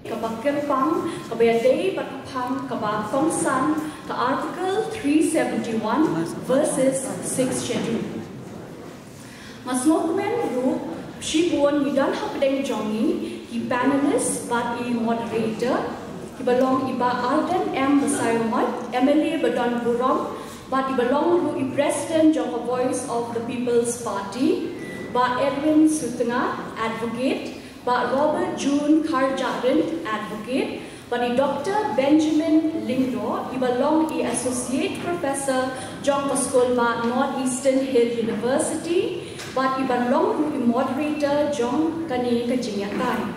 Kabakirpang, kabayadei patapang, kabakongsan, ka Article 371 verses 6 schedule. Masmokumen ru, shibuan hidan hapdeng jongi, hi panelist but hi moderator, hi belong iba Alden M. Basayomot, MLA Badon Burong, but hi belong ru i President Jonga Voice of the People's Party, ba Edwin Sutenga, advocate, ba Robert June Karjarin, advocate, but Dr. Benjamin Lingdo, he belong the Associate Professor John School ba Northeastern Hill University, but he belong to the Moderator John Kani Kajinyakai.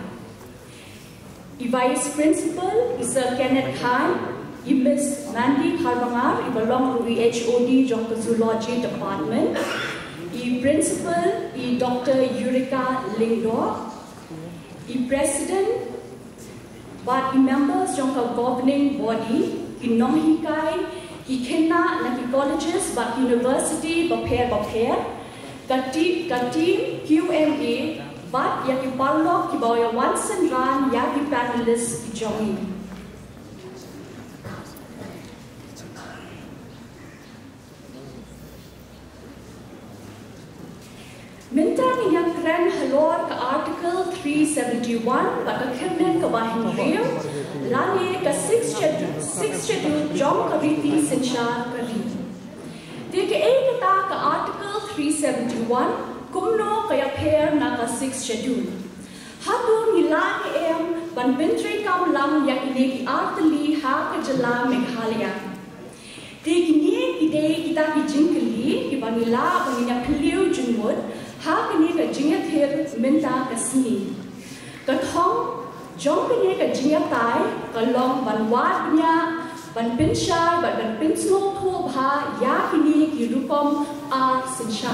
The Vice Principal is Sir Kenneth Khan, Miss Mandy Karbangar, he belong to the HOD John Zoology Department. The Principal is Dr. Eureka Lingdo. The President, but the members of the governing body, the non-hikai, the kena, the colleges, but university, bapair, the team QMA, but the parlok, the boy once and run, the panelists join. Mintan yang keren halor ke Article 371 pada kernen kebahin real lani ke 6 schedule jom kabiti sensyar kari. Tiga kata ke Article 371 kumno kaya pair na ke 6 schedule. Hatu nilani ban bintri kam lam yang ini ki arteli ha ke jela Meghalaya. Tiga ni kita ki jingkeli ki banila banginya keliu jumud. Ha kini ka jingat her minta kasni. Kathong jom kini ka jingat tai kalong banwat niya ban pinsha ban pinslo thu bha ya kini ki rupam a sinsha.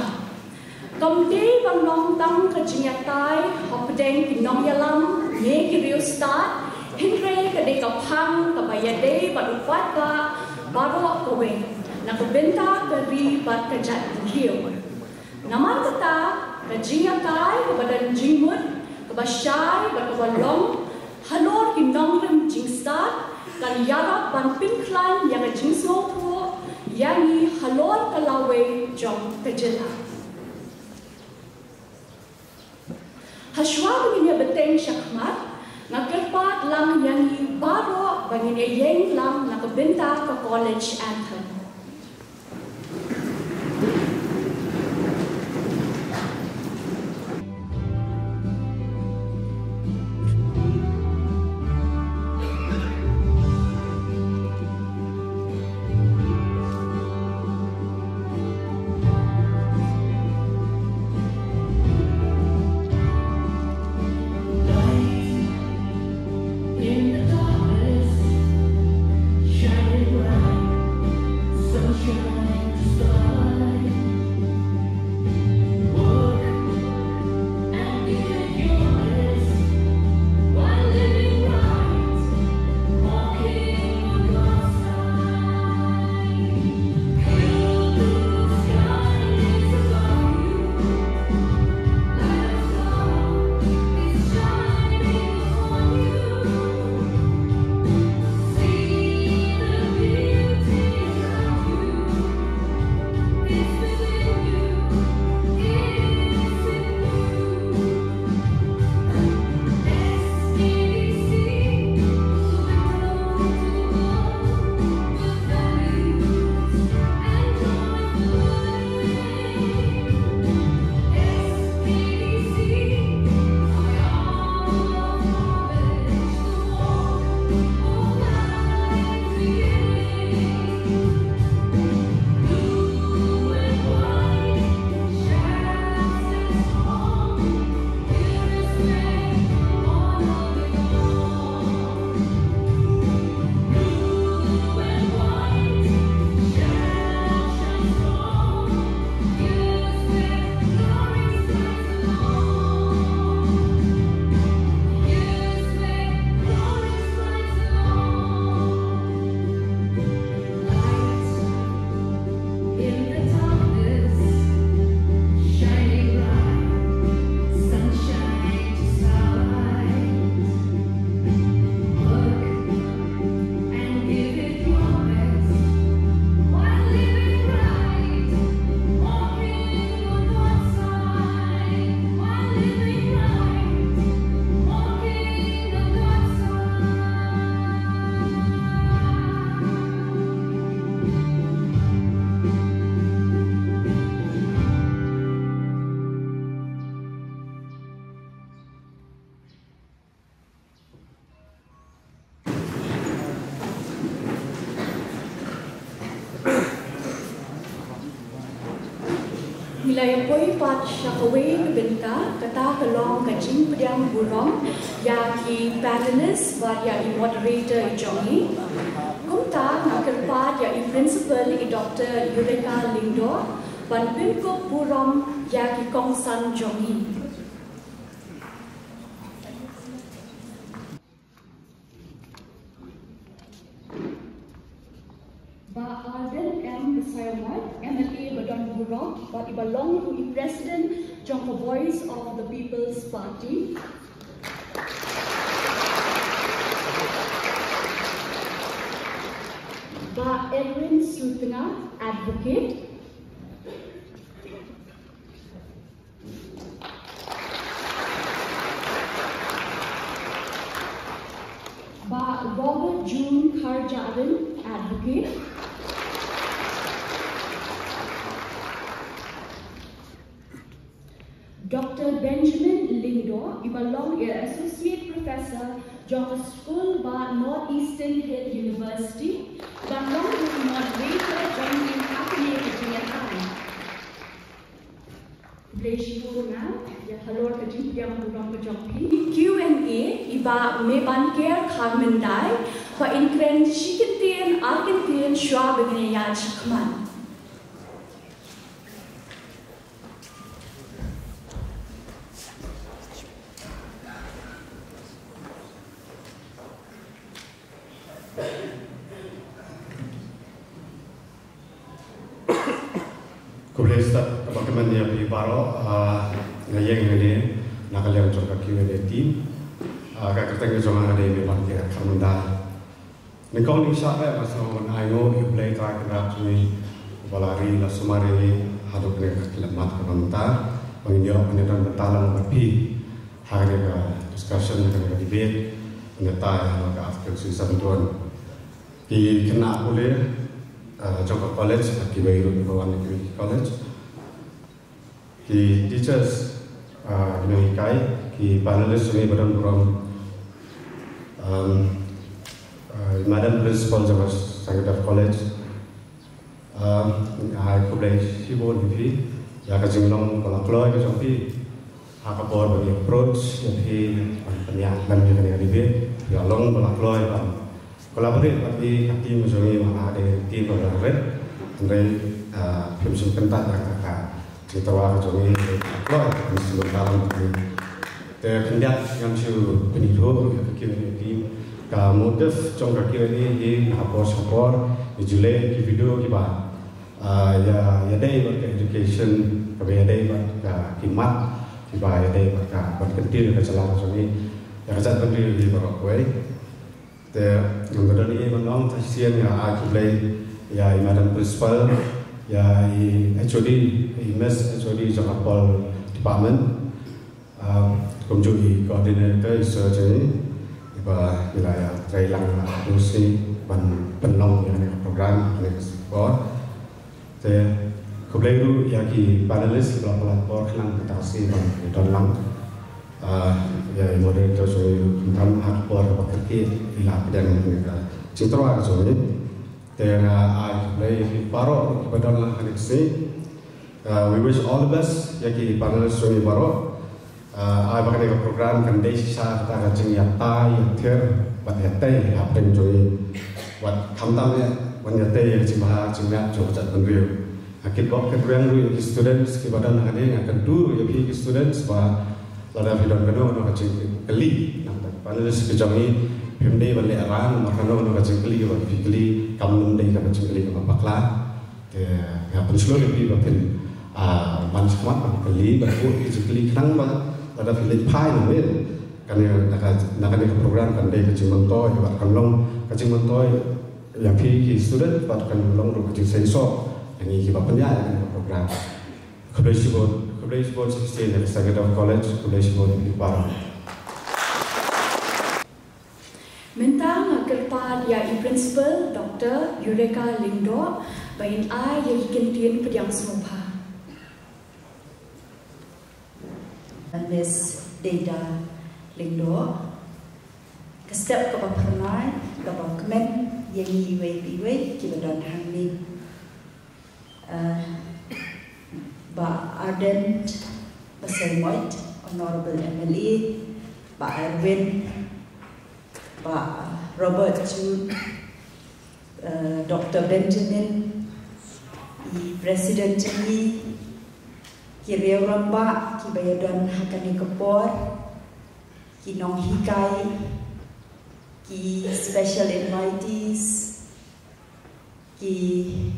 Kamde ban long tang ka jingat tai hopdeng ki nong yalam ne ki real start hindre ka de ka phang ka bayade ban upat ka baro kowe na ka benta ka ri bat ka jat hiyo. Naman kata, kajingatai, kebadan jingmut, kebasyai, kebalong, halor kinongrem jingstat, kan yarap ban pinklan yang jingslo po, yangi halor kalawe jom kejela. Haswa begini beteng syakmat, ngakirpat lang yangi baro bangine yeng lang nakabenta ke college anthem. Nilai poi pat syakaway kebenta kata kelong kajing pediang burong ya ki panelist wa ya i moderator jongi kumta nakerpat ya i principal i Dr. Eureka Lingdo ban pinko burong ya ki kongsan jongi. Ba Arden M. Sayawat, MLA Badon Burong, but he belonged to the President Jongka Voice of the People's Party. Ba Edwin Sutna, Advocate. Ba Robert June Karjaran, Advocate. Dr. Benjamin Lingdo, he belonged as Associate Professor, Jongka School, Northeastern Hill University, belonged to the moderator, joining Academy GNI. Q&A, iba mebanker Carmendai, ba inkren Shikitian, Argentinian, Schwabingen, Yachakman. Kublesta teman-teman yang di Baro, ngayeng ini nak kalian coba Q&A team, kakak kita jangan ada yang memang kira Carmenda. Nikau ni siapa masa menayo iblay terakhir kami balari la sumari hadap mereka kelamat Carmenda, penginjau penyetan betalang berpi hari ke discussion hari ke debate penyetai maka after season tuan di kena boleh Jongka College, di Beirut, di bawah negeri college. Di teachers, di Mengikai, di panelist ini Badan Burong, Madam Principal Jongka Sanggata College, Hai Kublai Shibon di ya kajinglong kalau keluar ke Jongpi, hakapor bagi approach, jadi penyampaian yang kena dibet, ya long kalau keluar kan. Kolaborasi bagi tim misalnya mana ada tim berlaret, andai film kentat kakak cerita kami keluar di seluruh dalam ini. Terkendak yang su penihur yang kini tim motif Jongka ini di support di Julai di video kita ya dai berke education kami dai berke kimat kita ya dai berke berkentil kecelah kami yang kerja kendil di Barokway. Yang kedua ini menong tasian ya akibat ya Madam Principal ya HOD Miss HOD Jongka Pol Department kemudian koordinator surgery iba wilayah Thailand Rusi penong yang program yang support kemudian itu ya ki panelis pelapor kelang ketasi dalam ya moderator soal tentang akpor pakai ilah dan citra soal ini dengan play paro kepada orang ini we wish all the best ya ki panelis soal paro pakai program kan desa kita kacing nyata yang ter buat nyata apa yang joy buat kamtamnya buat nyata yang cuma coba penriu akib kok kedua yang students kepada anak ini akan dulu ya pi students bah lada video kano no kacing keli nampak panelis kejangi pemde balik arang makano no kacing keli wa fikli kamnum dei kacing keli ka bakla ya pensulo lebih bapen banskmat keli baru keli kang ba lada filit pai no men kan nak program kan dei kacing mentoy wa kanlong kacing mentoy yang pi student bat kan long ro kacing sensor yang iki bapen ya program kebetulan Kebetulan sih dari Sanggata College, kebetulan di Parang. Mentang kerpat ya i Principal Dr. Eureka Lingdo, bayin ai yang ikintian pediang semua. Miss Deda Lingdo, kestep kapal pernah, kapal kemen yang iwe kita dan hamil. Ba Ardent Baselmoit, Honorable MLA, Pak Erwin, Pak Robert June, Dr. Benjamin, President ini, Kiriau Rambak, Kibayadon Hakani Kepor, Ki Nong Hikai, Ki Special Invitees, Ki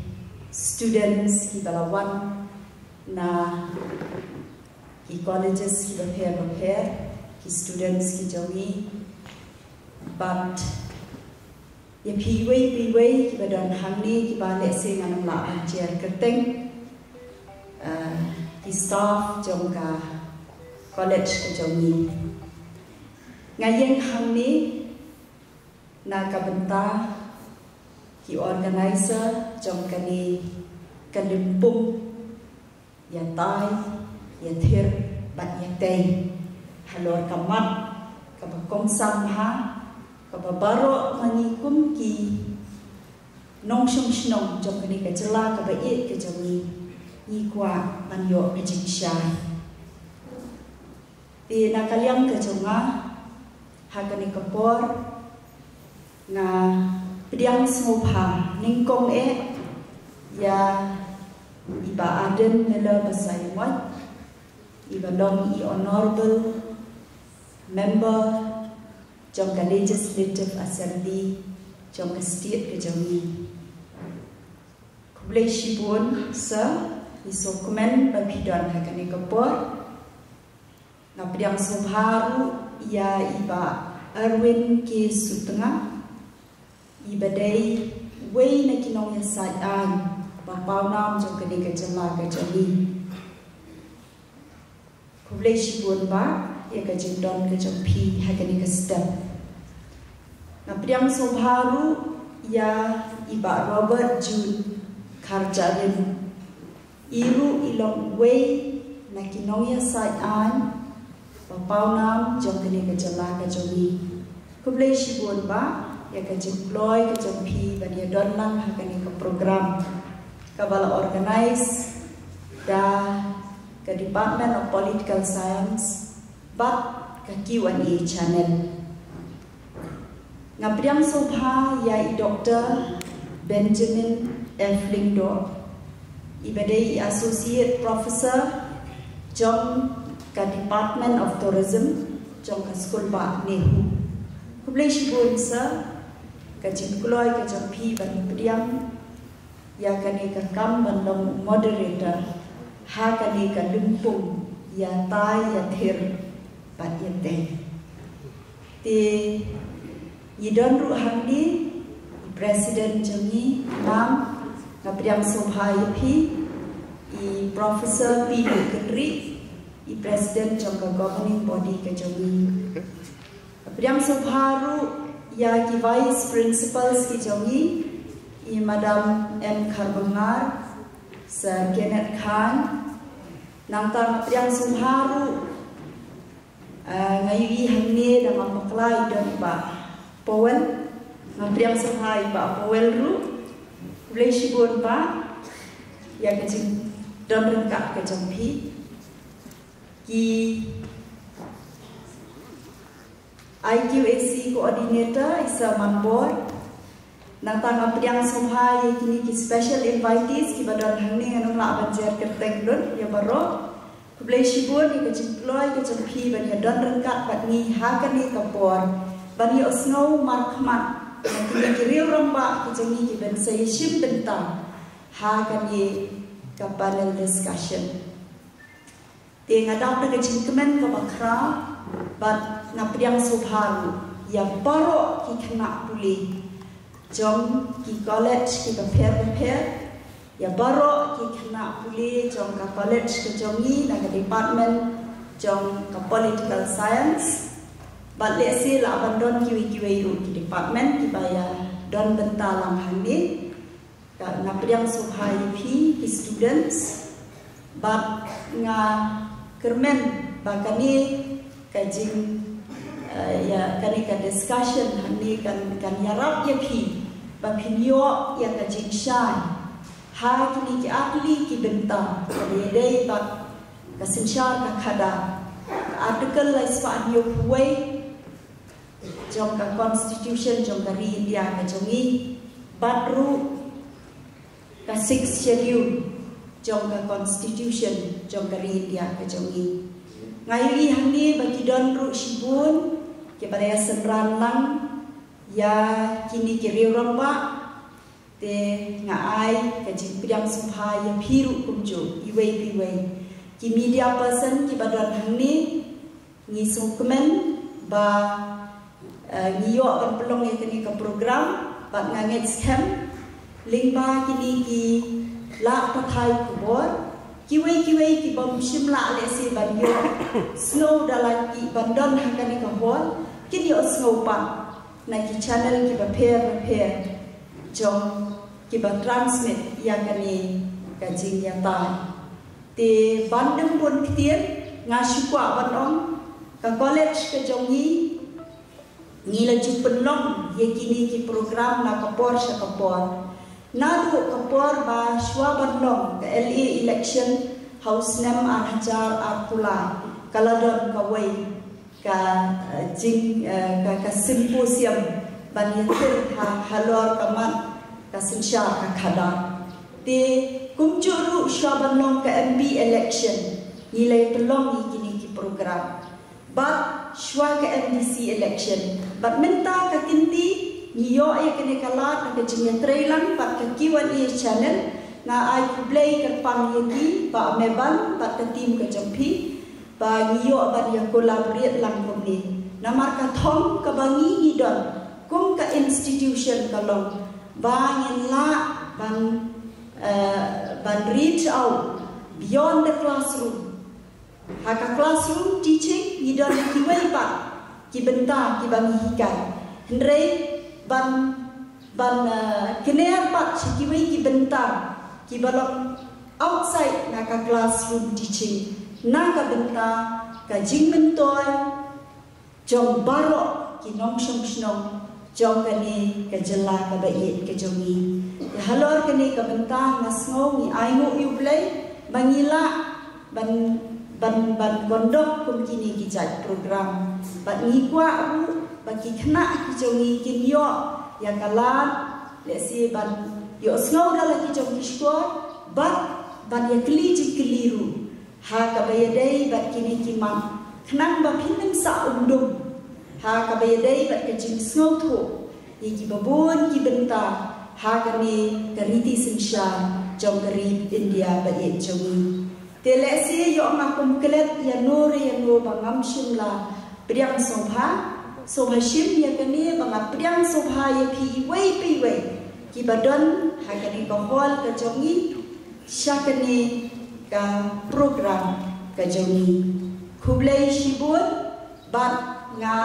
Students, Ki Balawan, na Ki Colleges, Ki Bapher, Ki Students, Ki Jawi, but ya piwai Ki Badan Hangni, Ki Balik Sing Anam La Anjer Kerteng, Ki staff Jongka College Ki Jawi. Ngayeng Hangni, na kabenta Ki organizer Jongka ni Kalimpung, ya Tai, ya Thir, Bat ya Tei, Halor Kamat, Kabakong Samha, Kababaro Manikum Ki Nong Shong Shnong, Jongka ni Kajela, Kabayit Kajawi, Ikwa Manyo Kajingshay. Di nakaliang Kajonga, Hakani Kapor, na Pediang Smopha, Ningkong ya Iba Aden Mela Basaymot, Iba Long Honorable Member Jongka Legislative Assembly, Jongka State Kajawi. Kublai Shibun Sir, Iso Komen Babidon Hakani Kapor, na Pediang Smopharu, ya Iba Erwin K. Sutengah, Iba Day Wei na Kinong Yasayaan, Bapau Nam Jongka ni Kajala Kajawi. Kublai Shibun Ba, ya Kajindon Kajampi Hakani Kastep. Na Pediang Smopharu, ya Iba Robert June Karjarin, Iru Ilong Wei na Kinong Yasayaan, Bapau Nam Jongka ni Kajala Kajawi. Kublai Shibun Ba, ya Kajiploy Kajampi Badia Donlang Hakani ke program Kabala organize da ke Department of Political Science but ke Q&A channel. Ngapriang Smopha ya Dr. Benjamin F. Lingdo, ibadai Associate Professor Jong ke Department of Tourism Jong ke School Ba Nehu. Kublai Shibun Sa Kajiploy Kajampi Bani Priang ya kani ka kam bandong moderator ha kani ka lumpung ya Tai ya Thir Bat ya Tei. Ti Yidon Ru Hangdi President Jami Nam na Pediang Smopha Pi I Professor P. Kendri I President Jongka Governing Body ke Jami. Pediang Smopha Ru ya ki Vice Principals ki Jami I Madam M. Karbangar, Sir Kenneth Khan, Nangtang Pediang Smopha Ru, ngayi hangni dengan maklai dan Pak Powell, Pediang Smopha Pak Powell Ru, Kublai Shibun Pak, ya kecing dan rengkak kejampi, ki IQAC Coordinator Isa Manbor, Nangtang Pediang Smopha ya kini ki special invitees ki badan hangni anong la banjer kerteng dun ya baro Kublai Shibun ya kajiploy kajampi ban ya don rengkat bat ni hakani kapor ban ya osnow markmat kini ki riu ramba kajangi ki ban say shim bentang hakani ka panel discussion te ngadap na kajingkemen ka bakra bat na Pediang Smopha ya baro ki kena puli Jom ki college ki Bapher ya baro ki kena puli jom ka college ke Jomi na ke department jom ka political science bat le si la abandon ki ru ki department ki baya don bentalang handi ka na Pediang Smopha ki students bat nga kermen bakani kajing ya kani ka discussion handi kan yarap ya pi bapinyo ya kajing shy ha kini ki akli ki benta dei bak kasensyar ka khada artikel la spa dio huai jong ka constitution jong ka ri India ka jongi batru ka 6 schedule jong ka constitution jong ka ri India ka jongi ngai hangi bagi don ru shibun ke pada senran lang ya kini kiri romba te ngai ka jipidang subha ya phiru kumjo iwei ki media person ki badan hangni ngi sungkemen ba ngiyo kan pelong ya kini ka program ba nganget scam lingba kini ki la pathai kubor kiwei ki bom shimla le si banyo snow dalam ki bandon hangani ka hol kini o snow pa na ki channel ki ba pair jong ki ba transmit yang kani ka jing ya ta te bandung pun kitian ngasukwa bandong ka college ka jongi ngila jupenlong ye kini ki program na kapor sa kapor nadu kapor ba shwa bandong ka LA election house nem hajar pula kaladon ka wei ka jing ka symposium banyatir halor kamat ka sinsya ka khada te kumjuru shabanong ka MB election nilai pelong kini ki program bat shwa ka MDC election bat minta ka kinti niyo ay kini kalat ka jinya trailang bat ka Q&A channel na ay play ka pangyagi ba meban bat ka team ka jampi ba niyo ba ya collaborate lang kami na marka thom ka bangi idon kum ka institution kalong ba ngin la ban reach out beyond the classroom haka classroom teaching idon kiwei pa ki benta ki bangi hikai hendrei ban kener pa kiwei ki benta ki balok outside naka classroom teaching naka benta ka jing mentoy jong baro ki nong snong jong kani ka jela ka bait ka jongi halor kani ka benta ngasngo ni aingo yublay bangila ban gondok kum kini ki jat program bat ni kwa ru bagi kena ki jongi kinyo ya kalat le si ban yo snow dala ki jongi skor ban ya keliru ha ka bayadai bat kini ki mam kenang ba pinam sa undum ha ka bayadai bat ka jing snow tho ki babon ki benta ha ka ni kariti sinsha jong kari India ba ye jongi tele si yo ma kum klet ya nur ya no bangam shimla priang sobha shim ya kani banga priang sobha ya pi wei ki badon ha kani ka hol ka jongi syakani ka program ka jongi kublai shibun bat nga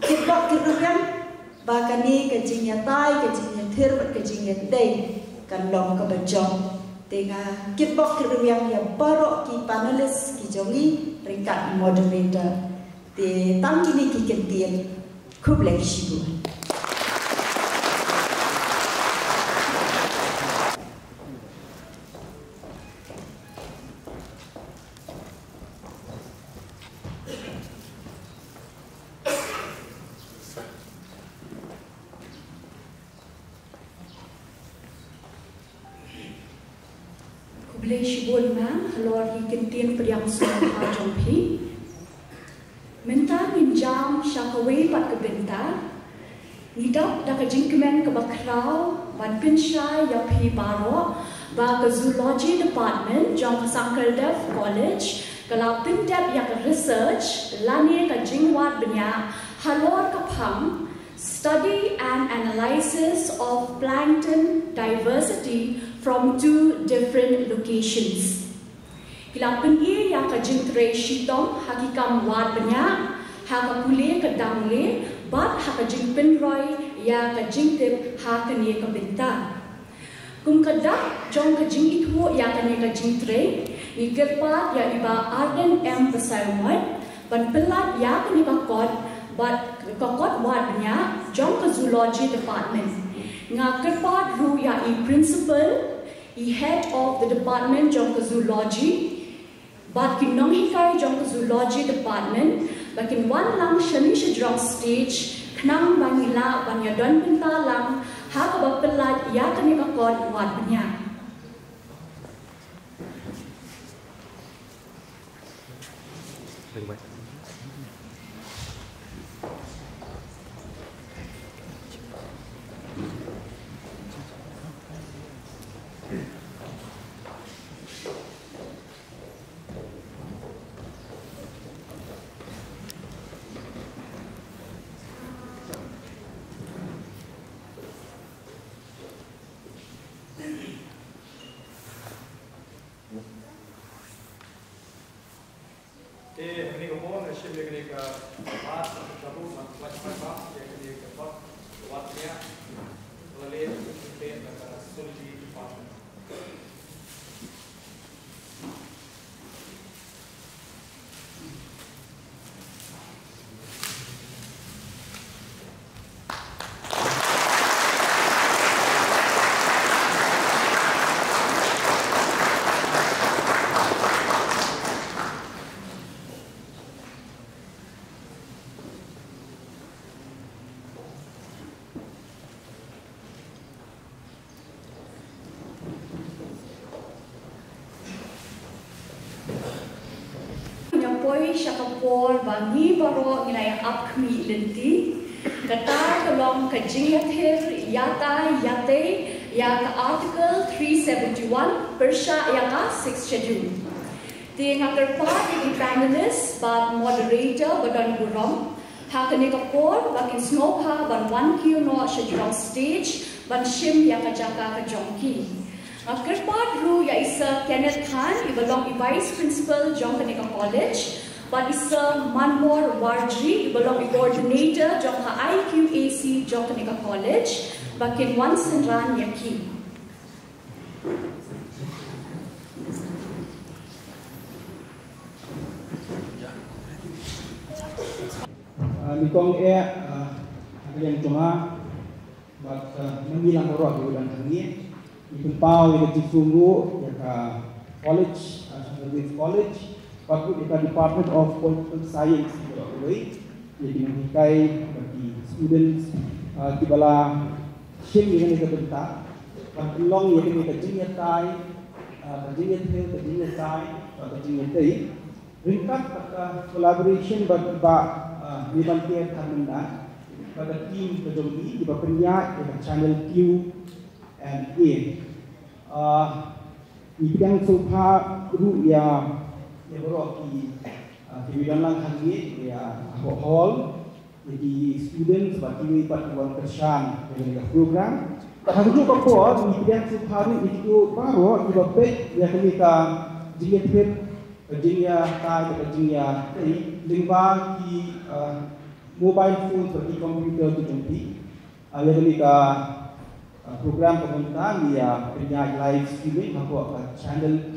kipok kirukan ba kani ka jinya tai ka jinya thir ka jinya dei kan long ka bajong tenga kipok kirukan ya baro ki panelis ki jongi ringkat moderator te tam kini ki kentian kublai shibun Kublai shibun ma'am halor hi kintin priang sumha jompi minta minjam syakawai pat ke benta nidap da ka jingkemen ke bakrau ban pinsha ya pi baro ba ke zoology department jong ka Sankardev college kalau pindap ya ke research lani ka jingwat benya halor ka pham study and analysis of plankton diversity from 2 different locations. Hilapan ia ka jingtre shitong hakikam wad benya haka pule ka dangle bat haka jingpen roy ya ka jingtip haka ni ka benta. Kum kadak jong ka jing itu ya ka ni ka jingtre ni kerpat ya iba Arden M Pesawat ban pelat ya ka ni ka kot bat kokot wad benya jong ka zoology department. Nga kerpat ru ya i principal, i head of the department jong ka zoology, But kinong hikai jong zoology department, bakin one lang shani shajrong stage, knang bangila banyadon pintalang, haka bapelat ya kanikakot wat banyak. Syakapor bangi baro nilai apkmi lenti kata kelong kajingathir yata yate ya ka article 371 persha ya ka 6 schedule ti ngakerpa di panelist ba moderator badan gurom hakane kapor bakin snopha ban 1 q no schedule stage ban shim ya ka jaka ka jongki ngakerpa ru ya isa Kenneth Khan ibalong vice principal Jongkaneka College. But Isa Manmor Warji, belong coordinator Jongka IQAC Jongkaneka College, bakin one Senran Yaki. Nikong yang cuma buat mengilang orang di bulan ini, ikut pau yang disungguh ya college, college. Patut di Department of Political Science jadi menghikai bagi students di bala shim yang kita bentak long yang kita jingit tai jingit tai ringkat pada collaboration bagi dibantu kami pada tim kejogi di bawah channel Q and A di bidang sofa guru ya baru di bidang lang hangi ya hall jadi student sebagai patuan kerjaan dari program. Tapi juga kau di bidang sehari itu baru di bawah ya kita jingit jingnya kai jingnya lingba di mobile phone seperti komputer itu jumpi. Ya kita program pemerintah ya punya live streaming aku channel Q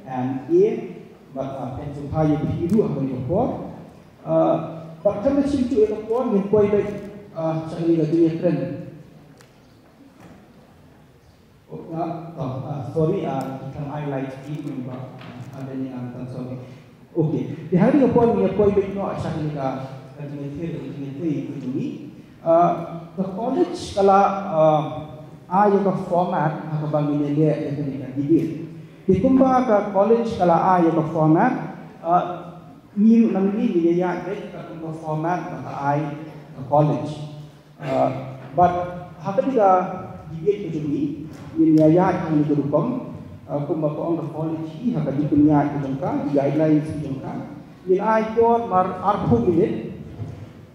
and A. But supaya berhidup apa yang kau, bahkan mesin tu yang kau yang kau ini cari lagi trend. Sorry, kita highlight ini ada yang antar sorry. Okay, di hari yang kau yang ini cari lagi ini. The college kalau ayat format apa bagi dia yang dibit. Di kumba ke college kalau ayat ke format, new nanti dia yang ke kumba format maka ayat ke college. But hak juga dibit kejumi, ini ayat yang dikerukam, kumba ke orang college ini hak dipunya kejengka, guidelines kejengka. Ini ayat itu arpu minit,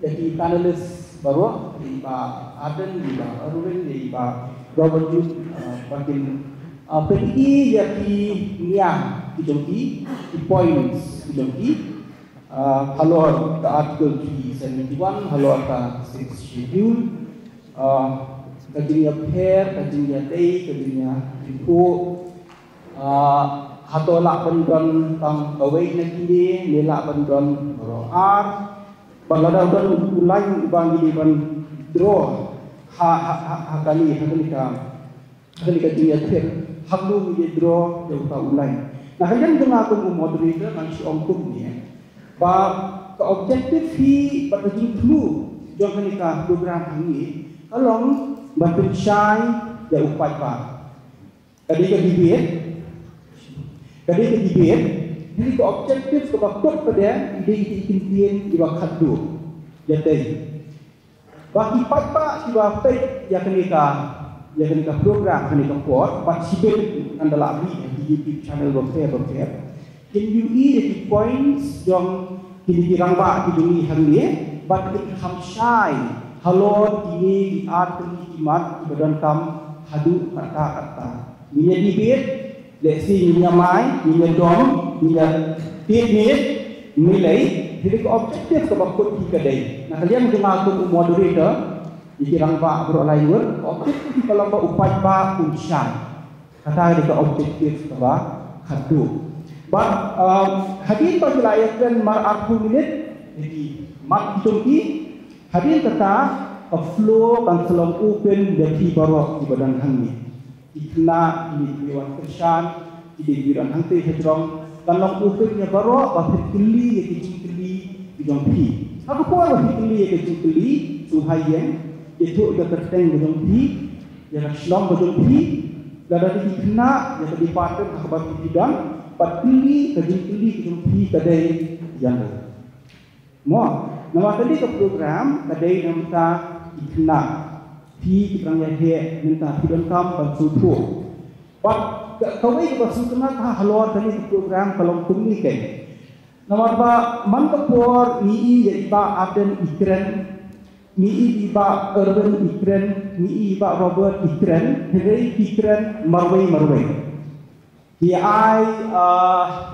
jadi panelist baru di Aden, di Arwin, di Robert Jun, bagian PDI yaki niang dijongki di points dijongki halor ke article 371 halor ke 6 schedule kajinya pair kajinya day kajinya report hatolak bandon tang kawai nakini lelak bandon R balada ban ulai bangi ban draw hakali ka jinya pair Haklu dia draw dia buka ulai. Nah, kalian dengar aku moderator nang si Om Kum ni, bah ke objektif hi berjing clue jangan nikah program ini. Kalau bantu syai ya upai pak. Kali ke debate, jadi ke objektif ke bakut pada ide ikintian di waktu tu. Jadi, bagi pak siapa pek ya kenika program kenika port, participate adalah abri di YouTube channel berfair. Can you eat the points yang kini dirangba di dunia hari ini? But it come shy. Halo ini di art ini imat ibadan kam hadu kata. Minyak debate, let's see minyak dom, minyak minit, nilai. Jadi ke objektif ke bakut di kedai. Nah kalian dengar aku moderator dikirang pak berolai word. Objektif kalau pak upai pak unsyan. Kata dia ke objektif ke pak hadu. But hadir bagi layak dan mar 40 minit. Jadi mak jomki hadir kata a flow dan selam open dari barok di badan kami. Ikna ini dewan kersan, di dewan hangte hejrong. Kalau opennya barok, bahkan keli yang kecil-keli di jompi. Aku pun bahkan keli yang kecil-keli, suhayen, itu udah terteng di jompi, yang Islam di jompi, dan ada ikna yang tadi paten akhbar bidang, patili kecil-keli di jompi kadai yang Mo, nama tadi ke program kadai yang kita ikna, di kerang yang minta bidang kam bantu. Kawai kita suka halor tadi program kalau komunikasi. Nama apa? Mantapor ni iba Aden Ikren, ni iba Urban Ikren, ni iba Robert Ikren, Hei Ikren Marway. Dia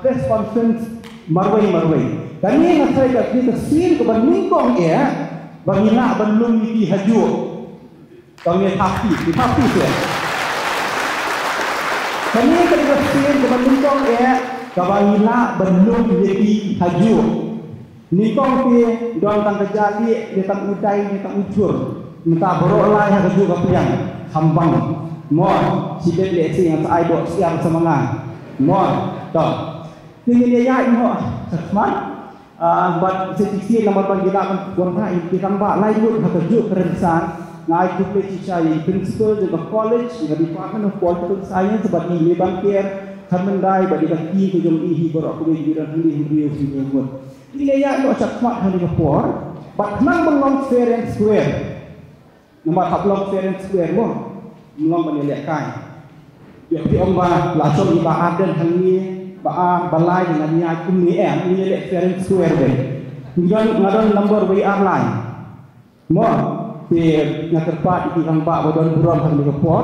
press conference Marway. Dan ni nak saya kita sin ke bandingkong ya, bangina belum di haju, bangi happy ya. Kami terkesir ke bandingkong ya, kabangina belum jadi haju. Nikong ke doang tang kejali, dia tang udai, dia tang ucur, minta berolai yang haju kapian, hambang. Mohon si beli yang saya dok siang semangat. Mohon, tak. Tinggal dia mohon, semangat. Buat sedikit nama panggilan warna kita mbak lain haju kerensan. Ngai kuplai cicai principal di college di Department of Political Science sebab ini bangkir hamendai bagi kaki ke jom ihi berok ke jiran ini beliau sini. Ini ya no cak kuat hari kapor. But nang belong fair and square. Nama tak belong fair and square mo. Belong menelak kai. Ya di omba langsung di Aden hari balai dengan niat kumi menelak fair and square deh. Kemudian ngadon number WR line. Mo yang terpat di kampak bodon buron hari kapor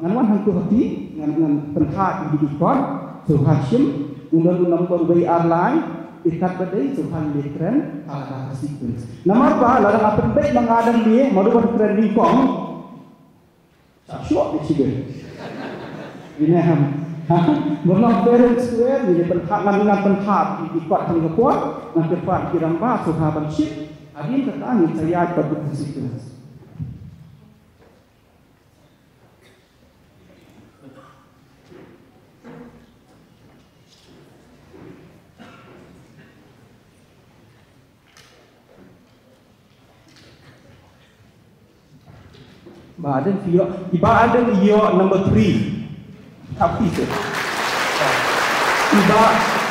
ngan hantu hati ngan penthat di dikon so Hashim undang nombor WR line ikat badai so han lekren ala sequence nama apa larang apa baik mengadang dia modal keren di kong syok di sini ini Bernak parents square ni penthat ngan penthat di dikon hari kapor ngan terpat di rampa so haban ship adin kata saya pada sequence. Badan vio, iba ada iyo number 3, tapi tu.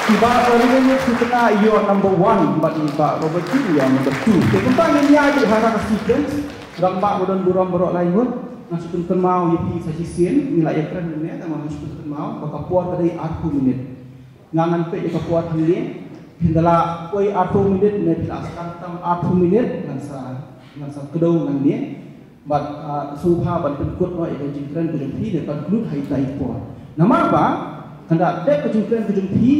Iba orang kita iyo number 1, but iba Robert tu yang number 2. Tentang ini ada harap sequence, gambar bodon buram berok lain pun, masukkan termau yepi sajisian, nilai ekran ni, sama masukkan termau, baka puas tadi 40 minit. Ngangan pe baka puas ni, hendaklah koi 40 minit, ni tidak sekarang 40 minit, ngansa kedau ngan ni. But suha ban penkut no ida jingkran kejumpi de conclude hai tai po. Nama apa? Kanda dek kejumkran kejumpi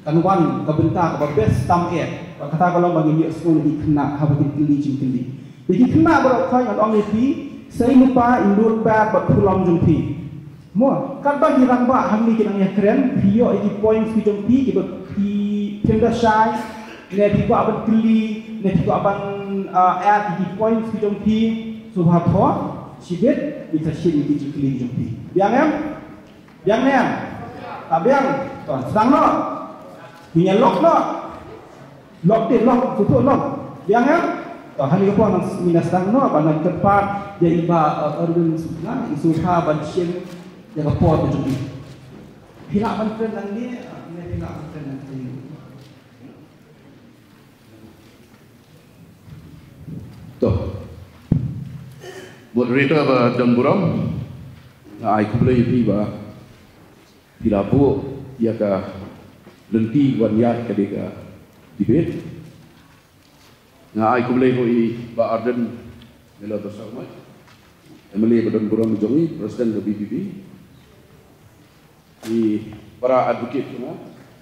kan wan kabenta ka best tam e. Kata kalau bagi dia semua di kena ha bagi kili jingkili. Jadi kena berok kai ngan ong pi sai lupa indur pa bat pulang jumpi. Mo kan bagi rangba hamni kinang ya keren pio iki points kejumpi ki bat ki tenda shai ne ti ko aban kili ne ti ko aban add iki points kejumpi Subhatho, Sibit, bisa sini di jumpi. Biang em, tak biang. Tuan, sedang no. Punya lock no. Lock dia, lock, tutup lock. Yang ya? Tuan, hari apa nang mina sedang no, banang tempat dia iba urban sebelah, isu ban sien yang apa tu jadi. Hilak ban friend nang ni, ini hilak ban friend nang ni. Tuh. Moderator ba John Buram. Na ai ku boleh tiba. Tidak bu, ia ka lenti wanyat kedeka debate. Na ai ku boleh hoi ba Arden mela bersama. Emily John Buram jongi Presiden BPP. Di para advocate kuna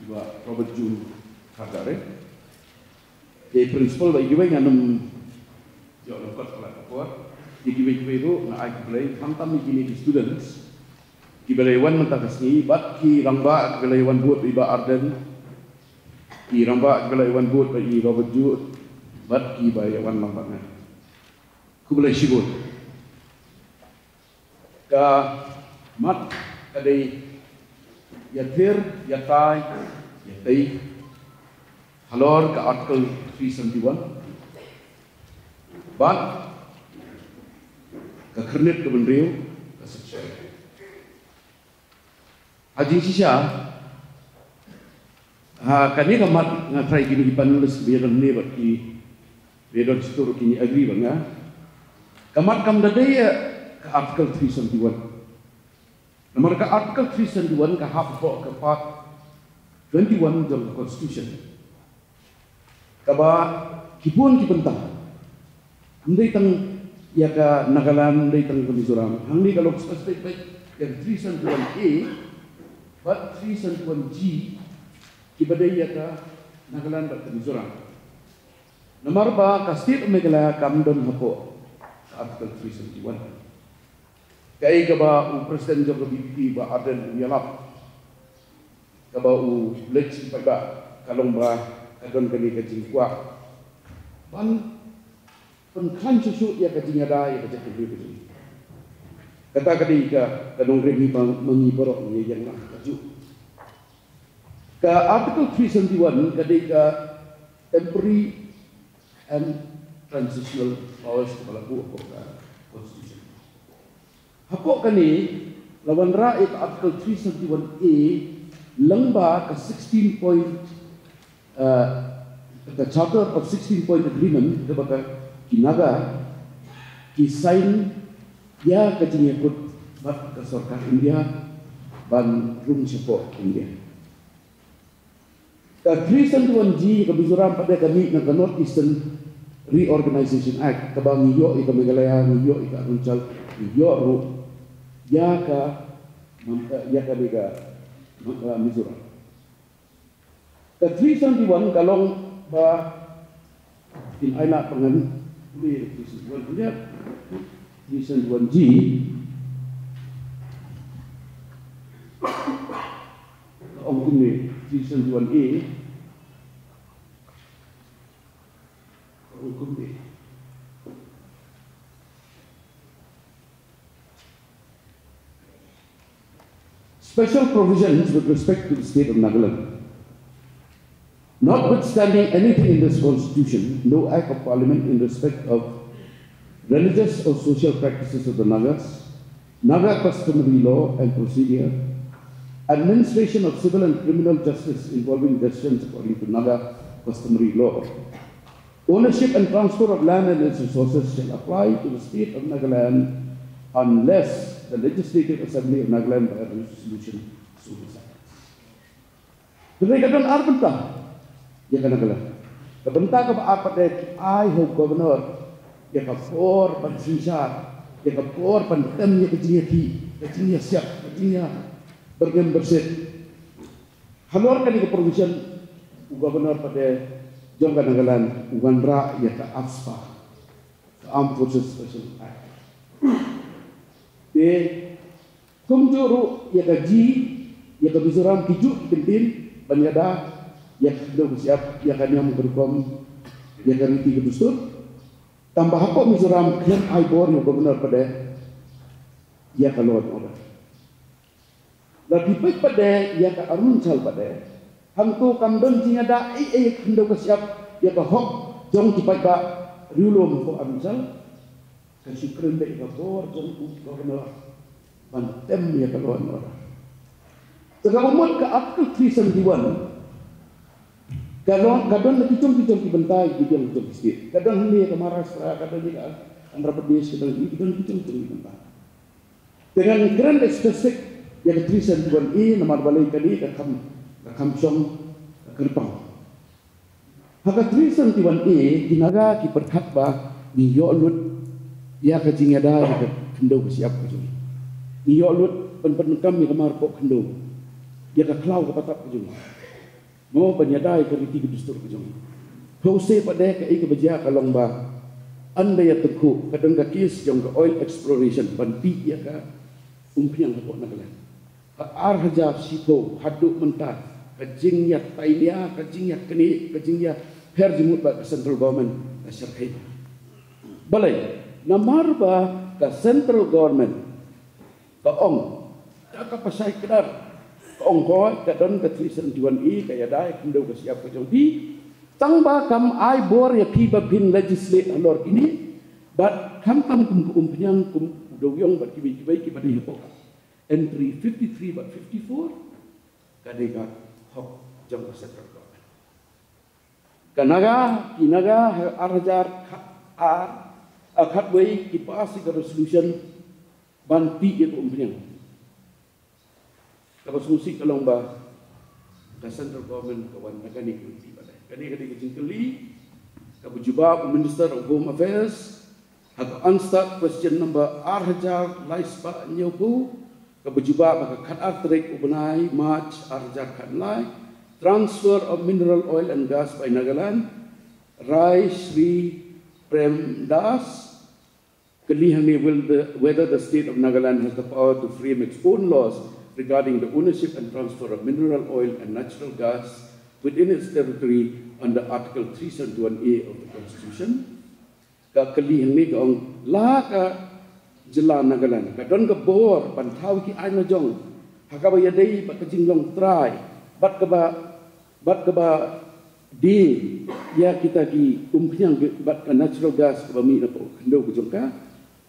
ba Robert Jun Kagare. Di principal ba iwe nganum yo lokot ala kapor. Di giwe itu na ai ku boleh hantam begini di students. Ki balaiwan mentakasni bat ki ramba ki balaiwan buat iba Arden ki ramba ki balaiwan buat i Robert Jud bat ki balaiwan lambangna ku balai sibut ka mat kadai yatir yatai yatai halor ka article 371 bat ka kernit ke benriu ka seksyen Haji Sisha, kami kamat ngatrai kini panulis biar ni bagi biar setur kini agree bangga. Kamat kam dadai ke artikel 371. Nomor ke artikel 371 ke hak ke part 21 dalam Constitution. Kaba kipun kipentah. Andai tang ya ke Nagaland, andai tang Mizoram. Hangni kalau spesifik yang 371A. But 371G kibadaya ka Nagaland at Mizoram. Nomor ba ka state of Meghalaya kamdon hapo sa article 371. Kay ka ba u President of the BPP ba Arden Uyalap. Ka ba u Lex pa ba kalong ba kadon kani ka jingkwa. Ban kan susu ya ka jingada ya ka jingkwa. Kata ketika kadang remi mengibarok ni yang nak kaju. Ke artikel 371 ketika temporary and transitional powers kepala buku Constitution. Hapok kani lawan rakyat artikel 371A lengba ke 16 point the Charter of 16 point agreement kepada kinaga kisain ya kecingnya ikut bat ke sorkar India ban rum support India. Ke 371G ke Mizoram pada kami nak North Eastern Reorganization Act ke bang iyo ika Meghalaya iyo ika Arunachal iyo ru ya ka bega Mizoram. Ke 371 kalong ba in aina pengen boleh 371 punya 371G hukum ni 371A hukum ni special provisions with respect to the state of Nagaland. Notwithstanding anything in this constitution, no act of parliament in respect of religious or social practices of the Nagas, Naga customary law and procedure, administration of civil and criminal justice involving decisions according to Naga customary law, ownership and transfer of land and its resources shall apply to the state of Nagaland unless the Legislative Assembly of Nagaland by a resolution so decides. Mereka kan arbentah, ya kan Nagaland. Kebentak ke apa dek? I hope governor. Ya kapor pensinsar, ya kapor pentem ya kecilnya siap, kecilnya bergem bersih. Halor kan ke provision gubernur pada Jongga Nagaland, Ugandra ya ke AFSPA, ke Armed Forces Special Act. De kumjuru ya ke G, ya ke Mizoram kiju kentin banyada ya ke siap, ya ke nyam berkom, ya ke riti ke dustur. Tambah apa Mizoram klaim Aibor yang benar pada ia kalau order. lagi baik pada ia ke arun sal pada hantu kamdon jinga da kendo ke siap ia ke hok jong tipai ba riulom ko arun sal kasi keren dek ka bor jong ku korna bantem ia ke lawan orang tengah umur ke artikel 371 kadang lagi cuma dibentai di dalam sikit. Kadang ni ke Maharashtra, kadang ni ke Andhra Pradesh, kadang cuma dibentai. Dengan grand spesifik yang tulisan tuan nomor balai kali kam song kerpang. Haka tulisan tuan kinaga ki perkat ba ni yolut ya kajing ada ya kendo siap ke jung. Ni yolut pen-pen kam ni kamar pok kendo. Ya ka klau ke patap ke jung. Mau penyadai keriti kedustur kejong. Hose pada ke ika beja kalong ba. Anda ya teku kadang kakis jong ke oil exploration panti ya ka umpiang kapok nagalan. Ar hajab sipo haduk mentah kajing ya tainia kajing ya keni kajing ya her jimut ba ke central government syarkai. Balai namar ba ke central government ka ong tak pasai kedar ông có cái đơn cái thủy sinh chuẩn ý cái đại không đâu cái siap cái trong đi tăng ba kam ai bor ya khi ba bin legislate alor ini but kam kum penyang kum doyong bat kibi ki ba di hok entry 53 but 54 kadega hok jong ka central government kinaga arjar khat wei ki pass the resolution banti ke penyang. Kalau solusi kalau bah ke central government kawan nakani kunci pada kani kecingkeli kabu jubab Minister of Home Affairs hak unstart question number arjar laispa nyopu kabu jubab hak khat artrik ubnai march arjar khanlai transfer of mineral oil and gas by Nagaland Rai Sri Prem Das kelihani whether the state of Nagaland has the power to frame its own laws regarding the ownership and transfer of mineral oil and natural gas within its territory under Article 371A of the Constitution. Kakali ni kong la ka jela Nagaland. Kadon ka bor pantau ki ay na jong. Hakaba yadai bat ka jinglong try. Bat ka ba di ya kita ki umpiang bat ka natural gas ka mi na po kendo ko jong ka.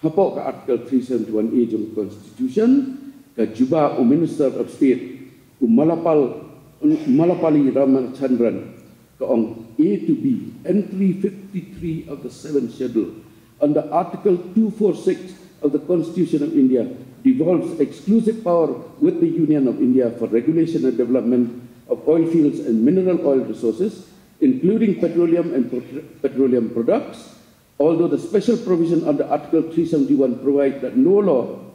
Hapo ka Article 371A jong Constitution. Ka juba Minister of State Malapali Ramachandran kaong A to B entry 53 of the 7th schedule under Article 246 of the Constitution of India devolves exclusive power with the Union of India for regulation and development of oil fields and mineral oil resources including petroleum and petroleum products, although the special provision under Article 371 provides that no law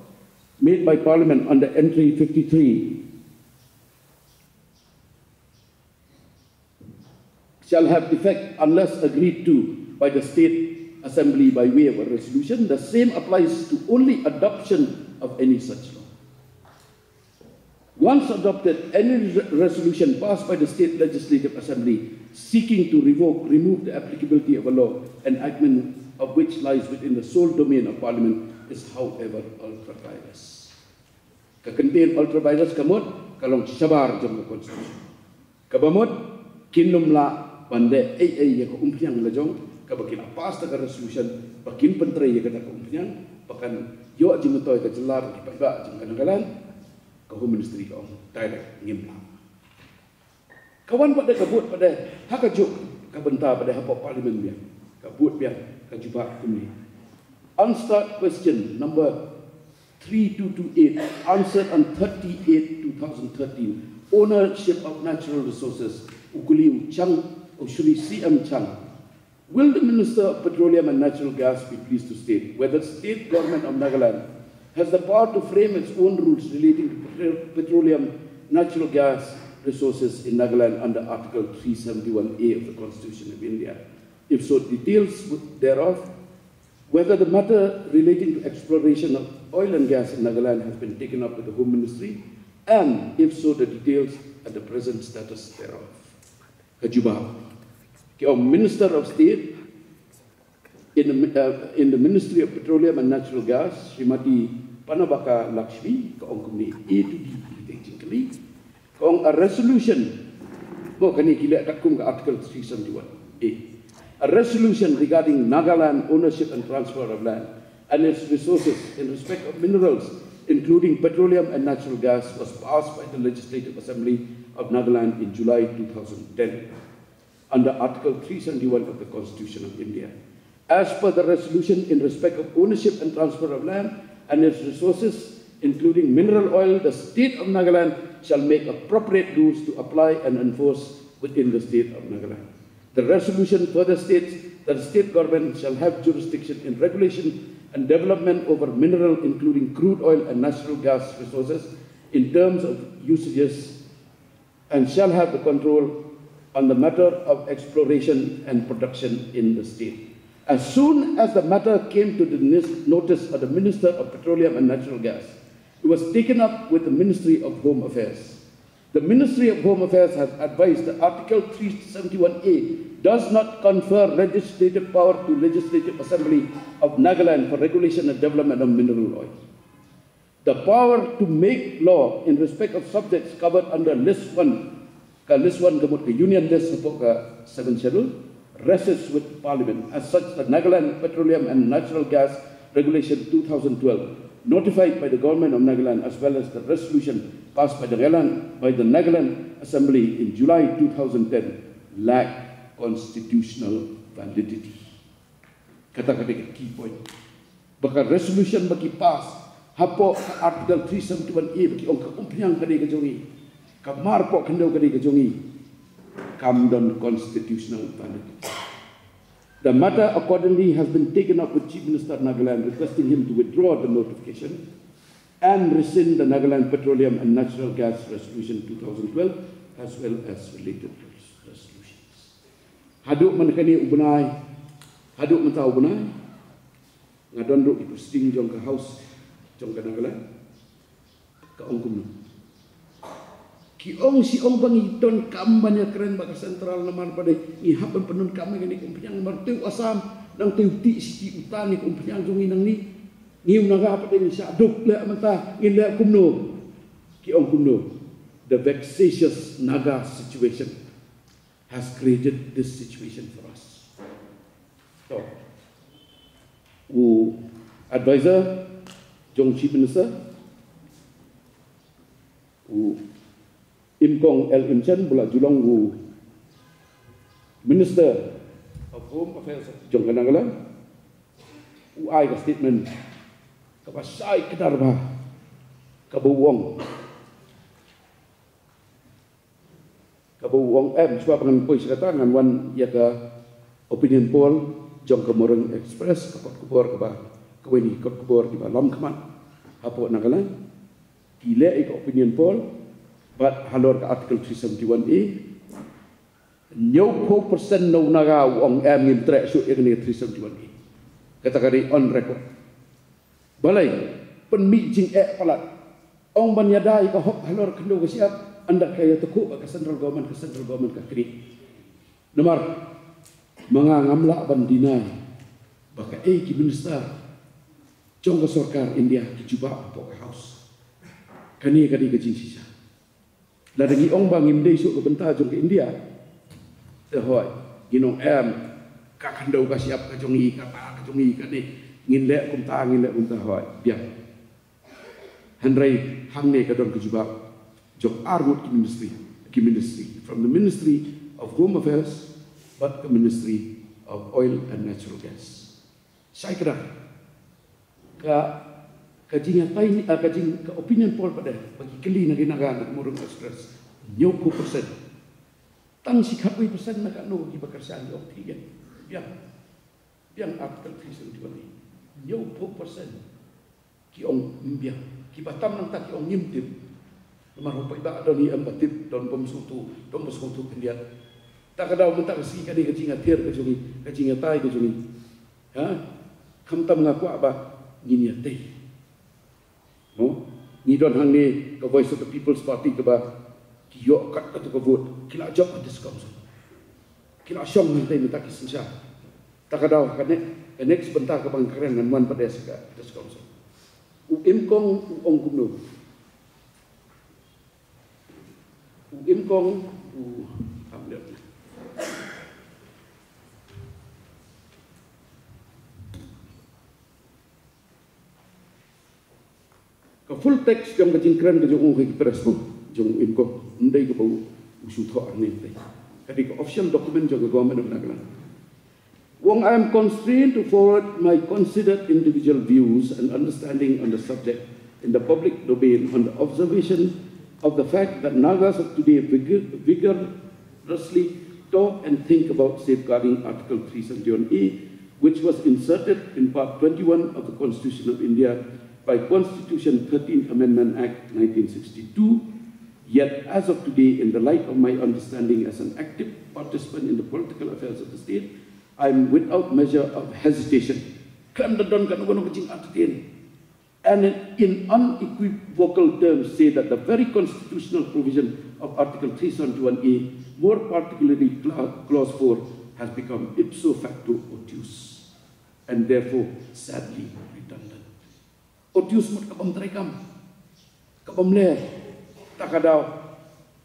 made by Parliament under entry 53 shall have effect unless agreed to by the State Assembly by way of a resolution. The same applies to only adoption of any such law. Once adopted, any resolution passed by the State Legislative Assembly seeking to remove the applicability of a law, enactment of which lies within the sole domain of Parliament, is however ultra-virus. Kekentiin ultra-virus kamut kalong sabar jom konstitusi. Kabamut kinum la pande ya keumpiang la jong kabakin apas ta resolution bakin pentre ya kata keumpiang pakan yo jimutoy ka jelar ki pagba jong kanagalan ka home ministry ka direct ngimla. Kawan pada kabut pada hakajuk kabenta pada hapa parlimen dia. Kabut biar kajubak kumni. Unstart question number 3228, answered on 38/2013. Ownership of natural resources, Ukuliu Chang, Shri C.M. Chang. Will the Minister of Petroleum and Natural Gas be pleased to state whether the state government of Nagaland has the power to frame its own rules relating to petroleum, natural gas resources in Nagaland under Article 371A of the Constitution of India? If so, details thereof, whether the matter relating to exploration of oil and gas in Nagaland has been taken up with the Home Ministry, and if so, the details and the present status thereof. Kajubah, Minister of State in the Ministry of Petroleum and Natural Gas, Srimati Panabaka Lakshmi, Kaongkumni A to D. specifically, kong a resolution, mo kani kila kakum ka Article 371A, a resolution regarding Nagaland ownership and transfer of land and its resources in respect of minerals, including petroleum and natural gas, was passed by the Legislative Assembly of Nagaland in July 2010 under Article 371 of the Constitution of India. As per the resolution in respect of ownership and transfer of land and its resources, including mineral oil, the state of Nagaland shall make appropriate rules to apply and enforce within the state of Nagaland. The resolution further states that the state government shall have jurisdiction in regulation and development over mineral, including crude oil and natural gas resources, in terms of usages, and shall have the control on the matter of exploration and production in the state. As soon as the matter came to the notice of the Minister of Petroleum and Natural Gas, it was taken up with the Ministry of Home Affairs. The Ministry of Home Affairs has advised that Article 371A does not confer legislative power to Legislative Assembly of Nagaland for regulation and development of mineral oil. The power to make law in respect of subjects covered under List 1, Union List of 7 Schedule, rests with Parliament. As such, the Nagaland Petroleum and Natural Gas Regulation 2012, notified by the Government of Nagaland, as well as the resolution passed by the Nagaland Assembly in July 2010, lack constitutional validity. Kata-kata key point. Baka resolution bagi pass, hapo Article 371A bagi orang keumpiang kadai kejongi, kamar po kendau kadai kejongi, kamdon constitutional validity. The matter accordingly has been taken up with Chief Minister of Nagaland, requesting him to withdraw the notification and rescind the Nagaland Petroleum and Natural Gas Resolution 2012, as well as related resolutions. Haduk manakani ubunai, haduk mentau ubunai, ngadondok iposting jong ke house, jong ke Nagaland, ke ongkum. Ki ong si ong bangi don kambanya keren baka sentral lemar pada ihap penun kami gani kumpiang martu asam nang teuti si utani kumpiang jongi nang ni ngiu naga pada ni saduk le menta ngin le kumno ki ong kumno. The vexatious Naga situation has created this situation for us. So, advisor Jong Chief Minister Imkong El Imchen Bula Julong Minister of Home Affairs Jong Kanagalan ai ka statement kapasay kedarba kabuwong sebab dengan poin kata dengan wan ya ka opinion poll Jong Kemoreng Express kapot kubor ka kawini kubor di malam keman apa Nagalan gila ik opinion poll. But halor ka Article 371A, 90% no naga ang ngim trek su ini 371A. Kata-kata on record. Balai penmijing palat. Ong banyadai ka hok halor kendo ka siap anda kaya teku ka central government ka kini. Nomor mangangamla bandinai baka ki minister jong ka sarkar India ki juba apa ka house. Kani ka sisa. Ladangi ong bang imdei su ke benta jong ke India. Tehoi ginong kakandau ka siap ka jongi kata ka jongi ka ni ngin le kum ta hoi biang. Handrai hangne ka don ke juba jong armut ki ministry from the Ministry of Home Affairs but the Ministry of Oil and Natural Gas. Saya kira kajing ka opinion poll pada bagi keli na ginaga na Kemoreng Express 90% tang sikapui persen na kanu di bakarsan di optigan biang Article 371 90% ki ong biang ki batam nang tak ki ong ngimtip lemar rupai ba doni ambatip don pemsutu kendiat tak kadau mentak si kadi kajing atir kajing tai kajungi kamtam ngaku apa ngini teh. Ni don hang ni ke Voice of the People's Party ke ba kiyok kat ke vote kila job at this council kila syong nanti minta kisah tak ada kan next bentar ke bang keren dengan wan pada seka this council imkong ong kumno Imkong ambil. Ka full text jong kejingkran ke jong ke press tu jong imkong ndai ke bau usu tho ni te. Kadi ka official document jong government of Nagaland. Wong, I am constrained to forward my considered individual views and understanding on the subject in the public domain on the observation of the fact that Nagas of today vigorously talk and think about safeguarding Article 371A, which was inserted in Part 21 of the Constitution of India by Constitution 13th Amendment Act 1962. Yet, as of today, in the light of my understanding as an active participant in the political affairs of the state, I am without measure of hesitation. And in unequivocal terms say that the very constitutional provision of Article 371A, more particularly Clause 4, has become ipso facto obtuse and therefore sadly redundant. Obtuse mut kabam terekam, kabam le, takadaw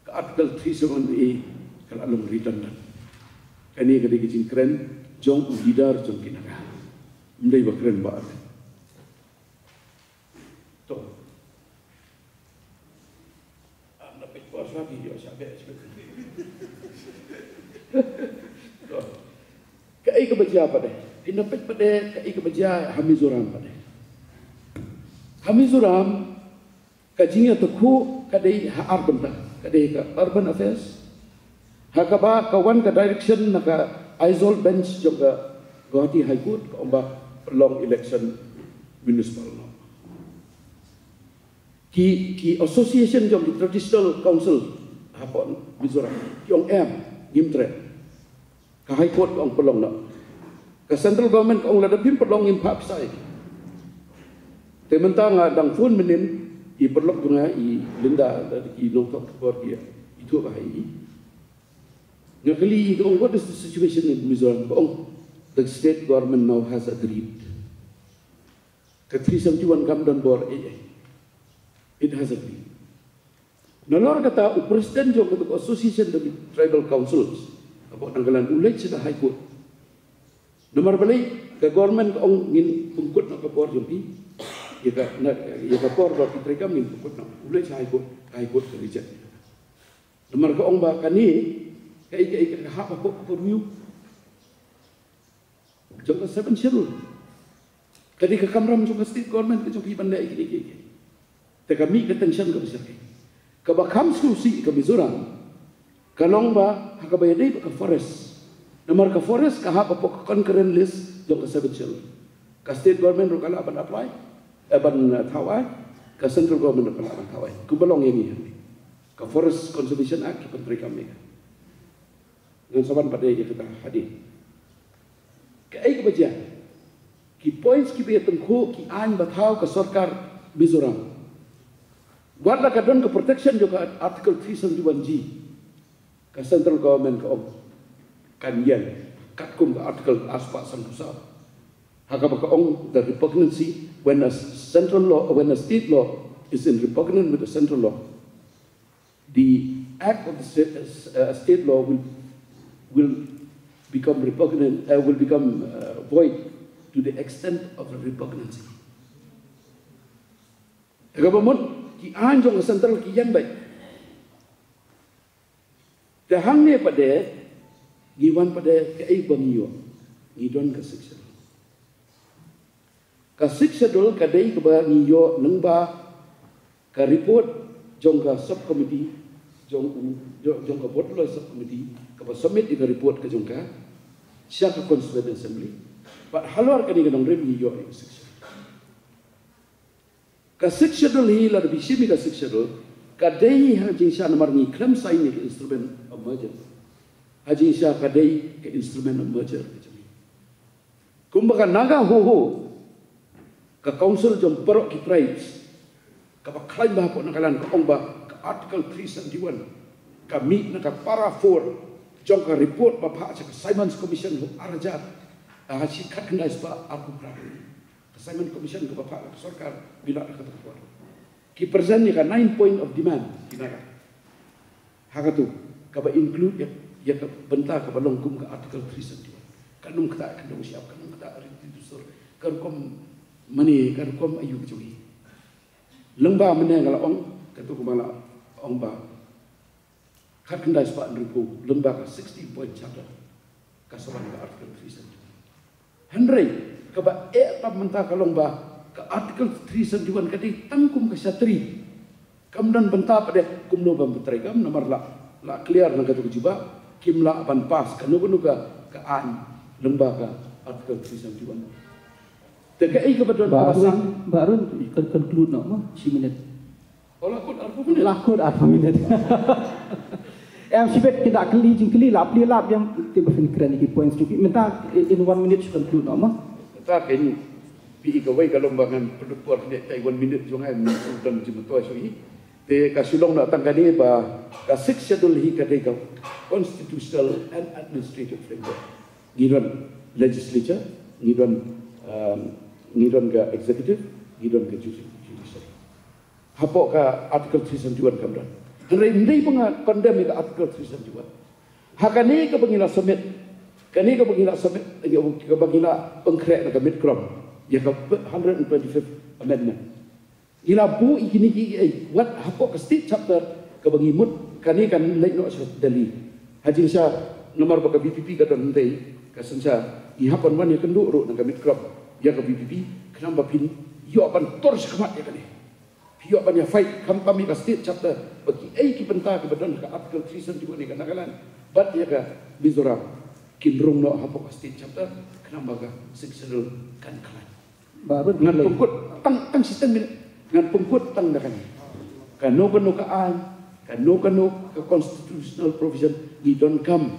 ke Article 371A kalau redundant. Kani kadi kicing keren, jong udidar jong kinaga, mendai bakren baat. Tuh, anda pekor lagi dia siapa sebenarnya. Tuh, kai kebaca apa deh? Indapet pada kai kebaca Hamizuram pada. Hamizuram kajinya tuku kadai urban dah, kadai ke urban affairs. Hakaba kawan ke direction naka Aizol bench juga Guwahati High Court ke ombak long election municipal. Ki association jom di traditional council hapon Mizoram yong gimtre ke High Court ong pelong nak ke central government ong ladapim pelong im pap sai tementang dang phone menin I perlok dunga I linda I nongtok kor dia itu bahai ngakali ong what is the situation in Mizoram ong the state government now has agreed ke 371 Kamdan Bor it has agreed. Nalor kata Presiden juga untuk Association of Tribal Councils apa Nagaland ulai sudah High Court. Nomor balik ke government ong ngin pungkut nak kapor jompi, ya kapor bagi mereka ngin pungkut nak ulai High Court ke reject. Nomor ke ong bahkan ni kai hak apa review. Jompa 7 schedule. Kadi ke Kamram juga state government ke jompi bandai ini. Teka mi attention ke besar ke. Kabakam solusi ke Mizoram. Kalong ba hakabayadai ke forest. Nomor ke forest kahap apa concurrent list jong ke sebetulnya. Ke state government rukala aban apply, aban thawai, ke central government rukala aban thawai. Kubalong yang ini. Ke Forest Conservation Act ke mereka mereka. Dengan saban pada yang kita hadir. Ke ai kebaja. Ki points ki be tengku ki an bathau ke sarkar Mizoram. Guarda kadon ke protection juga Article 371G ke central government ke kanyan katkum ke article aspa sandusa hakapa ke ong the repugnancy when a state law is in repugnant with the central law, the act of the state law will become repugnant will become void to the extent of the repugnancy. Agabamon ki anjong central ki yan bay. Dahang ne pada giwan pada kai bangiyo ngidon ka section. Ka section dol kadai ka bangiyo nang ba ka report jong ka subcommittee jong ka board law subcommittee ka ba submit ka report ka jong ka siya ka constituent assembly. But halwar kani ka nang review yo section. Ka sectional hi la bishimi ka sectional kadai hajing sha namar ni claim sign ni instrument of merger hajing sha kadai ke instrument of merger kumbaga naga ho ka council jom perok ki tribes ka ba claim ba po nakalan ka ongba ka article 371 ka meet na ka para 4 jong ka report ba pa sa Simons Commission ho arjat haji katnais ba aku pra Simon Commission ke Bapak Sarkar bila kata kuat. Ki present ni kan 9 point of demand kinaga. Hakatu kaba include ya ka benta ka balongkum ka artikel 371 kanung kata kanung siap kanung kata rinti dusur karkom mani karkom ayu kecuali lengba meneng kalau ong katu kumala ong ba kat kendai sepak ribu lengba ka 60 point chapter ka soban ka artikel 371 Henry kaba tak menta kalong ba ka artikel 371 kati tangkum ka satri kemudian benta pada kumno bam betregam nomor la clear nang katu kujiba kimla ban pas kanu ka an lembaga artikel 371 tegai kepada kawasan baru conclude no 10 minit olah kod argument lakod argument sibet kita keli lap yang tiba fikiran iki points tu minta in 1 minute conclude no ta ken pi ikawai kalombangan produk ni tai 1 minute jungai dan jumto sui te kasulong na tangkani ba ka 6 schedule hi kadai ka constitutional and administrative framework ngidon legislature ngidon ka executive ngidon ka judiciary hapo ka article 371 kamran ndai panga pandemi ka article 371 hakani ka bangila submit kani ka bangila submit ka bangila pengkrek na ka midcrom ya ka 125th amendment ila bu ikini what hapo ka state chapter ka bangimut kani kan lek no Delhi hajin sya nomor baka BPP ka don ndai ka sensa ihapon man ya kendu ro na ka midcrom ya ka BPP kenapa pin yo ban tor sekemat ya kani yo ban ya fight kam kami ka state chapter bagi ki benta ka badon ka article 371 ni kana kalan bat ya ka Mizoram kinrung no hapo ka state chapter kenapa ka sectional kan kalan baru ngan pengkut tang sistem ngan pengkut tang na kani kanu ka an kanu ka constitutional provision ni don't come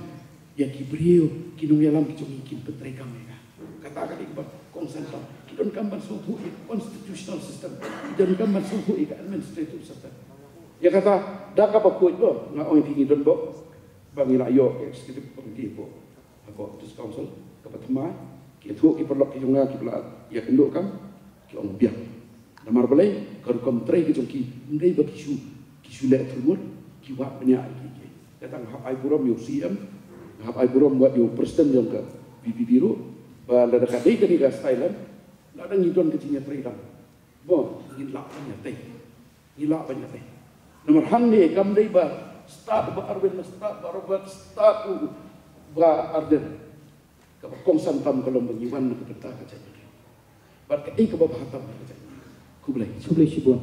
ya kibriyo kinung yalam kichungi kin petre kami kata kali ba konsentrasi don't come masuk constitutional system don't come masuk administrative system ya kata dak apa kuat bo nga oi tingi don bo bangila yo executive committee bo apa this council kapatma ki thu ki perlok ki junga ki bla ya kenduk kam ki ong biak namar balai kar kom tre ki jong ki ndai ba ki su le thumur ki wa nya ki datang hap ai buram yo CM hap ai buram buat yo president yang ka BPP ru ba la dekat dei ka ni ka Thailand la dang ngidon ke cinya tre lam bo ngilak banyak teh nomor hang ni kam dei ba start ba arben start ba robat start ba arden ka kongsan tam kalau menyiwan ke peta ka cai ba ka ei ka ba hatam ka cai kublai sibun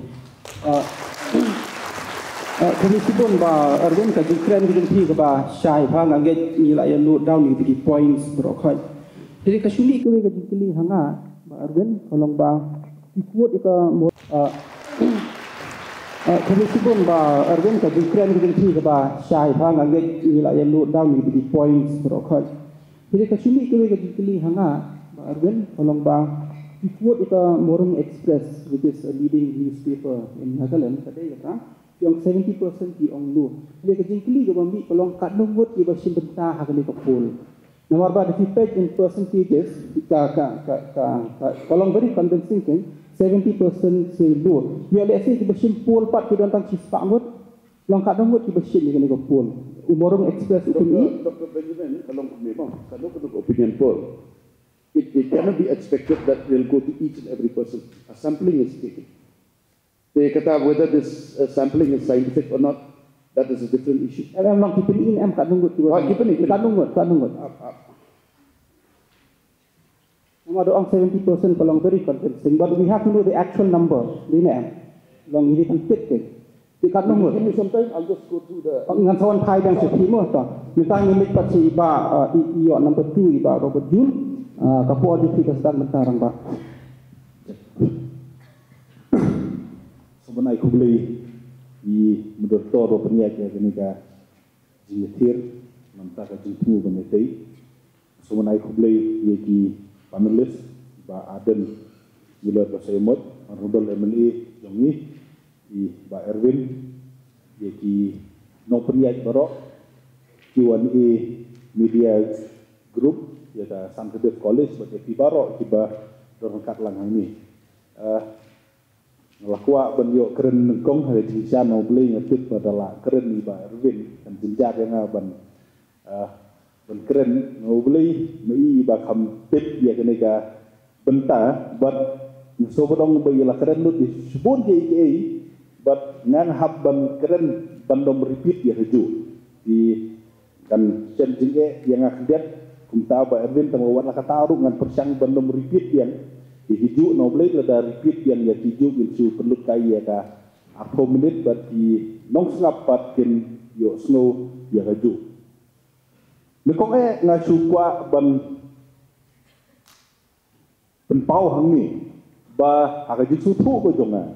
kami sibun ba arben ka jikran gudun thi ka ba syai phang anget nila ya note down ni tiki points brokhai jadi kasuli ka we ka jikli hanga ba arben kolong ba ikut ika kami sibun ba arben ka jikran gudun thi ka ba syai phang anget nila ya note down ni tiki points brokhai jadi kasuli ka we ka jikli hanga ba arben kolong ba ikut ika Morung Express, which is a leading newspaper in Nagaland, kadai kata, yang 70% di ong lu. Jadi kejengkeli ke bambi kolong kat nungut di basim bentah hakali kapul. Nomor ba if you peg in percentages, kolong very convincing kan, 70% say lu. Ya let's say di basim pul pat ki tentang sispak ngut, long kat nungut di basim ni kapul. Morung Express itu ni. Dr. Benjamin kalau memang kalau opinion poll. It cannot be expected that they'll go to each and every person. A sampling is taken. They kata whether this sampling is scientific or not, that is a different issue. Memang kita ini kat nunggut. Kat nunggut. Nama doang 70% kalau very convincing, but we have to know the actual number. Ini long ini penting ke. Kat nunggut. Sometimes I'll just go through the. Ngan sawan kai dan sepimo ta. Misalnya milik pasti iba iyo number 2 iba Robert Jun. Kapua di kita sedang mentarang pak. Sebenarnya aku beli di mendotor penyaja kenika jihir mentah kejutu penyaji. Sebenarnya aku beli di panelis Pak Aden Miller Basemot, Honorable MLA Jongi, di Pak Erwin, di no penyaji barok, Q&A Media Group. Ya dah Sanskrit College sebagai tibarok tiba dorongkat langang ini. kuat benjok keren kong hari jisa no beli ngetip adalah keren iba Erwin dan jenjak yang ban keren no beli mai iba kam tip ya kenega benta but so bodong bayi la keren lu di sebut je but ngan hab ban keren bandom repeat ya heju di kan jenjinge yang akhdiat kumta ba Erwin tangawat la kataru ngan persang bandom repeat yang hiju no boleh lada repeat yang ya hiju insu perlu kaya ka apa minit berarti nong sengap patkin yo snow ya haju nekong ngasu kwa ban penpau hangni ba aga jisu tu ko jonga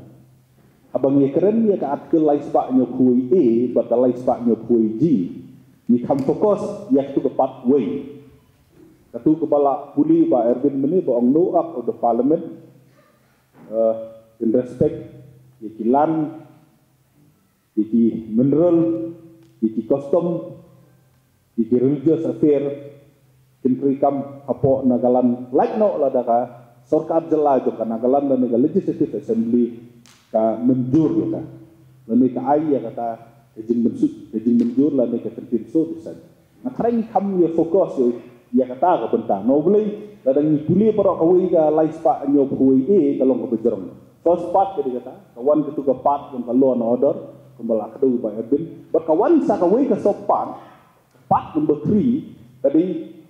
abang ye keren ya ka atkel lai spa nyo kui ba lai spa nyo kui ni kam fokus ya tu ke pathway Katu kepala puli Pak Erwin ini baong no up of the parliament in respect yaki land, yaki mineral, yaki custom, yaki religious affair, kentri kam apo nagalan like no lah daka sorkat jela jo ka nagalan dan naga legislative assembly ka menjur ka lani ka ai ya kata ejing menjur lani ka tertib so disan nakreng kam ye fokus yo ya kata ka bentang no boleh kadang ni puli para kawai ka lai spa nyo kawai kalong ka bejerong first part jadi kata kawan ketu ka part yang law and order kembala kedu Pak Erwin but kawan sa kawai ka sopan part number 3 tadi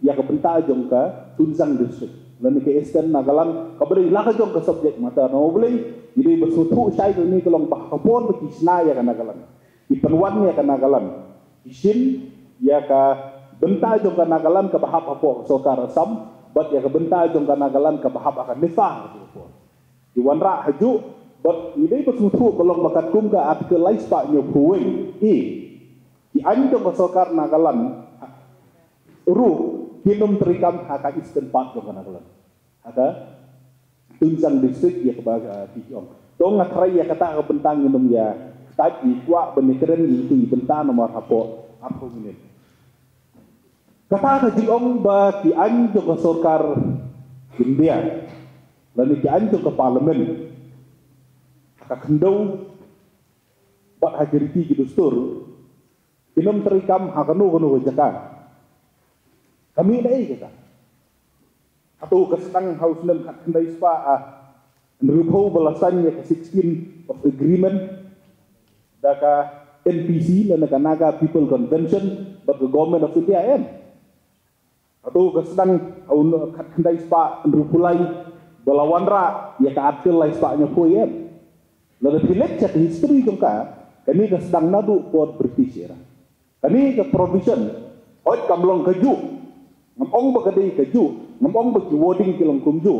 ya ka bentang jong ka Tunjang district lani ke Eastern Nagaland ka beri la ka jong ka subject mata no boleh jadi bersutu sai ni kalong bah kapon beki sna ya ka Nagaland di penwan ya ka Nagaland isin ya ka benta jong ka Nagaland ka bahap apo sokar Assam bat ya ka benta jong ka Nagaland ka bahap akan nifah gitu di wanra haju bat ini bersutu kolong bakat kum ka at ke lai spa nyo kuwing di anjong ka sokar Nagaland ru kinum terikam haka Eastern part jong ka Nagaland haka Tunjang district ya ka baga tiong tong ngatrai ya kata ka bentang minum ya tadi kwa benikeren itu bentang nomor apo minit kata ka jiong ba ki anjo ka sorkar India lani ki anjo ka parlimen ka kendau ba hajriti ki dustur kinum terikam hakanu kanu jaka kami dai kata atau kesenang haus nem kendai spa nrupo balasannya ke 16 of agreement daka NPC lana Naga People Convention but the government of India atau kesenang au kendai spa nrupulai balawanra ya ka atil lai spa nya poem lalu pilek chat history jongka kami kesenang nadu port British era kami ke provision oi kamlong keju ngomong ba kadai keju ngomong ba wording kilong kumju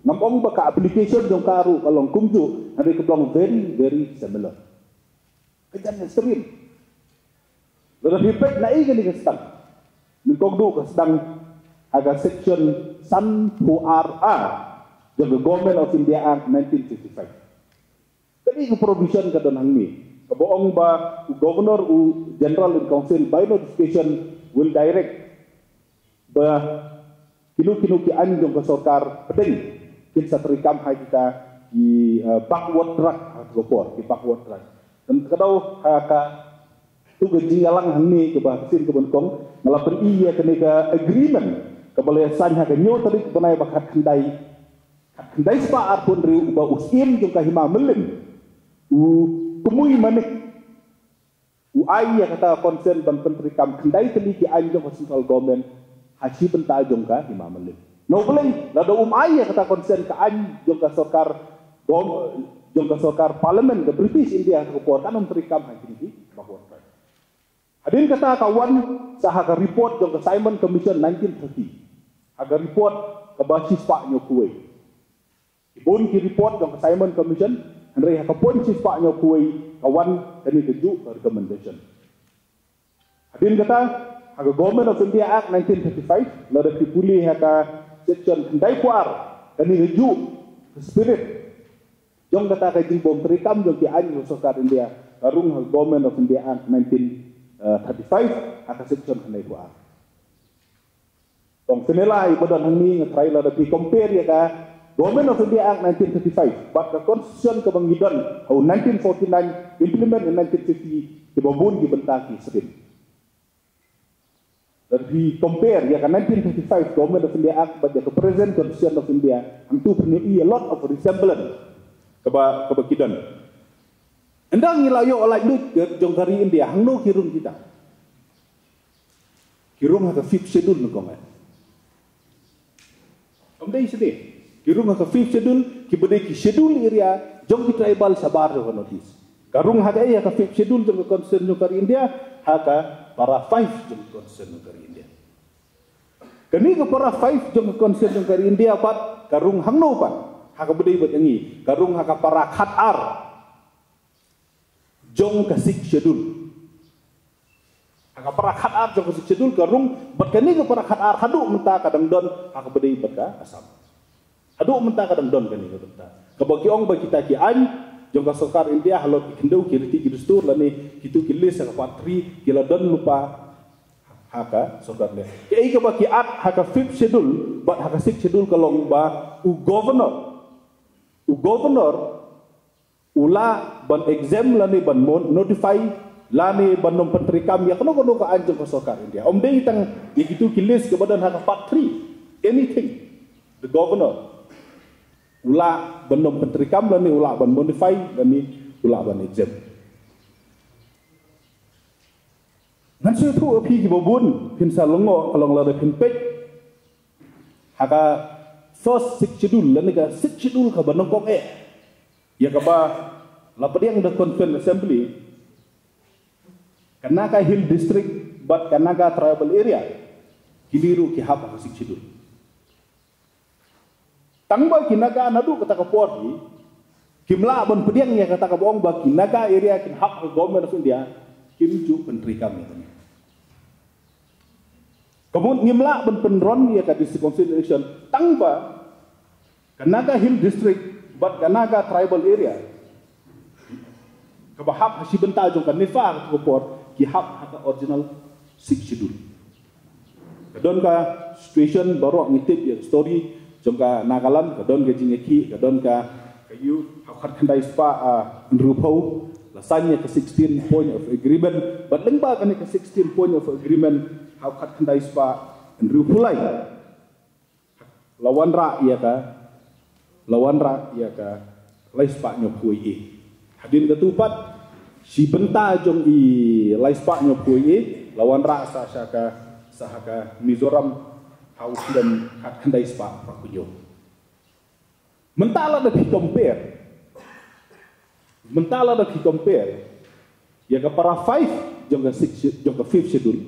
ngomong ba ka application jongka ru kalong kumju ada keblong very similar kejan ekstrim lalu dipek nai gani kesenang ningkong kesenang aga section San PRR yang the Government of India Act 1955. Jadi ke provision ka don hangni. Kaboong ba Governor General in Council by notification will direct ba kinu-kinu ki anjong ka sorkar pedeng kinsa terikam hai kita di backward track gopor di backward track. Dan kadau ka tu gejingalang hangni ke bahasin ke benkong ngalapen iya kenega agreement kebalaya sanya ke nyo tadi benai bakat kendai spa pun riu ba usim jong kahima melim kumui manik ai ya kata concern ban menteri kam kendai tadi ki anjong central government haji benta jong ka hima melim no boleh lada ai ya kata concern ka anjong ka sorkar jong ka sorkar parliament the British India ko kan menteri kam haji ni bahwa hadin kata kawan sahaga report jong ka Simon Commission 1930 agar report ke basis Pak Nyokue. Ibun ki report jong ke Simon Commission, henry hakapun sis Pak Nyokue kawan kani keju recommendation. Hadin kata aga Government of India Act 1935 lada dipuli haka section kendai puar kani keju spirit. Jong kata kajing bom terikam jong ki anju sokar India karung Government of India Act 1935 haka section kendai puar. Tong senilai badan hangni ngatrai la dapi compare ya ka Government of India Act 1935, but the Constitution kebangidan tahun 1949 implement in 1950 dibabun dibentaki sering. Dan di compare ya kan 1935 Government of India Act but the present Constitution of India itu punya a lot of resemblance kebakidan. Endang ngilayo oleh itu jongkari India hangno kirum kita. Kirum haka fifth schedule nukong. Omdai sedih. Kirung haka fifth schedule, kibade ki schedule area, jong ki tribal sabar jo notice. Karung haka haka fifth schedule jong concern jong kari India, haka para 5 jong concern jong kari India. Kani ka para 5 jong concern jong kari India pat karung hangno pat haka bade bat yangi. Karung haka para khatar jong ka 6 schedule. Haka para khatar jong ka 6 schedule karung bat kani ka para khatar hadu menta kadang don haka bade bat ka asam. Aduh mentah kadang don kan ini mentah. Kebagi orang bagi kita kian, jangka sokar India halot kendau kiriti kirustur lani kitu kilis haka patri kila don lupa haka sokar le. Kei kebagi at haka fifth schedule, but haka sixth schedule kalong ba u governor ula ban exam lani ban notify lani ban nom pentrikam ya kono ka anjong ka sokar India. Om dei tang ikitu kilis ke badan haka patri anything the governor ula benom pentrikam dan ni ula ban modify dan ni ula ban exam. Nanti tu api kibobun pinsa longo kalau ngelada pinpek haka first six schedule dan ni ka six schedule ka banong kong ya kaba lapadiang the conference assembly Kanaka Hill District but Kanaka Tribal Area kiliru kihap haka six schedule. Tangba kinaga nadu kata kapori, kimla ban pediang ya kata kaboong ba kinaga area kin hak ke government of India kimju pentri kami tanya. Kemudian ngimla ban penron ya kata consideration tangba Kanaga Hill District but Kanaga Tribal Area. Kabahap hasi benta jong kan nifa kapor ki hak hak original 6 schedule. Kadon ka situation baru ngitip ya story jongka Nagaland kadon ke jingeki kadon ka kayu hakat kandai spa nrupau lasanya ke 16 point of agreement but lengba kan ke 16 point of agreement hakat kandai spa nrupulai lawan ra iya ka lai spa nyopui hadin ketupat si benta jong i lai spa nyopui lawan ra sahaka Mizoram haus dan hat kendai spa pakuyo. Mentala dah compare. Ya ke para 5 jangka 6 jangka 5 schedule.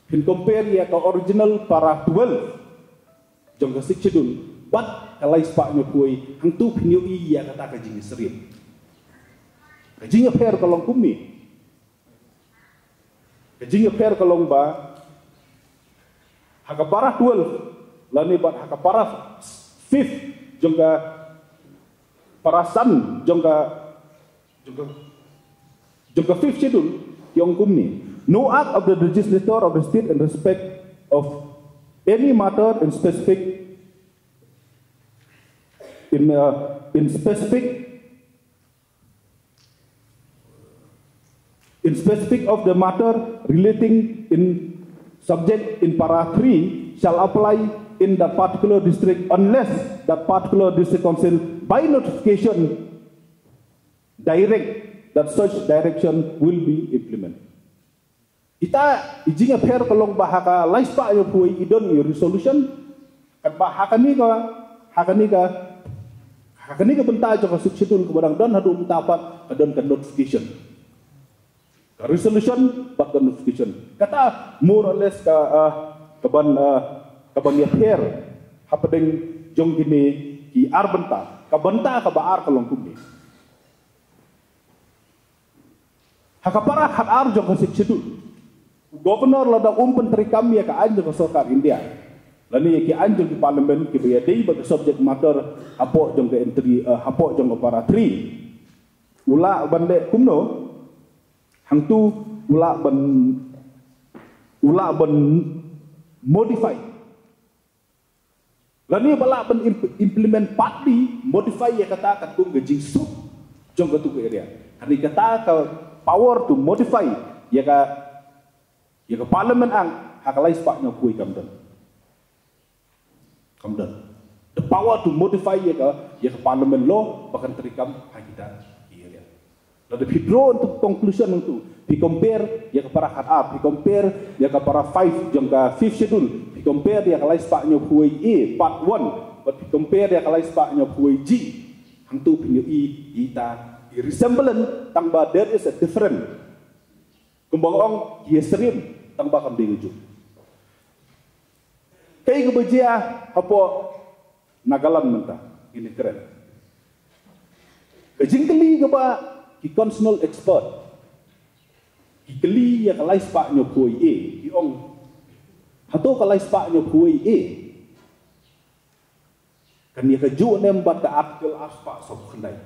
Pin compare ya ke original para 12 jangka 6 schedule. But kalai spa nyokui hang tu pinyo iya kata kajing serip. Kajing pair kalong kumi. Kajing pair kalong ba haka para 12 lani bat haka para 5 jongka para san jongka 5th schedule yang kumni no act of the legislator of the state in respect of any matter in specific of the matter relating in subject in para 3 shall apply in that particular district unless that particular district council by notification direct that such direction will be implemented. Ita ijinga pair kalong bahaka laispa yo puai idon yo resolution kat bahaka ni ka benta jo ka substitute kebarang don hadu mentapat kadon kan notification. Resolution but the notification. Kata more or less kaban ya pair hapadeng jong gini ki arbenta kabenta ka baar kalong kumni. Hakapara hat ar jong ka substitute. Governor lada penteri kami ya ka anjong ka sokar India. Lani ki anjong di parlimen ki ya dei bagi subject matter apo jong ka entry apo jong ka para 3. Ula bande kumno hang tu ula ban modify Lani balak ban implement partly modify ya kata katung gejing sup jong katu area. Hari kata ka power to modify ya ka parliament ang hakalai spak nya kui kamdan. The power to modify ya ka parliament law bahkan terikam kita area. Lalu di draw untuk conclusion untuk di compare ya ka para cut di compare ya ka para 5 jong ka 5th schedule. Compare dia kalai spaknya puai A part 1, but compare dia kalai spaknya puai G. Hang tu punya ita resemblant tangba there is a different. Kumbang yeserim tangba kam dia ujuk. Kay kebejia apa Nagaland mentah ini keren. Kejingkeli keba ki constitutional expert. Kikeli ya kalai spaknya puai A, kiong atau kalau sepaknya puai kan dia keju nembat ke artikel arspak sob kendai.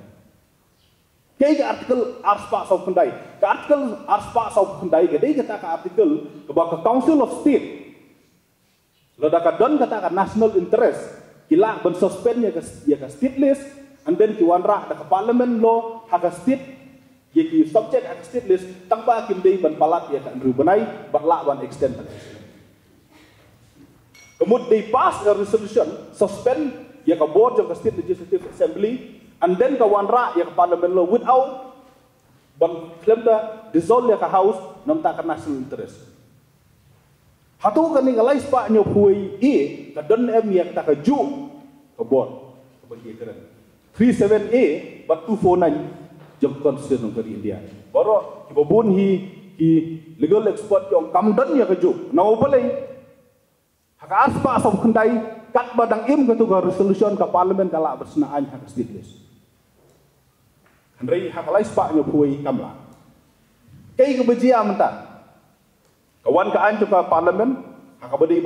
Kayak artikel arspak sob kendai, ke artikel arspak sob kendai, jadi kita ke artikel ke Council of State. Ledakan don kata ke national interest, kila ben suspend ya ke state list, and then kiwanra ke parliament law hak state, ya ki subject hak state list, tanpa kimdei ben palat ya ke Andrew Benai, berlak ban extend. Kemudian they pass a resolution suspend ya ke board of the state legislative assembly and then ke wanra ya ke parliament law without ban claim da dissolve ya ke house nam tak ke national interest. Hatu kan ni galai spa nyo puai ke don em ya tak ke ju ke board ke bagi keren 37A but 249 jom constitution ng India. Baru kibabun hi legal expert yung kamdan ya ke ju. Now balay hak aspa som kendai kat badang im ketuga resolution ke parlimen kala bersenaan hak stateless. Henry hak lai spa nyo puai kamla. Kay kebejia mentah. Kawan kaan juga parlimen hak abadi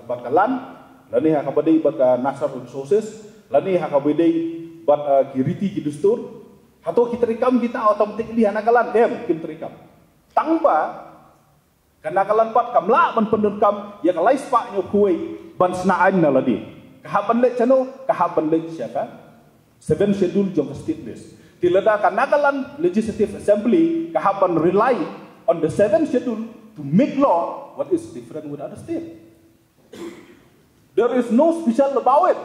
bakalan lani hak abadi bak natural resources lani hak abadi bat kiriti kidustur atau kita rekam kita automatically hanakalan kim terikam. Tangba kanakalan pat kamla ban pendurkam ya kalai spak nyo kuai ban snaan na ladi kahaban le chano kahaban le siaka 7 schedule jong state list tilada kanakalan legislative assembly kahaban rely on the 7 schedule to make law what is different with other state. There is no special about it.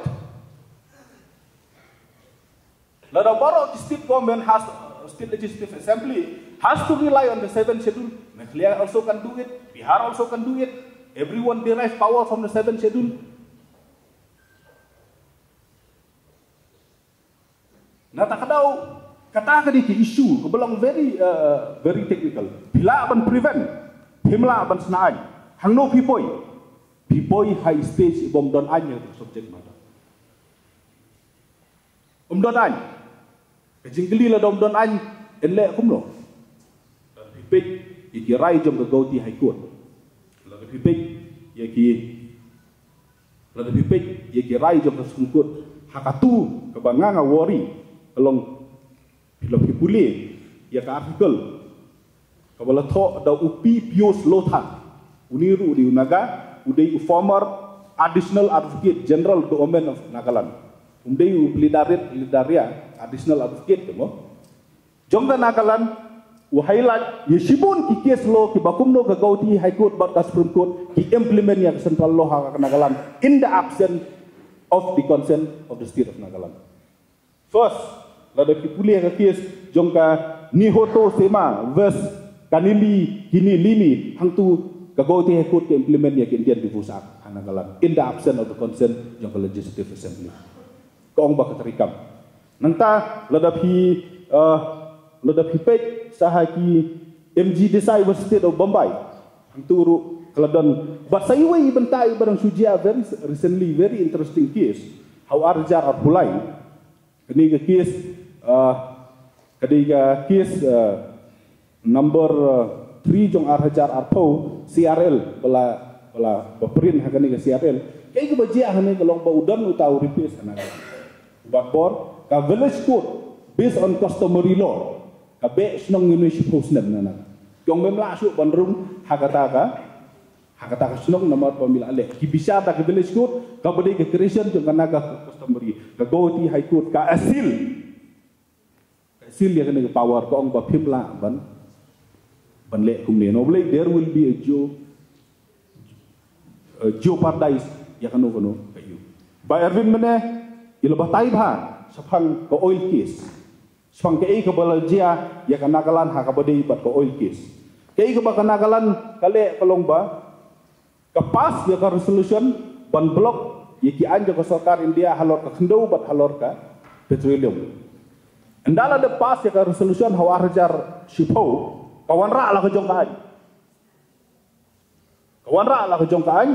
Lada baro state government has state legislative assembly has to rely on the 7 schedule. Meghalaya also can do it. Bihar also can do it. Everyone derives power from the 7 schedule. Nah tak kadau kata kadi ki issue kebelang very technical. Bila ban prevent, himla ban senai. Hangno pipoi high stage ibom don anya subject matter. Don any. Kejingkeli la don any enle kumlo. Pipik ikirai jom ke gauti high court. Lalu pipik ikirai jom ke Supreme Court. Hakatu kebanganga wari along bila pipuli ya ke artikel kabala tho da upi pios lothan uniru di unaga udai former additional advocate general government of Nagaland udai lidaria additional advocate mo jomda Nagaland highlight yeshibun ki case law ki bakumno ka gauti high court but Supreme Court ki implement ya central law ha Nagaland in the absence of the consent of the state of Nagaland. First, lada pipuli ka case jongka nihoto sema vers kanili kini lini hangtu ka gauti high court ki implement ya ki Indian Divorce Act Nagaland in the absence of the consent jongka legislative assembly. Kaong ba katerikam. Nanta lada pipek sahaki MG Desai was state of Bombay hangturu keladon but sayuai bentai barang sujia very recently very interesting case how arjar apulai kini case number 3 jong arjar arpo CRL bala baprin hakani ke CRL kay ke bajia hane ke lomba udan utau replace kana bakbor ka village court based on customary law ka be snong municipal posnem nana yong memla su bandrung hakata ka Hakata kasunong nomor pamila ale. Ki bisa ta ke village court, ka bade ke creation jong kanaga customary. Ka go ti high court ka asil. Ka asil ya kena power ko ong ba phimla ban le kumne no blai there will be a jeopardize ya kanu kayu. Ba Erwin mene ilo batai bha sapang ko oil case. Sapang ke ka balalgia ya kanagalan ha ka bade bat ko oil case. Ke ka ba kanagalan kale kalong ba kapas ya ka resolution ban blok ya ki anja ko sarkar India halor ka khndau bat halor ka petroleum. Andala de pas ya ka resolution hawarjar shipo kawan ra la ka jong kaan. Kawan ra la ka jong kaan.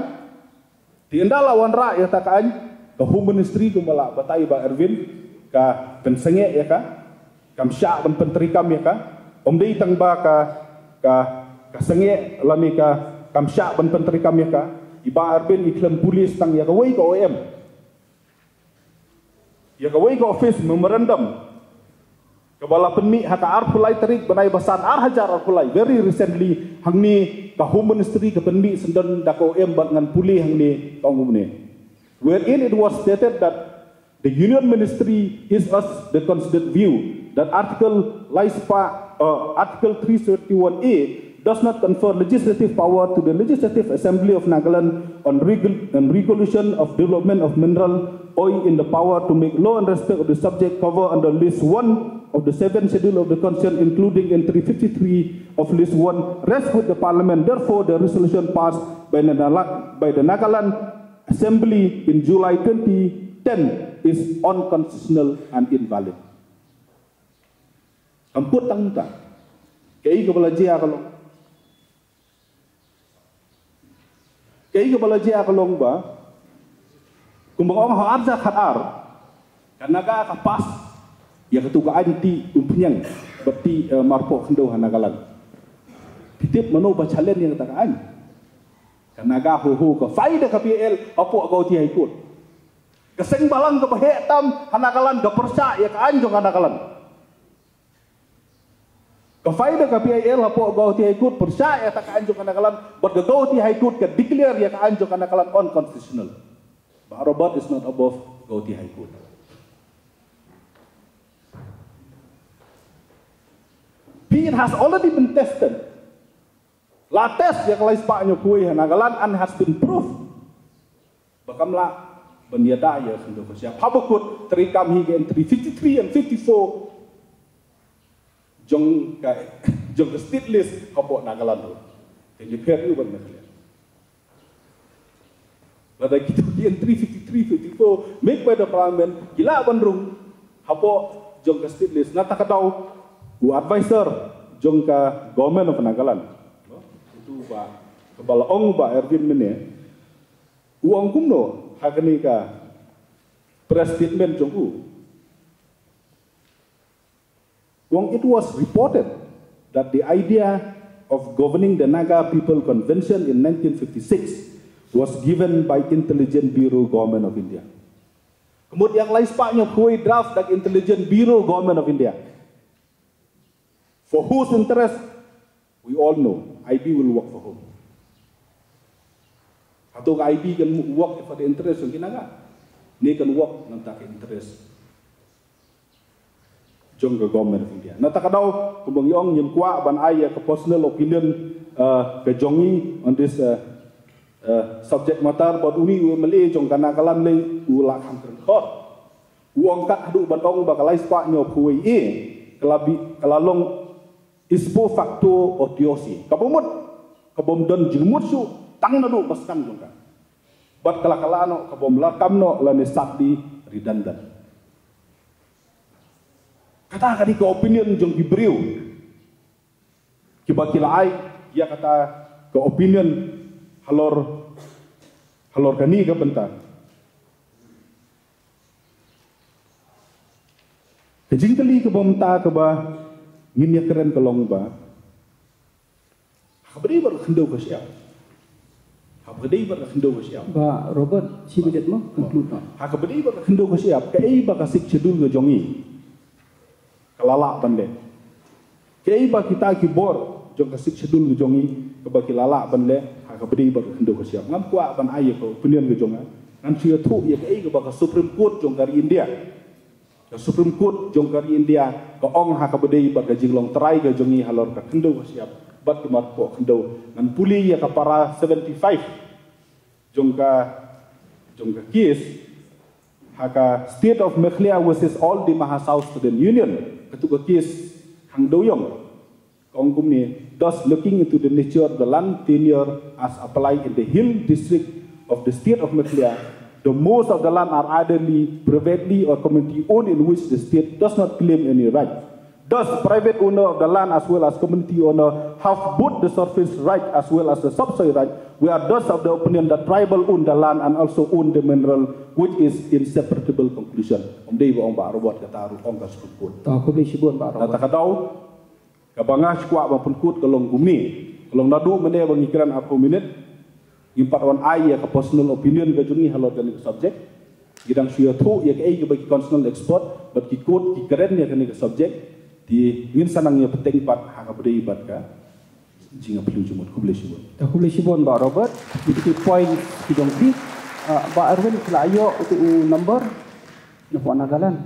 Di andala wan ra ya ta kaan ka home ministry ko mala batai ba Erwin ka pensenge ya ka kam sya ban pentrikam ya ka omdei tang ba ka senge lami ka kamsya ban penteri kami ka iba Erwin iklam polis tang ya kawai ka OM ya kawai ka office memorandum kabala penmi haka ar pulai terik banai basan ar hajar ar pulai very recently hangni ka home ministry ka penmi sendon da ka OM ban ngan puli hangni ka umumne wherein it was stated that the union ministry is us the considered view that article 331A does not confer legislative power to the Legislative Assembly of Nagaland on regulation of development of mineral oil in the power to make law in respect of the subject covered under List 1 of the 7th Schedule of the Constitution, including entry 53 of List 1, rests with the Parliament. Therefore, the resolution passed by the Nagaland Assembly in July 2010 is unconstitutional and invalid. Amput tangka, kei kepala jia kalau kei kepala jia kalau ba, kumbang orang harza khatar, karena ka kapas, ya ketuka anti umpunyang, berarti marpo kendo hanagalan. Titip mano bacalen yang takaan, karena ka ho ka faida ka PL, apo kau tiai ikut. Keseng balang ke bahetam hanagalan ke persa ya ka anjong hanagalan. Kafaida ka PIL hapo gauti high court percaya tak anjo kana kalan but the gauti high court ka declare ya ka anjo kana kalan unconstitutional. But Robert is not above gauti high court. It has already been tested. La test ya kalai spa nyo kuy hanagalan and has been proved. Bakamla banyada ya sundo siap habukut terikam hingga entry 53 and 54 jong ke state list hapo Nagaland tu. Jadi perlu ban macam. Lada kita di entry 53, 54 make by the parliament gila bandrung hapo jong ke state list. Nata kadau u advisor jong ke government of Nagaland. Itu ba kepala ong ba Erwin mene. Uang kumno hakani ka press statement jong u. It was reported that the idea of governing the Naga People Convention in 1956 was given by Intelligence Bureau Government of India. Kemudian yang lain sepaknya kue draft dari Intelligence Bureau Government of India. For whose interest? We all know. IB will work for whom? Atau IB can work for the interest of Naga? They can work untuk interest jong ke government of India. Nata kadau kumbang yong nyem kwa ban ai ke personal opinion ke jongi on this subject matter but uni mele jong kana kalan le ulak ham khot. Uang kat hadu bandong bakalai spa nyo pui kelalong ispo facto otiosi. Kabumut kabum don jilmut su tang nadu baskan jong ka. Bat kalakalano kabum lakam no lane sakdi redundant. Kata kali ke opinion jong diberiu. Kiba kilai dia kata ke opinion halor kani ke bentar. Kejing kali ke bomta ke ba nginya keren ke long ba. Habri bar khendo ke siap. Habri bar khendo ke siap. Ba Robert si budget mo conclude no. Habri bar khendo ke siap. Kai ba kasik schedule ke jongi. Kelalak bende. Kei ba kita kibor jong ka 6 schedule jongi ka ba kilala ban le ha ka bedi ba kendo ka siap ngam kwa ban ai ko opinion ga jonga ngan sia thu ye ka ai ka ba ka Supreme Court jong kari India ka Supreme Court jong kari India ka ong ha ka bedi ba ka jinglong try ga jongi halor ka kendo ka siap bat ka mat po kendo ngan puli ya ka para 75 jong ka case haka State of Meghalaya versus all the South Student Union ketua case hang doyong kongkum ni thus looking into the nature of the land tenure as applied in the Hill district of the state of Meghalaya, the most of the land are eitherly privately or community owned in which the state does not claim any right. Thus, private owner of the land as well as community owner have both the surface right as well as the subsoil right. We are thus of the opinion that tribal own the land and also own the mineral, which is inseparable conclusion. Dei ba ong ba robot kata ru ong ka skut. Ta ko beli sibun ba robot. Kata kadau kabanga skwa ba punkut kalong gumni. Kalong nadu mene bang ikiran aku minute. Impat wan ai ya ka personal opinion ka jungi halot kan subject. Gidang suya thu ya ka ai ka bagi personal expert, but ki code ki keren ya kan subject. Di ingin sanangnya penting pat hak berdei bat ka jinga perlu jumut kubli sibon. Ta kubli sibon ba Robert. Di point ki dong ti ba Arwin kelayo untuk number na po Nagaland.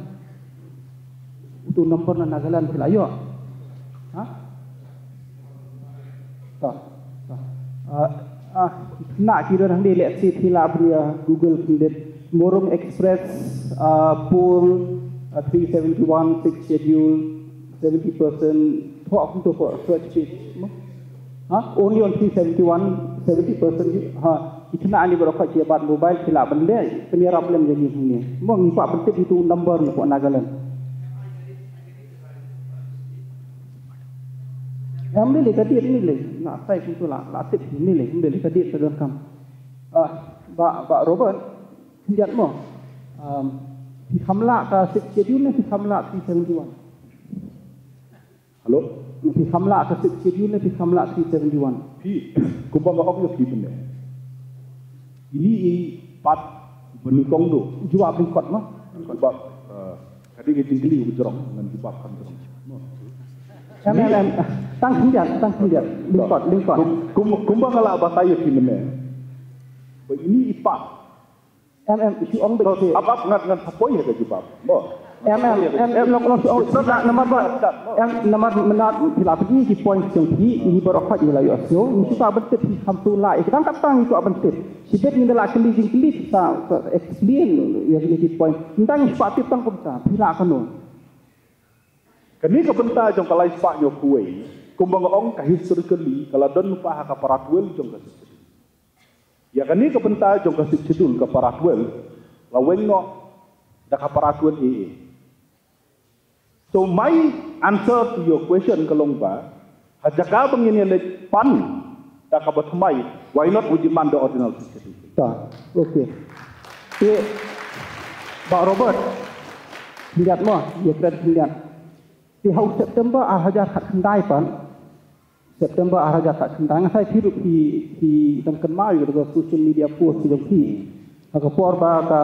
Untuk number na Nagaland kelayo. Ha? Ta. Nak kira nang di let's see thila bria Google kindet Morong Express pool 371 6 schedule 70% talk to for search page. Only on 371 70%. Itna ani berapa jabat mobile sila benda penira problem jadi ni. Mo ngi pak penting itu number ni po Nagaland. Ambil le kadir ni le. Nak sai pun tu lah tip ni le. Ambil le kadir sedang kam. Ba Robert lihat mo. Di hamla ka schedule ni di hamla 371. Halo? Di hamla ka schedule ni di hamla 371. Pi kumbang ka ok yo benda. Ini pat benukong do. Jawab lingkot mah. Sebab kadang kita tinggali berjerong dengan dibabkan jerong. MLM tang hindian lingkot. Kumbang kalau bahasa yo benda. Ini ipat. Si ong betul. Apa ngan sapoi ya jubab. Nomor menat bila pergi di point tinggi ini berokok ialah yosyo. Ini kita bentuk di kamtula. Kita tang itu bentuk. Sibet ni adalah keli kita explain ya di point. Tentang sepatip tang kumta. Bila kanu. Kini kebentar jong kalai sepak nyokui. Kumbang ong historically kalau don lupa hak aparatwel jong kasih. Ya kini kebentar jong kasih cedul ke aparatwel. Laweng no dak aparatwel ee. So my answer to your question kalongba, hajaka bangin le pan dak abathmai. Why not we demand the ordinal fishery? Ta, okay. Pak Robert, lihat mo, ya keren lihat. Di haus September ahaja kat kendai pan. September ahaja kat kendai. Saya hidup di tengkan mai dengan social media post di jompi. Agak por ba ka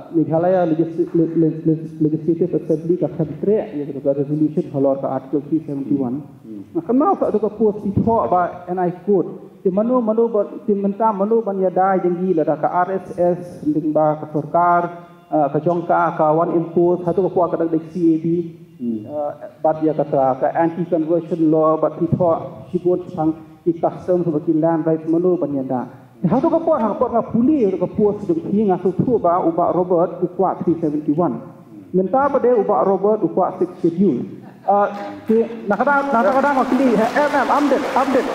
Meghalaya Legislative Assembly ka sabtre ya ka resolution halor ka article 371. Kenapa tu ka post di tho ba NI code. Di mano ba di menta mano ban ya dai jenggi la ka RSS ding ba ka sarkar ka jongka ka one impose satu ka puak ka dak CAB. But ya kata ka anti conversion law but di tho sibut sang di custom sebagai land rights mano ban ya da. How to report nga puli ka post dong hinga so ba uba Robert ukwa 371. Menta ba de uba Robert ukwa 6 schedule. Nakada makli update.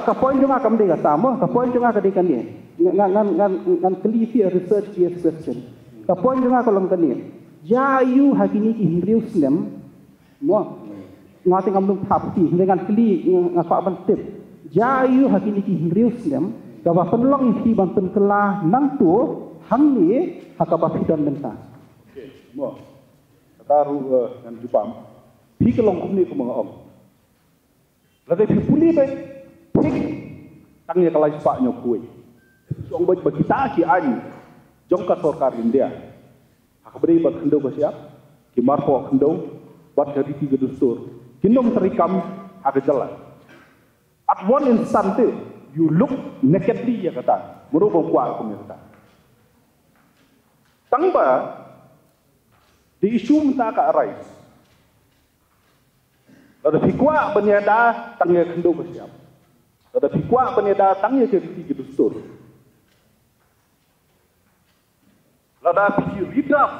Ka point juga kam de kata mo ka point juga ka de kan ni. Ngan kli fi research yes question. Ka point juga kolong kan ni. Jayu hakini ki hindriusnem mo ngati ngam lung thapti dengan kli ngapa ban tip. Jayu hakini ki hindrius nem kawa penlong isi banten kelah nang tu hang ni hakaba fidan menta. Okay, mo. Kataru ngan jupam. Pi kelong kumni kumang om. Lade pi puli be pik tangnya kalai pak nyokui. Song bagi kita ki ani jong ka sarkar India. Hakabri ba khendo ba siap. Ki marpo khendo bat jadi tiga dustur. Kinom terikam agak jalan. At one instant you look nakedly ya kata, merubah kuat aku kata. Tangba di isu minta ke arise. Ada fikwa penyada tangnya kendo bersiap. Ada fikwa penyada tangnya jadi tiga besar. Ada fikir hidup.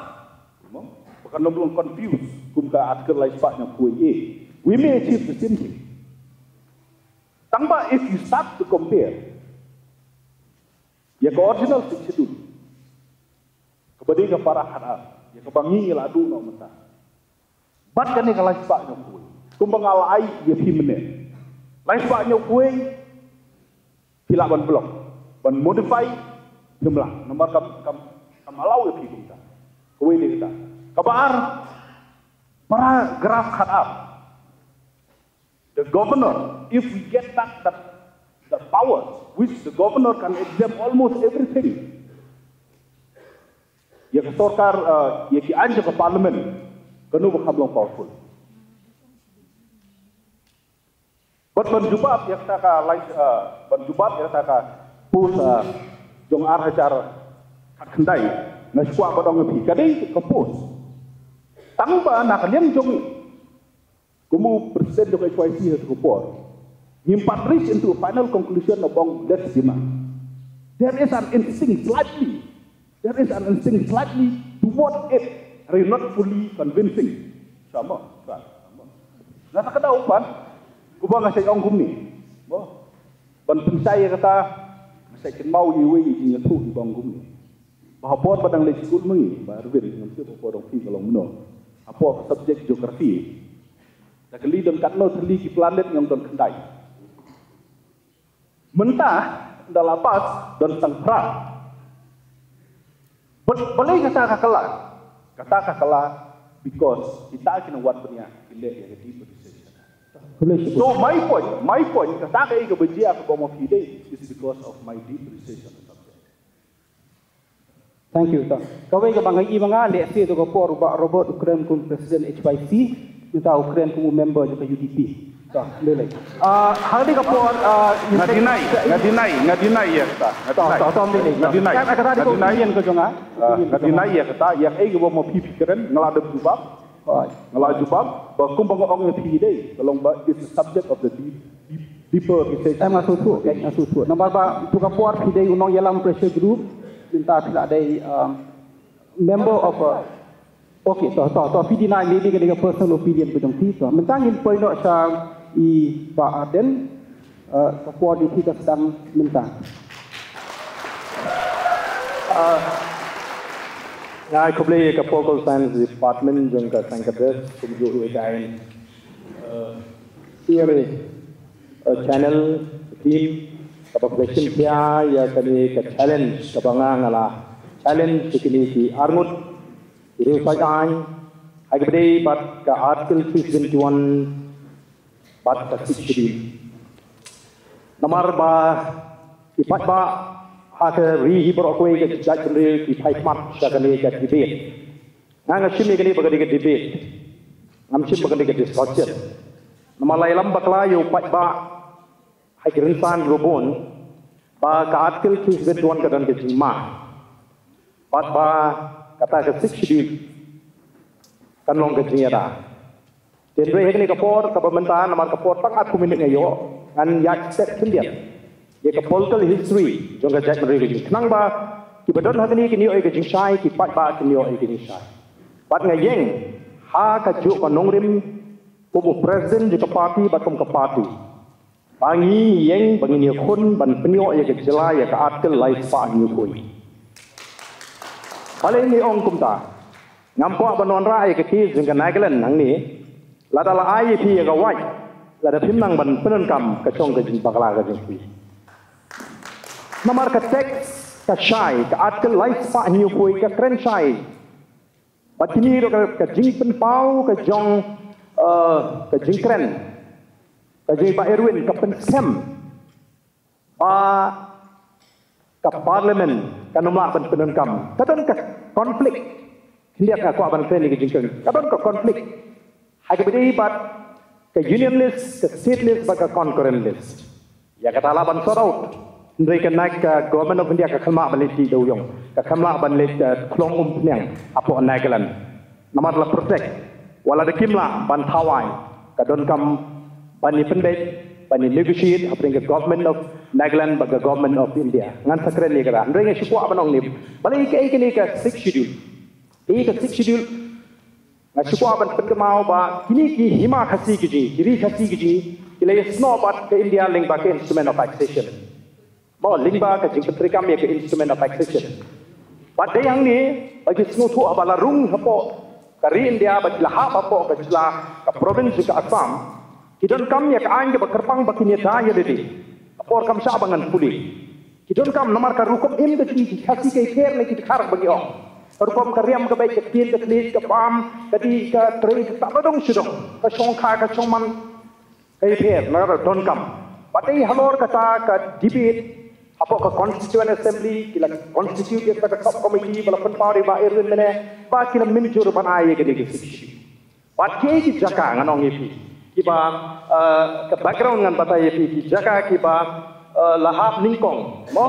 Bukan belum confused. Kumka artikel lain sebabnya kuih. We may achieve the same thing. Tangba if you start to compare, ya ke original fiksi dulu. Kepada para harap, ya kebangi ladu no mentah. Bat kan yang lain sebabnya kuih. Kumbang alai ya feminine. Lain sebabnya kuih. Hilak ban blok, ban modify, jumlah. Nomor kam alau ya kumta. Kuih dia kita. Kabar para graf harap. The governor, if we get back that power, which the governor can exempt almost everything. Ya kesorkar, ya ki anja ke parlimen, kenu berkablong powerful. But banjubab ya kata lain, banjubab ya kata pus jong arhajar kendai, ngaskuak badong ngepi, kadai kepus. Tanpa nak kalian jong Kumu presiden juga HYC has report. Himpat reach into a final conclusion about let's demand. There is an instinct slightly toward it, not fully convincing. Sama. Nah tak ada upan. Kuba ngasih orang kumi. Ban pensai kata ngasih kenmau iwe ijinya tu di bang kumi. Bahapot padang leksikul mengi. Baru beri ngambil bahapot orang fi kalau menol. Apa subjek geografi. Kali dan katno terli di planet yang don kendai. Mentah dalam pas dan tangpra. Boleh kata kakala because kita kena buat punya ilek yang deep decision. So my point kata kai ke beji aku mau fide is because of my deep decision. Thank you. Kawai ke bangai banga lesi to ko por robot Ukraine kum President HYC. Kita Ukraine kumu member juga UDP. Tak, lelai. Hari kapor ngadinai ya kita. Ngadinai ke jonga. Ngadinai ya kita. Yang ego mau pikiran ngelada jubab. Bakum bangun orang yang deh. Kalau it's the subject of the deeper research. Masuk. Nombor ba tu kapor pidai unong yalam pressure group. Minta tidak ada member of okay, so PD9 maybe getting a personal opinion with them people. Mentangin point out sa Pak Aden support di kita sedang mentang. Ngài không lấy cái Focal Science Department trong cái Sankadres cũng dụ với cái channel team cái population kia ya cái challenge cái bangang là challenge cái armut ini saja, agak bat ke artikel 371 bat ke 60. Nomor ba ipat ba hak rehibur aku ke judge di paimat sekali ke debate. Ngang sini kini bagai ke debate, ngamsim bagai ke discussion. Nomor lain bakla yo ipat ba hak rinsan robon ba ke artikel 371 ke dan ke jima. Bat ba kata ke 60 kan long ke jingada. Jadi ini kapor ke pemerintahan nomor kapor tak aku minit ngayo an yak set sendiri. Ye ke political history jong ke jat mereka. Kenang ba ki badon hat ni kini oi ke jingsai ki pat ba kini oi ke jingsai. Pat ngayeng ha ka ju ko nongrim ko presiden je ke parti ba kom ke parti. Bangi yeng bangi ni khun ban penyo ye ke jela ye ke artikel life pa ni koi. Paling ni orang kumta, ngampok banon rai kecil dengan naiklan nang ni, lada la ai pi ke wai, lada pimnang ban penenkam kecong ke jin bakala ke jin. Nomor ke teks ke syai ke artikel life pa hiu pui ke kren syai. Batini do ke jing penpau ke jong ke jing kren, ke jing Pak Erwin ke pensem, ke parlimen. Kanumlah penenkam. Kadang ke konflik. Lihat aku aban kren ni kejengkeng. Kadang ke konflik. Hai kebedi bat ke union list, ke state list, ke concurrent list. Ya kata laban sort out. Mereka naik ke government of India ke kelmak balik di Doyong, ke kelmak balik kelong penyang apa naiklan. Nama adalah protect. Walau ada kimla ban thawai, ke don kam bani pendek, bani negotiate apa dengan government of Nagaland bagi government of India. Ngan sakren ni kata. Mereka syukur apa nong ni. Balik ini ke 6 schedule. Ini ke 6 schedule. Syukur apa pendemau ba kini ki hima khasi kiji, kiri khasi kiji. Kila snow bat ke India link ba ke instrument of taxation. Mau link ba ke jingkat rekam ya ke instrument of taxation. Pada yang ni bagi snow tu abala rung hapo kari India bagi lahap hapo ke jela ke provinsi ke Assam. Kidon kam ya ke anj ke kerpang bagi ni dah ya dedi. Apor kam sah bangan puli. Kidon kam nomor ke rukum im ke jingkat khasi ke kher ni kita khar bagi orang. Rukum ke riam ke baik ke kien ke klis ke pam ke di ke teri ke tak badong sudong ke songkha ke songman. Kaya nagar don kam. Patai halor kata ke debate apa ke constituent assembly kila constitute ke subcommittee bala penpari ba irwin mene ba kila minjur banai ke dik siksi. Pat ke ki jaka nganong epi. Kiba ke background ngan batai epi ki jaka kiba lahap ningkong. Mo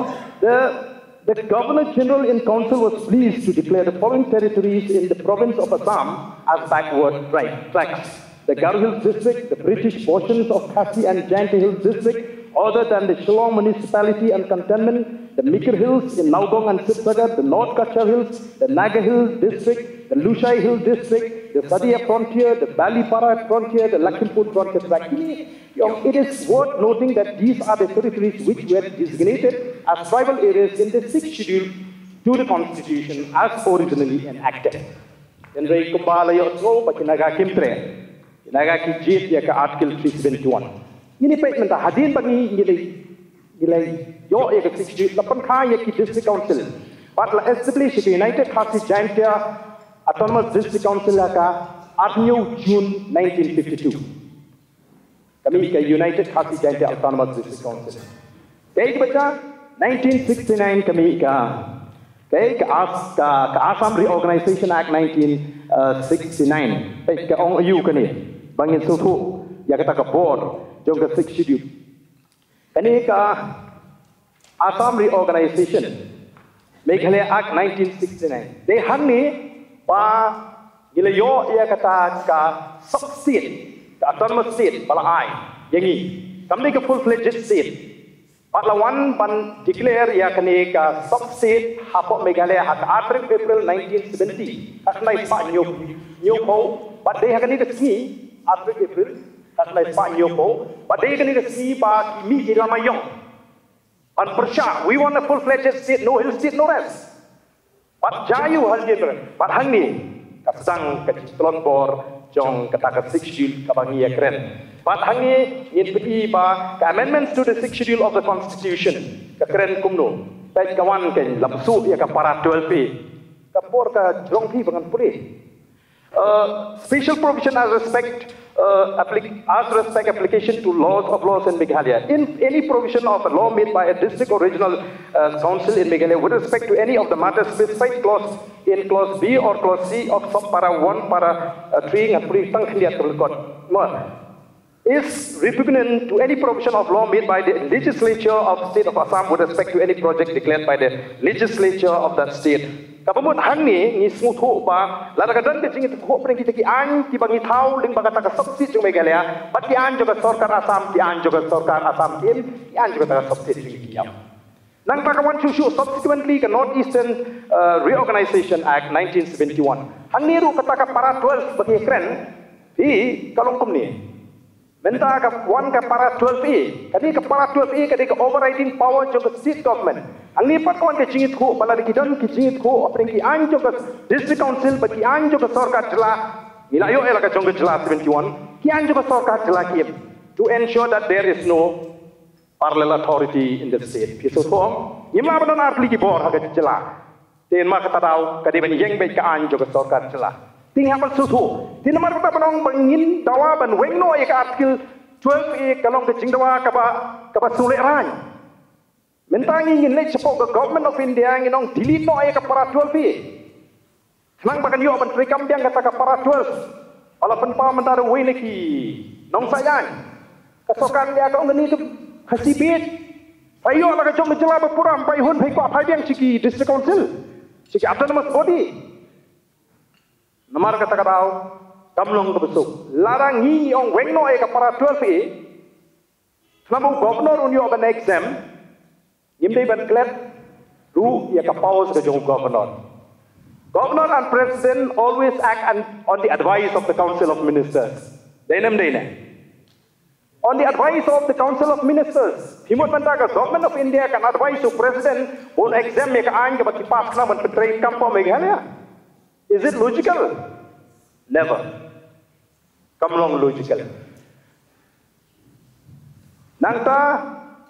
the Governor General in Council was pleased to declare the following territories in the province of Assam as backward tracts. The Garo Hills district, the British portions of Khasi and Jaintia Hills district, other than the Shillong municipality and cantonment, the Mikir Hills in Naugong and Sibsagar, the North Kachar Hills, the Naga Hills district, the Lushai Hill district, the Sadia frontier, the Balipara frontier, the Lakhimpur frontier tract. It is worth noting that these are the territories which were designated as tribal areas in the 6th schedule to the constitution as originally enacted. Then Ray Kumbala Yotso, Bakinaga Kimtre. Naga ki jet ya ke article 371. Ini payment hadin bagi nilai yo ya ke 60 lapan kha ya ki district council. But la establish the United Khasi Jaintia Autonomous District Council ka 8 June 1952. Kami ke United Khasi Jaintia Autonomous District Council. Kaya baca 1969 kami ke Assam Reorganization Act 1969. Ke ong ayu kani. Bangin suhu ya kata ke board jong ke 6 schedule. Kani ke Assam Reorganization Meghalaya Act 1969. They hani pa gila yo ya kata ke sub-state, ke autonomous state pala ai. Yangi kami ke full-fledged state. Patlawan pan declare ya kani ke sub-state hapok Meghalaya hak 8 April 1970. Kaknai pak nyoko but they hakani ke sini 8 April, kaknai Pak Nyoko, but they can see Pak Mi Ilamayong. On Persha, we want a full-fledged state, no hill state, no rest. But Jayu Haljeber, but Hangi, Kasang, Kachitron Bor, Jong, Kataka 6 schedule, Kabangi Akren. But Hangi, in Pipa, amendments to the 6th schedule of the Constitution, Kakren Kumno, Pai Kawan Ken, Lapsu, Yakapara 12P, Kapor Ka Jongpi Bangan Puri. Special provision as respect application to laws in Meghalaya. In any provision of a law made by a district or regional council in Meghalaya with respect to any of the matters specified in clause B or clause C of para 1 para 3 and 3 is repugnant to any provision of law made by the legislature of the state of Assam with respect to any project declared by the legislature of that state. Kapamut hangi ni smutho ba ladagan ke jingit ko pring kita ki an ki bangi thau ling bagata ka subsidi jung Meghalaya but ki an joga sarkar Assam ki an joga sarkar Assam ki an joga ta subsidi jing ki yam nang pakawan chushu subsequently ka Northeastern Reorganization Act 1971 hangi ru kata ka para 12 bagi kren hi kalongkum ni menta ka 1 ka para 12A kadi ka para 12A kadi ka overriding power joga state government ang nipat kawan ke jingit ko bala dikidan ki jingit ko apring ki anjo ka district council bagi anjo ka sarkar jela ilayo ela ka jong jela 71 ki anjo ka sarkar jela ki to ensure that there is no parallel authority in the state piso form ima banon arli ki bor ha ka jela ten ma ka tadau ka de ban yeng be ka anjo ka sarkar jela ting hapal susu tin mar ka banong bangin dawa ban wengno e ka article 12A kalong ke jingdawa ka ba sule ran mentangi ingin lek sepok ke government of India nginong delete no ay ka para 12 senang bagan yo ban rekam biang kata ka para 12 ala penpa mentara we neki nong sayan kesokan dia kau ngeni tu hasibit payo la ka jong jela berpuram pai hun pai ko pai biang siki district council siki autonomous body namar kata katau kamlong ke besuk larang ngi ong wengno e ka para 12 e Selama governor unyo ban exam yimdei ban klet ru ya ka powers ke jong governor and president always act on the advice of the council of ministers denam deina on the advice of the council of ministers himut bantaga government of India can advise to president on exam me ka ain ke baki pass na ban train kampo me gana is it logical never kamlong logical nangta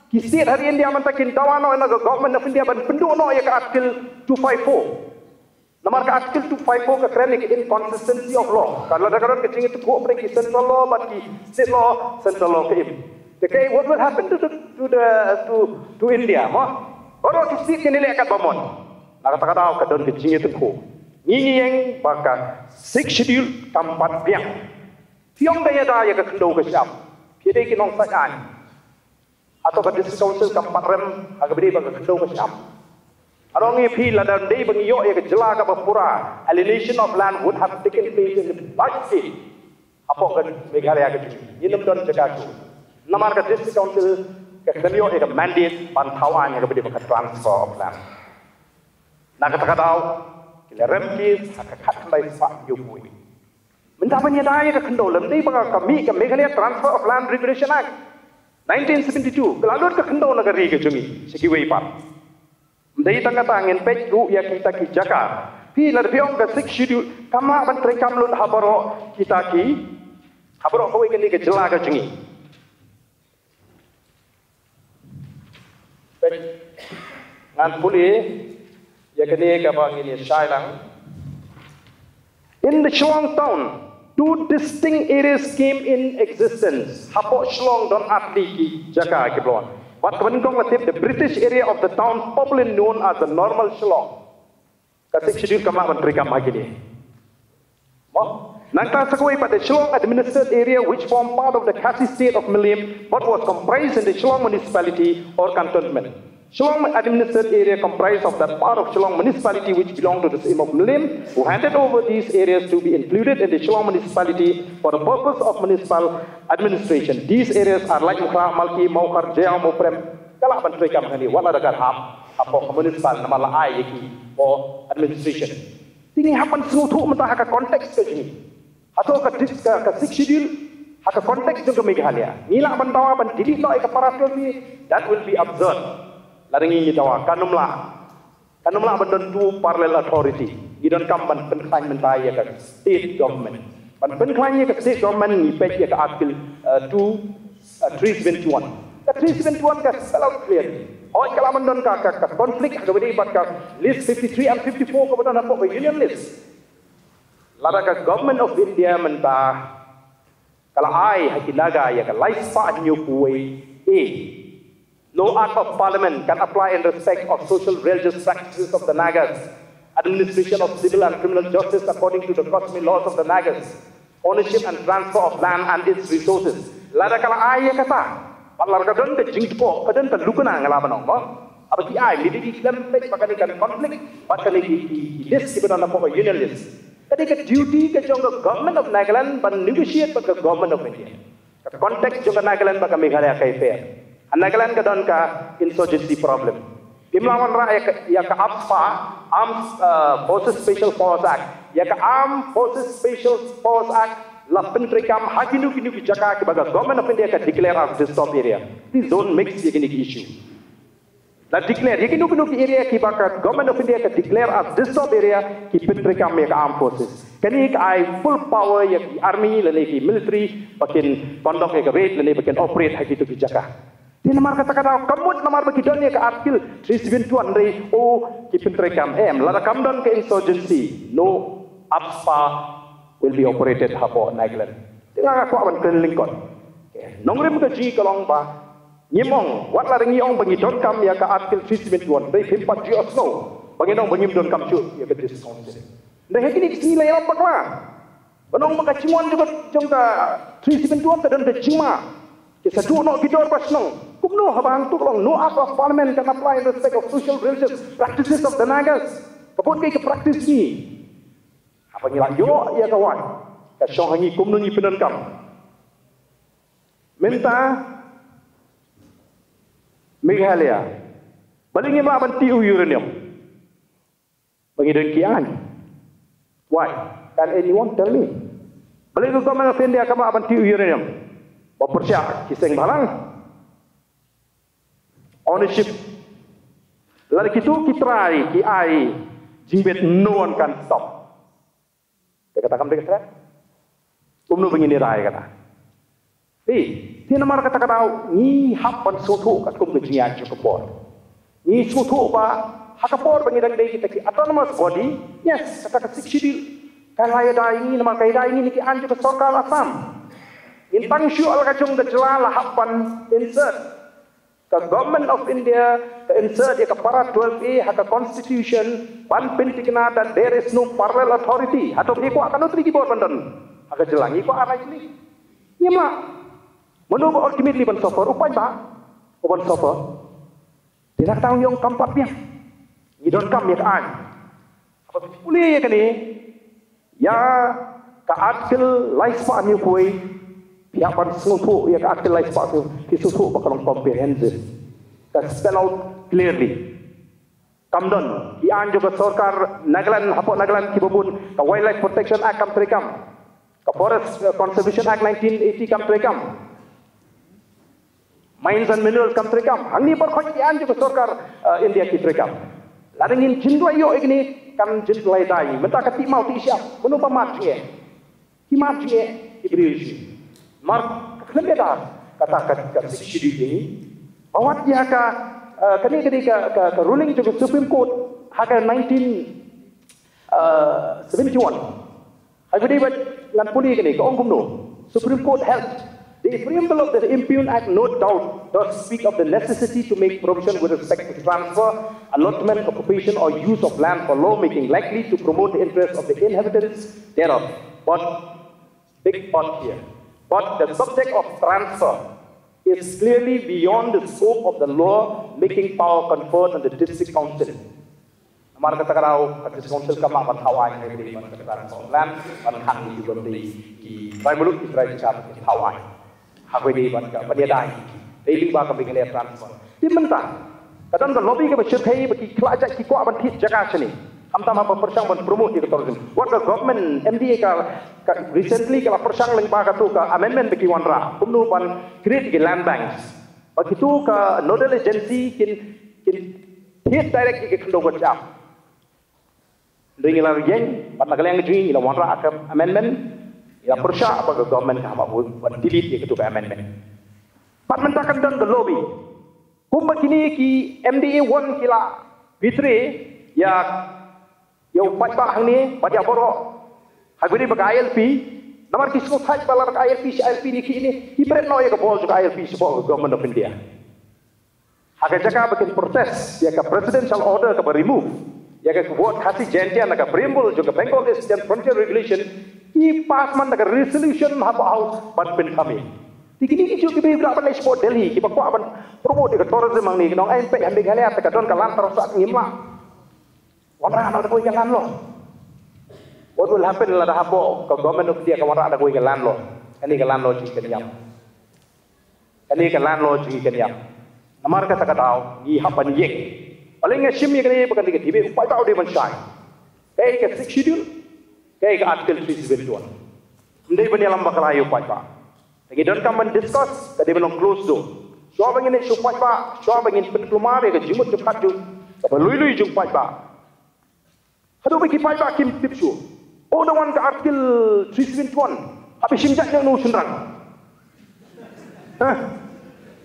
kisit hari India mantakin tawano na government of India ban pendu no ya ka article 254 nomor ka article 254 ka kren ke inconsistency of law kalau ada karon kecing itu ko break central law but ki state law central law ke okay what will happen to India mo oro kisit ke nile akat bamon kata kata ka don kecing itu ko ngiyeng baka 6 schedule kampat piang piang daya da ya ka kendo ka siap pide ki nong sakan atau ke district council kampat rem agabri bang kendo ke siap arong ye phi ladan dei bang yo ye ke jela ka bapura alienation of land would have taken place in the budget apo kan meghalaya ke yinam don jaga ku namar ka district council ke kendo ye ke mandate ban thawan ye agabri bang transfer of land na kata katau ke rem ki hak khat bai fa yo pui mendapat ye dai ke kendo lem dei bang kami ke meghalaya transfer of land regulation act 1972 kelalur ke kendo negeri ke jumi segi wei pat mdai tanga tangen pej ru ya kita ki jaka pi lar biong ke 6 schedule kama ban tre kam lut habaro kita ki habaro ko ke ni ke jela ke jungi pej ngan puli ya ke ni ka bang ini shailang in the Shillong town 2 distinct areas came in existence. Hapo Shillong don atli ki jaga ke blon. But when kong latip the British area of the town popularly known as the normal Shillong. Katik schedule kama menteri kam agini. Mo nangta sakoi pada Shillong administered area which formed part of the Khasi state of Millim but was comprised in the Shillong municipality or cantonment. Shillong administered area comprised of that part of Shillong municipality which belonged to the Siem of Millim, who handed over these areas to be included in the Shillong municipality for the purpose of municipal administration. These areas are like Mukra, Malki, Maukar, Jaya, Moprem, Kalak Bantri Kamhani, Wala Dagar Ham, Apo municipal, Namala Ayaki, or administration. Ini hapan seluruh mentah haka konteks ke sini. Atau ke 6 schedule, haka konteks juga Meghalaya. Nila bantawa ban didik no eka paratul ni, that will be absurd. Laringi ni tawa kanumla bandon tu parallel authority idon kam ban penklan mentai ya ka state government ban penklan ya ka state government ni pek ya ka article 371 ka 371 ka spell out clear oi kala bandon ka conflict ka bedi bat ka list 53 and 54 ka bandon apa union list lara ka government of India menta kala ai hakinaga ya ka life pa new way no act of parliament can apply in respect of social religious practices of the Nagas, administration of civil and criminal justice according to the customary laws of the Nagas, ownership and transfer of land and its resources. Lada kala ayah kata, palar kadon ke jingko, kadon ke lukuna ngalaban mo. Abadi ay lidi dalam pek pakani kan konflik, pakani list kita nak apa union list. Kadi ke duty ke jongga government of Nagaland ban negotiate ke government of India. Ke konteks jongga Nagaland baka Meghalaya kai fair. Nagaland ka don ka insurgency problem. Imlawan ra ya ka AFSPA, Armed Forces Special Force Act, ya ka Armed Forces Special Force Act, la pentrikam hakinu kinu ki jaka ke baga government of India ka declare as disturbed area. Please don't mix ye kini issue. La declare ye kinu ki area ki baga government of India ka declare as disturbed area ki pentrikam ya ka armed forces. Kani ka ai full power ya ki army lene ki military bakin conduct ya ka raid lene bakin operate hakitu ki jaka. Di nomor kata-kata kamut nomor bagi dunia ke artikel 371 dari ki pentrekam lada kamdon ke insurgency no AFSPA will be operated hapo Nagaland. Tengah aku awan kenlingkon. Nongrim ke ji kalong ba nyimong wat la ngiong bagi don kam ya ke artikel 371 dari 4 ji osno. Bagi nong bagi don kam chu ya ke discount. Dah hekini sini lah bakla. Benong maka cimuan juga jangka 371 dan ke cima. Kita dua nak kita pas nong. Kumno habang tu kalau no act of parliament can apply in respect of social religious practices of the Nagas. Kaput ke practice ni. Apa ni lah yo ya kawan. Kasong hangi kumno ni penankam. Minta Meghalaya balingin melaban tiu uranium bagi dengkian. Why? Can anyone tell me? Balingin government of India kama aban tiu uranium berpercaya kisah balang ownership lalu kita try ki ai jimbet no one can stop. Dia katakan mereka umno begini rai kata. Tiada mana kata ni hapan suatu kat kum kejian cukupor. Ni suatu ba hakapor pengidan dari kita ki autonomous body. Yes, kata sikshidi kan laya dah ini nama kaida ini ki anju ke sorkar Assam. Intang syu al kacung de jelala hapan insert ke government of India ke insert ya ke para 12A hak constitution ban pentikna dan there is no parallel authority. Atau iko akan utri ki bor bandan. Hak jelang iko arai ini. Ya mak menurut ultimately ban sofer upai ba ban sofer tidak tahu yang kampatnya ni don kam ya kan apa boleh ya kini ya ka artikel laispa ni koi pihak ban suatu ya ka artikel laispa tu suatu bakal comprehensive ka spell out clearly kamdon di anjo ka sarkar Nagaland hapok Nagaland kibubun ka Wildlife Protection Act kam terekam ka Forest Conservation Act 1980 kam terekam Mines and Minerals kam terekam. Hangni perkhidmatan juga sarkar India ki terekam. Ladengin jindua yo igni kam jindua dai. Menta kati mau ti siap. Menu pamat ye. Ki mat ye ibrishi. Mar khlebedar kata sikshidi ini. Awat ya ka kani ka ruling juga Supreme Court haka 1971. Agadi bat lan puli kani ka ongkumno. Supreme Court held the preamble of the Impune Act no doubt does speak of the necessity to make provision with respect to transfer, allotment, occupation or use of land for lawmaking likely to promote the interests of the inhabitants thereof. But, big but here, but the subject of transfer is clearly beyond the scope of the law-making power conferred on the district council. Amar kata karau district council kama ban Hawaii negeri ban transfer land ban hang juga di Baimuluk Israel di Hawaii. Aku ini banyak penyedai. Daily baga mengenai transfer. Di mentah. Kadang kadang lobby ke bersyukai bagi kelajak kikuat bantit jaga sini. Hamtam apa persang ban promote di tourism. What the government MDA ka recently kalau persang leng baga tu ka amendment bagi wanra. Umnu ban create ke land banks. Bagi tu ka nodal agency kin hit direct ke kendo gocap. Dengan yang ban nagaleng jing ila wanra akam amendment. Ya persya apa government kah mahu delete ye ketua amendment. Pat mentakan dan the lobby. Kumba kini ki MDA 1 kila bitre ya upat bah ni pada boro. Haguri bag ILP namar ki semua thai balar ILP si ILP ni ki ini ibret no ye ke bol juga ILP support government of India. Haga jaka bikin protes ya ke presidential order ke remove. Ya ke buat kasih janjian ke Brimbul juga Bangkok Eastern Frontier Regulation i pass man ke resolution haba house ban pen kami. Tikini ki juga bi berapa lagi sport Delhi ki bakwa ban promote ke tourism mang ni nong ai pe ambil halia te kadon kalan terus ngimla. Wara ana ko jalan lo. What will happen la habo ke government of dia ke wara ada ko jalan lo. Ani jalan lo ji kenyam. Ani jalan lo ji kenyam. Amar kata katau i hapan yek. Paling ngesim ye kene bukan tiga tibe upai tau dia mencai. Kayak ke six schedule, kayak ke artikel 371. Ndai bani alam bakal ayo upai pa. Lagi don kaman discuss, tadi belum close do. Soal bangin ini upai pa, soal bangin pendiplomar ye ke jimut cepat ju. Apa lui ju upai pa. Hadu bagi upai pa kim tipsu. Oh dawan ke artikel 371. Habis simjak yang nu sunrang. Hah?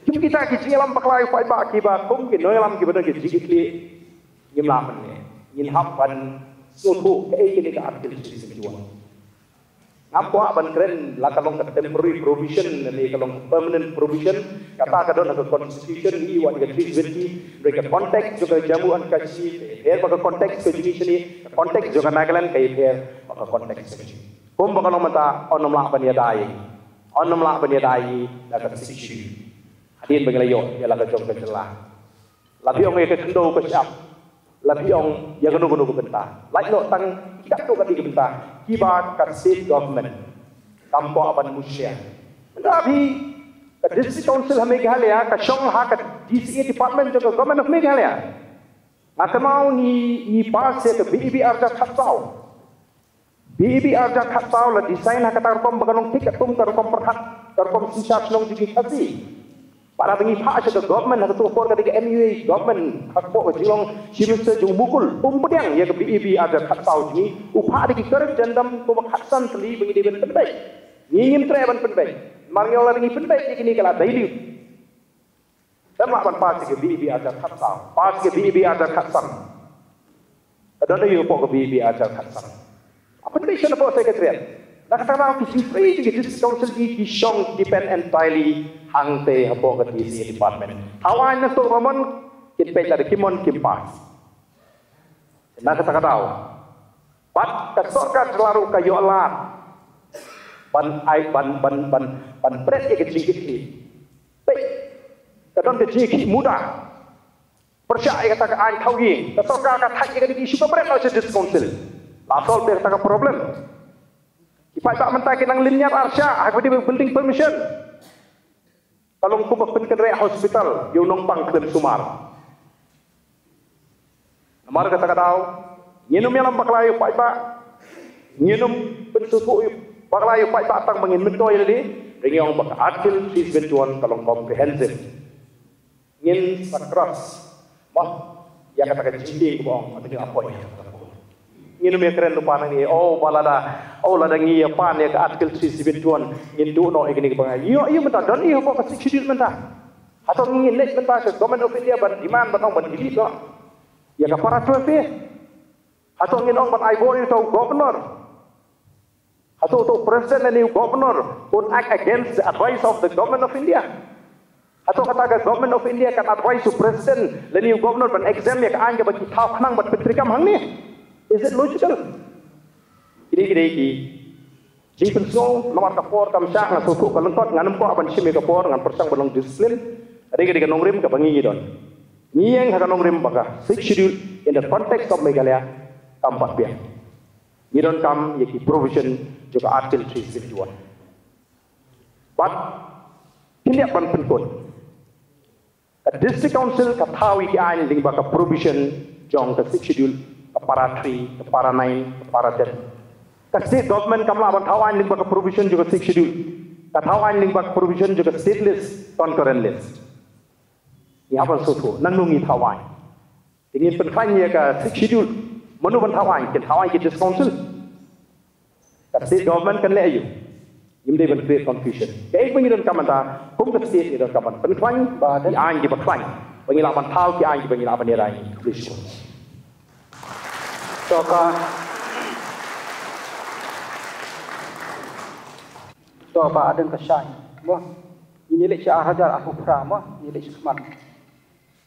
Kim kita kicing alam paklai fai ba ki ba kum ki noi alam ki badan ki jigi kli ngim lam ne ngin hapan suatu ke ini ka artikel 371 nampo ban keren la kalong ka temporary provision ni kalong permanent provision kata ka don ka constitution ni wa ka 320 mereka konteks juga jamuan kaji her maka konteks ke jenis ni konteks juga Nagaland kai her maka konteks Kum bakal mata onom lah banyadai dah kat sisi. Hadin banglayo ya lah kejong kejelah. Labi ong ke kendo ke siap. Labi ong ya gunu ke bentah. Like lo tang tidak tu ke bentah. Kiba kat state government. Tampo aban musia. Tapi ke district council Meghalaya, ke Shong ha ke DCA department juga government of Meghalaya. Maka mau ni pas ke BEB arja khatsau. BEB arja khatsau la design ha kata kom baganong tiket tum kom perhat kom sisa long jigi khasi. Para bengi pak ke government ha tu por ke MUA government hakpo ke jilong simise jung bukul umpediang ya ke BEB arja khatsau ni upha de kerja jandam ko khatsan teli bengi de ben pendai. Ngin tre ban pendai. Marnyola bengi pendai ni kala daily. Sama ban pas ke BEB arja khatsau. Pas ke BEB arja khatsam. Ada yo po ke BEB arja khatsam. Apa ni saya nak sekretariat? Nak kata orang kisi free juga district council di Shong depend entirely hang te apa ke DCA department. Awan nak tu ramon kita ada kimon kimpas. Nak kata tahu. Pat kesorkan selalu kayu alat. Ban pres ke kecil. Pe. Kadang kecil mudah. Percaya kata ke ain tahu ye. Kesorkan kata ke di isu pres lah district council. Asal dia tak problem. Ipak tak mentah kenang linyar arsya, aku dia building permission. Kalau aku berpindah ke hospital, you numpang klaim sumar. Namar kata tahu, nginum yang nampak layu pak ipak, nginum pensusu pak layu pak ipak tang mengin mentoi tadi, dengan orang bak adil 321 kalau comprehensive. Ngin sakras, mah, yang katakan cinti kau, ada apa ya? Ngin me keren lupa nang ni lada ngi apa ni ke artikel 371 ngin du no ikni ke bangai yo menta don i apa ka sikshidil menta atau ngin lek menta ke government of India ban iman ban ban dili no ya ka para tu pe atau ngin ong ban ai bori to governor atau to president and governor would act against the advice of the government of India atau kata ke government of India kan advice to president the new governor ban exam ya ka anja ban thau khnang ban petrikam hang ni. Is it logical? Kiri-kiri jipun song nomor kapor kam syak ngan suku kalengkot nganam ko aban simi kapor ngan persang belong disiplin adege diga nongrim ka bangi don ngiyeng ha nongrim baka 6 schedule in the context of Meghalaya tampak biang ngidon kam yeki provision juga artikel 351 but kinyak ban penkot a district council ka thawi ki ain ding baka provision jong ka 6 schedule para 3, para 9, para 10. State government kamla ban thawan ling bak provision juga 6 schedule. Thawan ling bak provision juga state list, concurrent list. Ni apa suatu nanungi thawan. Ingin penfanya ke 6 schedule. Manu ban thawan ke district council. State government kan le ayu. Imde ban create confusion. Kaik pengiran kamanta kum ke state idan kaman penfany ba di an di penfany. Pengilapan thau ki an di pengilapan ni rai. Please. Toka adan kasay mo ini lek syah hajar aku prama ini lek semat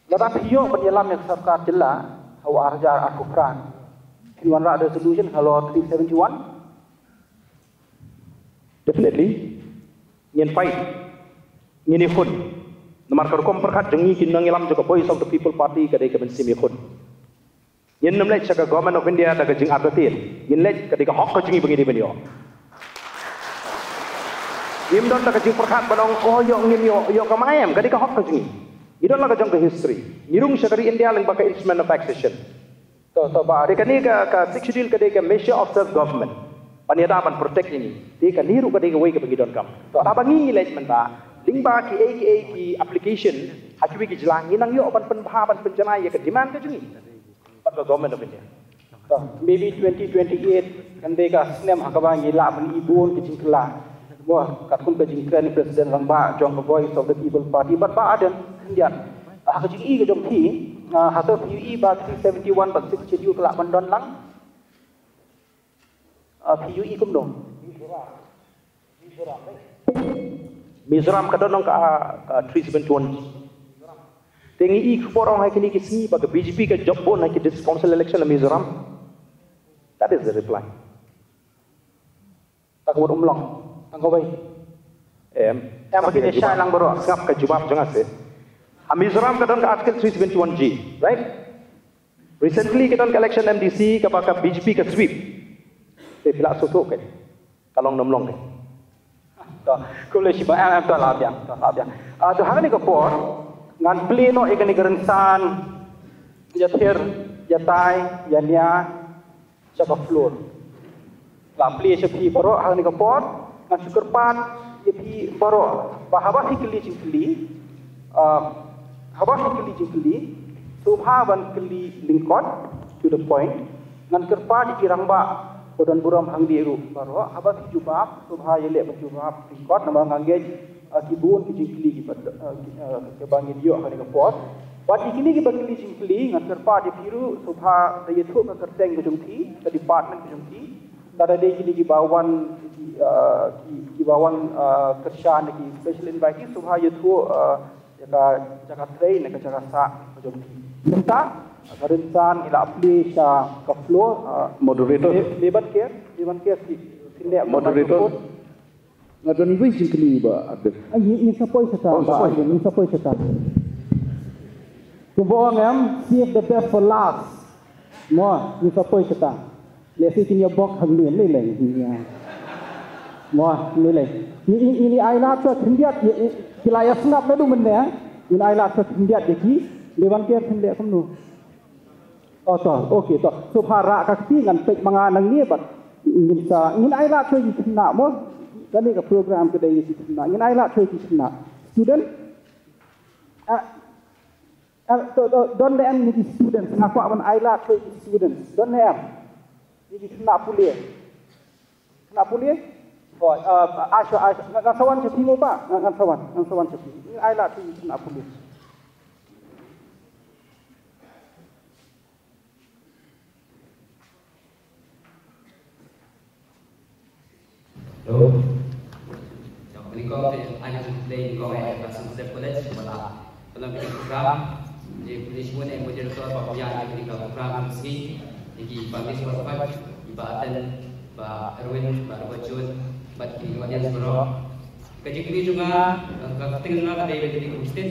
lada piyo penyelam yang sarkar jela hawa hajar aku pran kinwan ra resolution halo 371 definitely ngin fight ngini khun namar kom perkat jengi kinang ilam juga voice of the people party kadai ke bensimi khun yen namlek saka government of India daga jing agatin yen lek kadika hok ka jingi bengi benio yim don daga jing perkhat banong ko yo ngim yo kamayam kadika hok ka jingi idon laga jong ke history nirung sakari India lang baka instrument of taxation to ba dekani ka schedule kadika measure of self government paniata ban protect ini deka niru kadika way ka bengi don kam to abangi lek menta lingba ki application hakwi ki jlang inang yo ban penbha ban penjanai ya ke demand ka jingi the government of India. So maybe 2028 kan deka snem hakabang ila ban ibun ke jingkla. Wah katun ke jingklan president rang ba jong voice of the people party but ba adan India. Ha ke jingi ke jong thi ha to PUE ba 371 ba 6 schedule kala ban don lang. PUE kum dong. Mizoram ka don ka 371 Tengi ik porong hai kini kisni bagi BJP ke job bon hai ki district council election Mizoram. That is the reply. takut umlong angkau baik begini saya lang baru ngap ke jawab jangan sih Mizoram kadang ke artikel 371G right recently kita ke election MDC ke bakal BJP ke sweep pilak susuk kan kalau nomlong kan Kau si bayang tu lah biang, tu hari ni kapor, ngan pleno ikan ikan san, jatir, jatai, jania, cakap floor. Lah play sepi baru hari ni kapor, ngan syukur pan, sepi baru. Bahawa hikli cikli, subhawan keli lingkot to the point, ngan kerpa dikirang ba. Kodan buram hang diru baru habas jubab subha yele jubab tingkot nama ngangge kibun kijingkli ke bangi dio kali ke pot wat ikini ke bangi kijingkli ngan serpa di biru subha daya thu ke kerteng ke jungki ke department ke jungki tada de kini ki bawan kershan ki special invite subha yathu jaga train ke jaga sa ke jungki minta Karinsan ila apply sa ka floor moderator leban care sinde moderator ngadon ibu cikli ba ada ini sapoi seta kumbo ngam save the best for last mo ini sapoi seta le si tin box hang lien le ni mo le ini aila to thindiat kilaya snap medu menne ini aila to thindiat deki leban care thinde samnu Oh toh, okey toh. So para kakti ngan pek manganang ni bat ingin sa ingin ai la chơi kena mo kani ka program ke dai kena ingin ai la chơi kena student don't let me student ngaku awan ai la chơi student don't let ni kena pulie oh asha ngasawan cepi mo ba ngasawan cepi ingin ai la chơi kena pulie Hello. Jadi kau ada play kau ada pasang step college malah dalam bikin program di punishment yang moderator bahagian dari program ini di bagi sebab ibatan ba Erwin ba Bajun ba di audience bro. Kaji kini juga ketinggalan ada di Kristen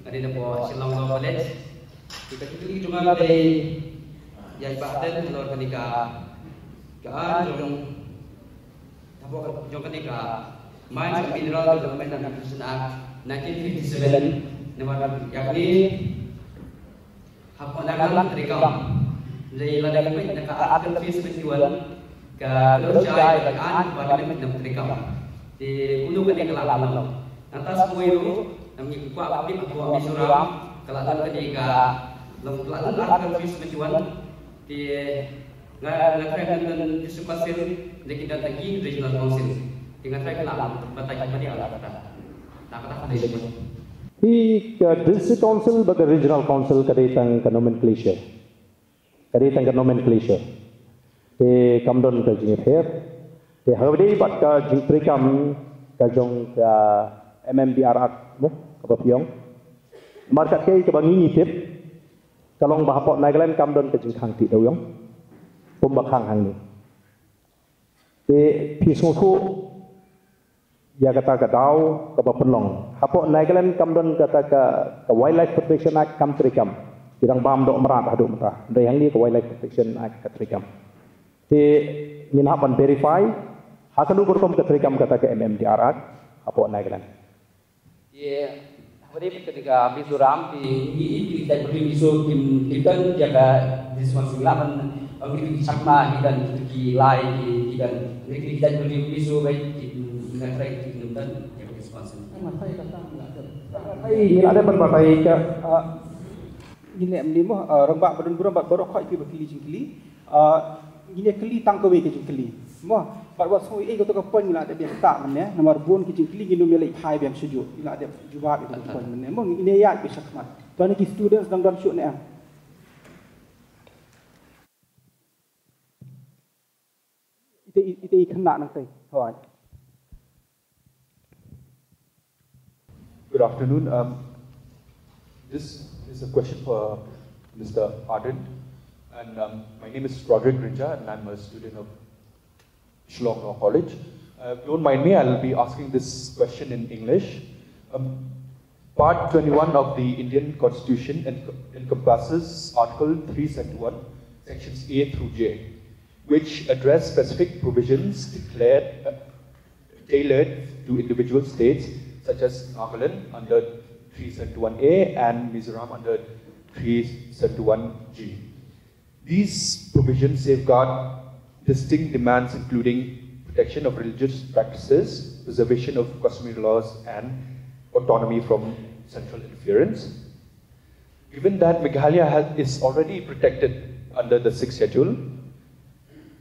ada di Shillong College. Kaji kini juga ada yang ibatan luar ketika jong jong ketika main mineral development and acquisition act 1957 yakni hak pendagang rekam dari ladang itu nak artikel 371 ke kerjaya dan parlimen dan rekam di ulu ketika lalu atas semua itu kami kuat aktif buat Mizoram kelatan ketika lalu artikel 371 di ngakak dan disukasir kita lagi regional council dengan saya kelam batai pada alat tak ada di district council bagai regional council kadang nomenclature di kamdon ke jingher di hari bat ke jingprikam ke jong ke MMDR mo ke Pyong market ke ke bangi tip kalong bahapok Nagaland kamdon ke jingkhang ti doyong pembakang hang ni pisung tu ya kata kadau ke penlong hapok Nagaland kamdon kata ke Wildlife Protection Act kam trikam bidang bam dok merat haduk mentah dari yang ni ke Wildlife Protection Act ke trikam ni nak verify hakanu berkom ke trikam kata ke MMDR Act hapok Nagaland ye hari ketika Mizoram di kita berisu kita jaga di semua Agri sakma dan di lain dan kita berisu baik dengan track dan yang sponsor. Ini ada berbagai ke ini mendemo rembak badan buram baru kau itu berkili jingkili ini keli tangkawi ke jingkili mo buat semua ini kau pun ni ada biasa tak mana nomor bun ke jingkili gini melek high biang sejuk ini ada jawab itu pun mana mo ini ya bisa kemat tuan ni students dan shoot ni itu kena nanti. Good afternoon. This is a question for Mr. Arden, and my name is Roderick Rinja, and I'm a student of Shillong College. If you don't mind me, I'll be asking this question in English. Part 21 of the Indian Constitution encompasses Article 371, Sections A through J, which address specific provisions tailored to individual states, such as Nagaland under 371A and Mizoram under 371G. These provisions safeguard distinct demands including protection of religious practices, preservation of customary laws, and autonomy from central interference. Given that Meghalaya is already protected under the 6th schedule,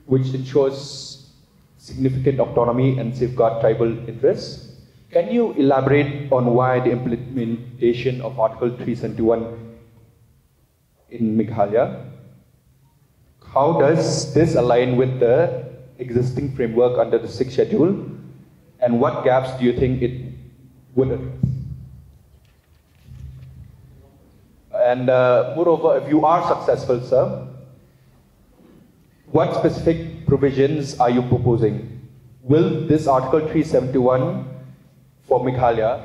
which ensures significant autonomy and safeguard tribal interests, can you elaborate on why the implementation of Article 371 in Meghalaya? How does this align with the existing framework under the 6th schedule, and what gaps do you think it would address? And moreover, if you are successful, sir, what specific provisions are you proposing? Will this Article 371 for Meghalaya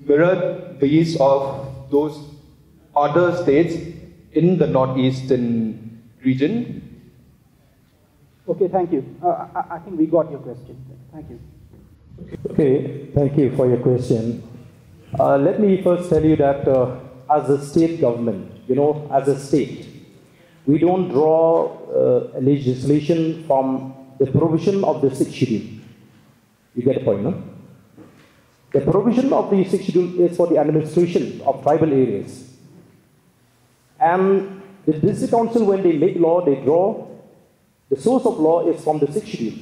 mirror these of those other states in the northeastern region? Okay, thank you. I think we got your question. Thank you. Okay, thank you for your question. Let me first tell you that as a state government, as a state, we don't draw legislation from the provision of the 6th schedule. You get the point, no? The provision of the 6th schedule is for the administration of tribal areas. And the district council, when they make law, they draw, the source of law is from the 6th schedule.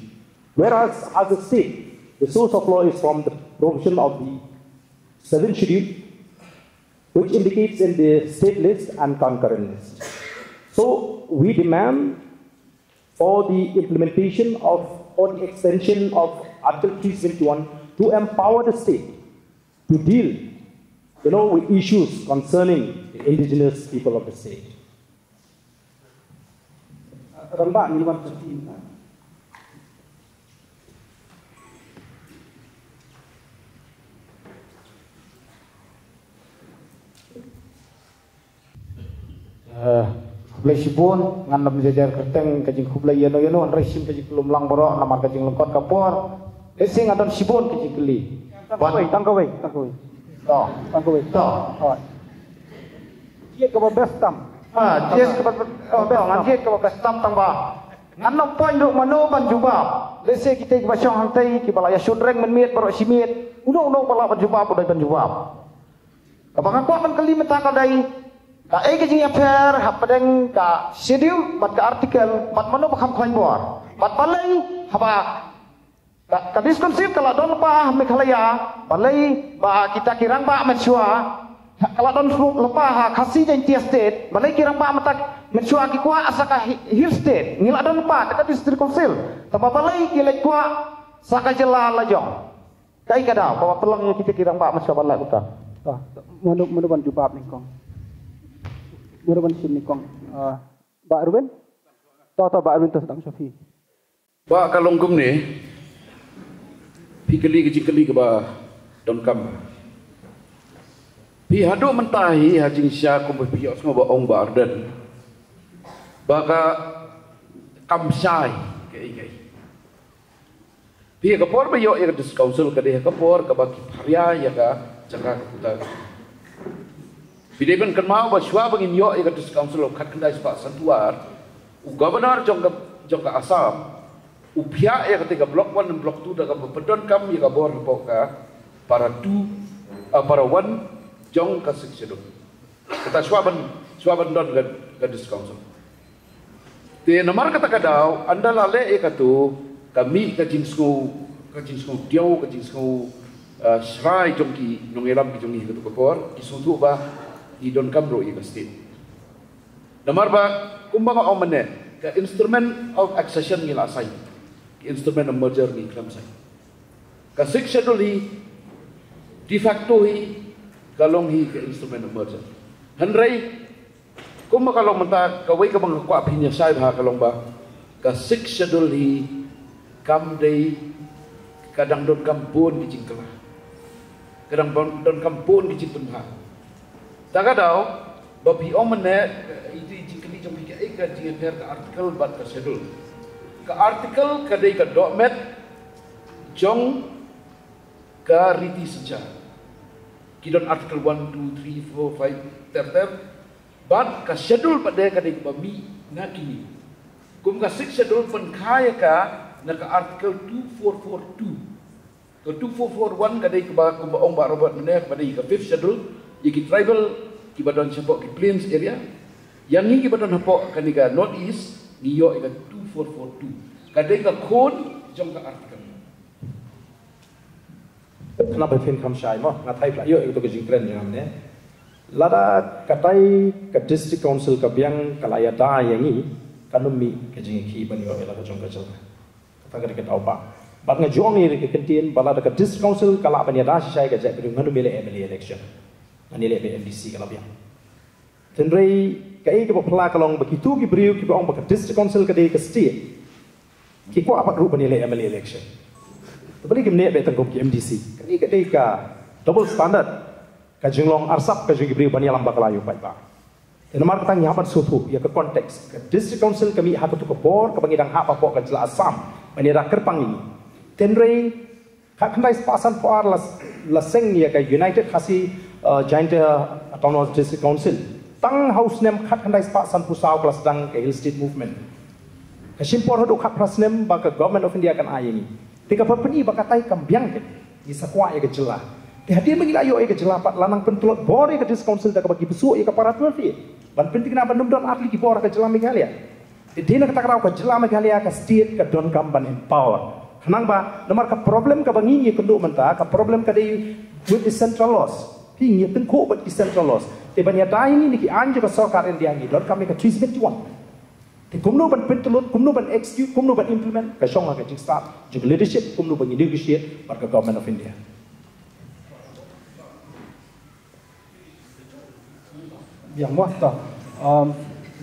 Whereas as a state, the source of law is from the provision of the 7th schedule, which indicates in the state list and concurrent list. So we demand for the implementation of or the extension of Article 371 to empower the state to deal, with issues concerning the indigenous people of the state. Rambak, you want to see? Kublai Sibun ngan lam jajar kerteng kajing kublai yano resim kajing belum lang borok namar kajing lengkot kapor esing adon Sibun kajing keli tangkawai dia ke bestam dia ke ngan dia ke bestam tangba ngan no point duk mano ban jubab lese kita ke basong hantai ki balaya sunreng menmiet borok simit uno bala ban jubab udai ban jubab kabangan kuat ban keli meta kadai ka kajing affair hapadeng ka schedule bat ka artikel bat mano bakam khoin bor bat balai haba ka diskonsip kala don pa Meghalaya balai ba kita kirang ba mensua kala don lepa ha khasi jan tia state balai kirang ba matak mensua ki kwa asaka hill state ngila don pa ka district council tamba balai ki lek kwa saka jela lajong kai kada bawa pelang kita kirang ba mensua balai uta mano ban jubab ningkong Muraban sim nikong, Pak Arwin, Pak Arwin tersedang Syafi. Pak kalonggum ni, pikeli kecikeli ke bah don kam. Pi hadu mentahi hajing sya kumpuh pihak semua ong ba arden. Baka kamsai ke ikai. Pi kapor bayok ya dis council ke dia kapor ke baki pharia ya ka jangka keputar. Bideban kan mau baswa bangin yo ya katus council of khandai spa santuar u governor jong ka Assam u pihak ya ketika blok 1 dan blok 2 daga pedon kam ya ka bor ka para 1 jong ka seksyon kata swaban don ka dis council te nomor kata kadau anda lale ya katu kami ka jinsku diau ka jinsku shrai jong ki nongelam ki jong ki katu kapor isutu ba di don kamro i state. Nomor ba kumbaga omane ka instrument of accession ngila sai. Instrument of merger ni klam sai. Ka schedule de facto hi kalong hi ka instrument of merger. Hanrei kumbaga kalong menta kawai ka bang kwa pinya sai ba kalong ba ka 6 schedule hi kam day kadang don kampun di jingkala kadang don kampun di jingtunha taga daw babi omene itu jingkali jom hika eka jingan ka artikel bat ka schedule ka artikel kadai ka document jong ka riti saja kidon artikel 1 2 3 4 5 ter but ka schedule pada kadai ka babi na kini kum ka 6 schedule pen kaya ka na ka artikel 2442 ke 2441 kadai ke ba ong ba robot meneh pada ka 5th schedule iki tribal ki badon sapok ki plains area yang ni ki badon hapok kan ka north east ni yo ka 2442 kadai ka kon jong ka artikel kenapa fin kam syai mo ngatai pla yo itu ke jingkren jangan ne lada katai ke district council ka biang kalaya da yang ni kanumi ke jing ki ban yo ela ka jong ka jong kata ka tau pa bat nga jong ni ke kentien bala da district council kala ban ya da syai ka jek nganu mele MLA election ngani le MDC kala biang tenrei kai ke pala kalong begitu ki briu ki bang ba district council ka de ke state ki ko apa ru ban le MLA election tabali ki mne be tangkom ki MDC kani ka de ka double standard ka jinglong arsap ka jingi briu ban ya lamba kala yu pai ba Nomor ketang nyapat suatu ya ke konteks ke district council kami hak tu ke bor ke bangidang hak apa ke jelas Assam menira kerpang ini tenrei hak kendai pasan par laseng ya ke United Khasi Giant Autonomous District Council tang house nem hak kendai pasan pusau kelas dang ke Hill State Movement ke simpor hodok hak pras nem ba ke Government of India kan ayini tika perpeni ba katai kambiang ke di sakwa ya ke jelas hadir bagi ayo ke jelapat lanang pentulot bor ke district council dak bagi besuk ke para tuan ban penting na bandum don atli ki bor ka jelam Meghalaya dina ka takraw ka jelam Meghalaya ka state ka don kamban empower hanang ba nomor ka problem ka bangi ni kenduk menta ka problem ka dei with the central laws pingi ten ko but the central laws te ban ya dai ni ki anje ka sarkar India ni don kami ka 371 te kumno ban pentulot kumno ban execute kumno ban implement ka shong ka start jug leadership kumno ban negotiate par ka Government of India yang muhta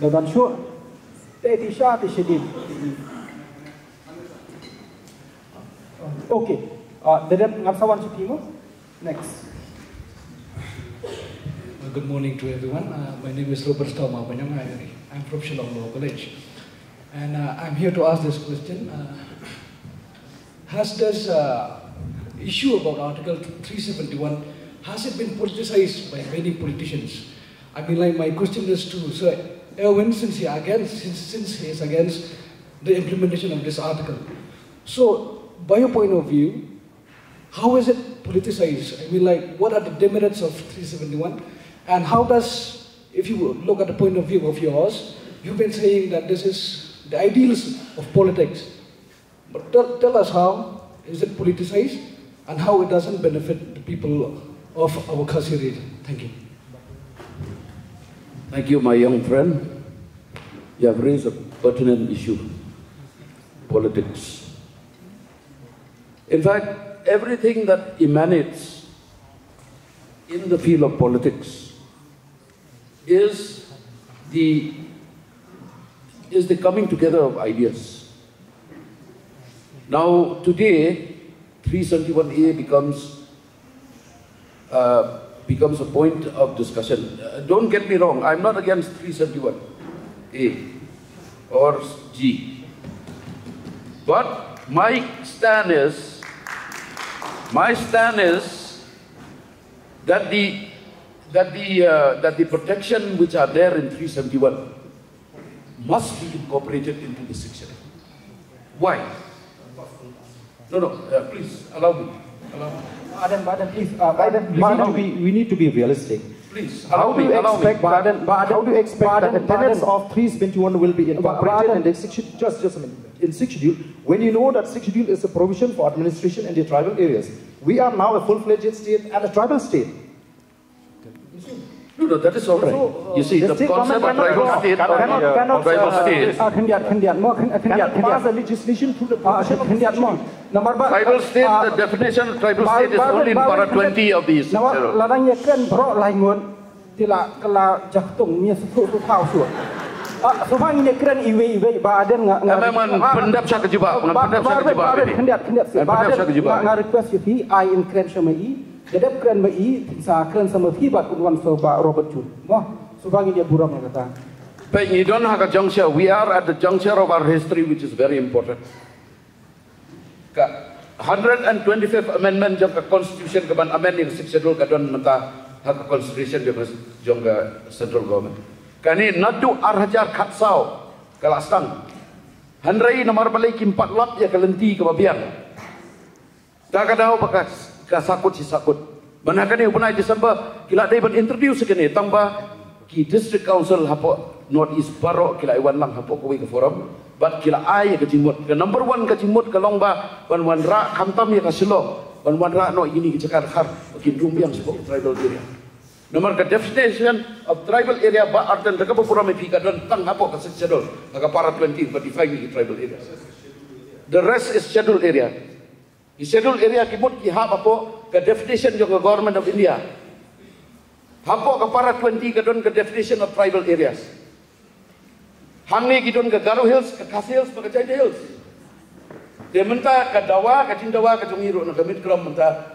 dan sure tadi syat sedih okay dedap ngapsawan sutimo next good morning to everyone my name is Robert Stoma I'm from Shillong Law College and I'm here to ask this question has this issue about Article 371 has it been politicized by many politicians? I mean, like my question is to Sir Erwin, since he is against the implementation of this article. So, by your point of view, how is it politicized? I mean, like, what are the demerits of 371? And how does, if you look at the point of view of yours, you've been saying that this is the ideals of politics. But tell us how is it politicized and how it doesn't benefit the people of our Khasi region. Thank you. Thank you, my young friend. You have raised a pertinent issue, politics. In fact, everything that emanates in the field of politics is the coming together of ideas. Now, today, 371A becomes a point of discussion. Don't get me wrong, I'm not against 371A or G. But my stand is that the protection which are there in 371 must be incorporated into the section. Why? No, please allow me. Badan, please. Badan, we need to be realistic. Please, how do you expect that the tenets of 371 will be incorporated in the executive? Just a minute. In schedule, when you know that schedule is a provision for administration in the tribal areas, we are now a full-fledged state and a tribal state. No, that is all right. You see, the concept of tribal state cannot pass a legislation through the provision of tribal state. The definition of tribal state is only in para 20 of these. Sofa ini keren iwe badan memang pendap saya kejebak, pendap saya kejebak ini. Pendap saya kejebak. Nggak request you I in keren sama i, dedap keren ma i, sa keren sama fi bat unwan sofa Robert Chun. Wah, sofa ini dia buram yang kata. But you don't have a juncture. We are at the juncture of our history, which is very important. 125th Amendment jangka Constitution keban amending 6 schedule kadon mentah hak constitution jangka central government. Kani nadu arhajar khatsau kalastang. Handrai nomor balai kimpat lap ya kalenti kebabian. Tak kadau bekas kasakut si sakut. Manakani bunai Desember kila dai ban introduce kini tambah ki district council hapo North East Baro kila iwan lang hapo kuwi ke forum. Bat kila ai ke jimut ke number 1 ke jimut ke longba wan ra khamtam ya ka silo wan ra no ini ke cakar khar ki rumbiang sebab tribal area. Nomor ke definition of tribal area ba artan daga pura me pika don tang hapo ka schedule ka para 20 but define the tribal area. The rest is scheduled area. Di scheduled area kimut ki ha hapo ke definition jo ke government of India. Hapo ka para 20 ka don ke definition of tribal areas. Hangi gidon ke Garo Hills, ke Khas Hills, ke China Hills. Dia minta ke Dawa, ke Cindawa, ke Jongiru, nak kemit keram minta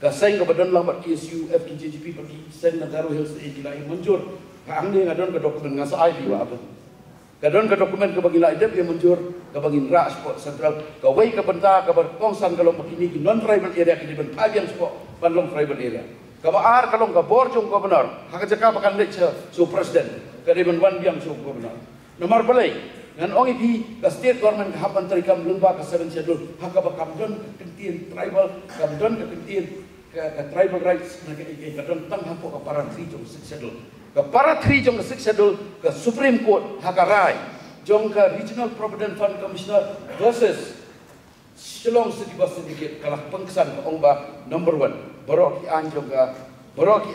ke Seng ke Badan Lambat KSU, FKJGP pergi Seng ke Garo Hills, gilai muncul. Hangi ngadon ke dokumen ngasai biwa apa. Kadon ke dokumen ke bagi laidep dia muncul, ke bagi rak sport central, ke wei ke benta, ke berkongsan kalau begini non tribal area ke di benta yang sport bandung tribal area. Ke baar kalau ke borjong ke benar, hak jaka pakan lecture so presiden, ke di benwan biang so benar. Nomor balai, dan orang ini ke state government hapan terikam lembah ke 7 schedule, hak kamdon ke kentiin tribal, kamdon ke kentiin ke tribal rights, nak ke kadon tang hapo ke para 3 jong 6 schedule, ke para 3 jong 6 schedule ke Supreme Court hakarai, jong ke Regional Provident Fund Commissioner versus Shillong City Bus Syndicate kalah pengkesan ke ongba number 1, Baroki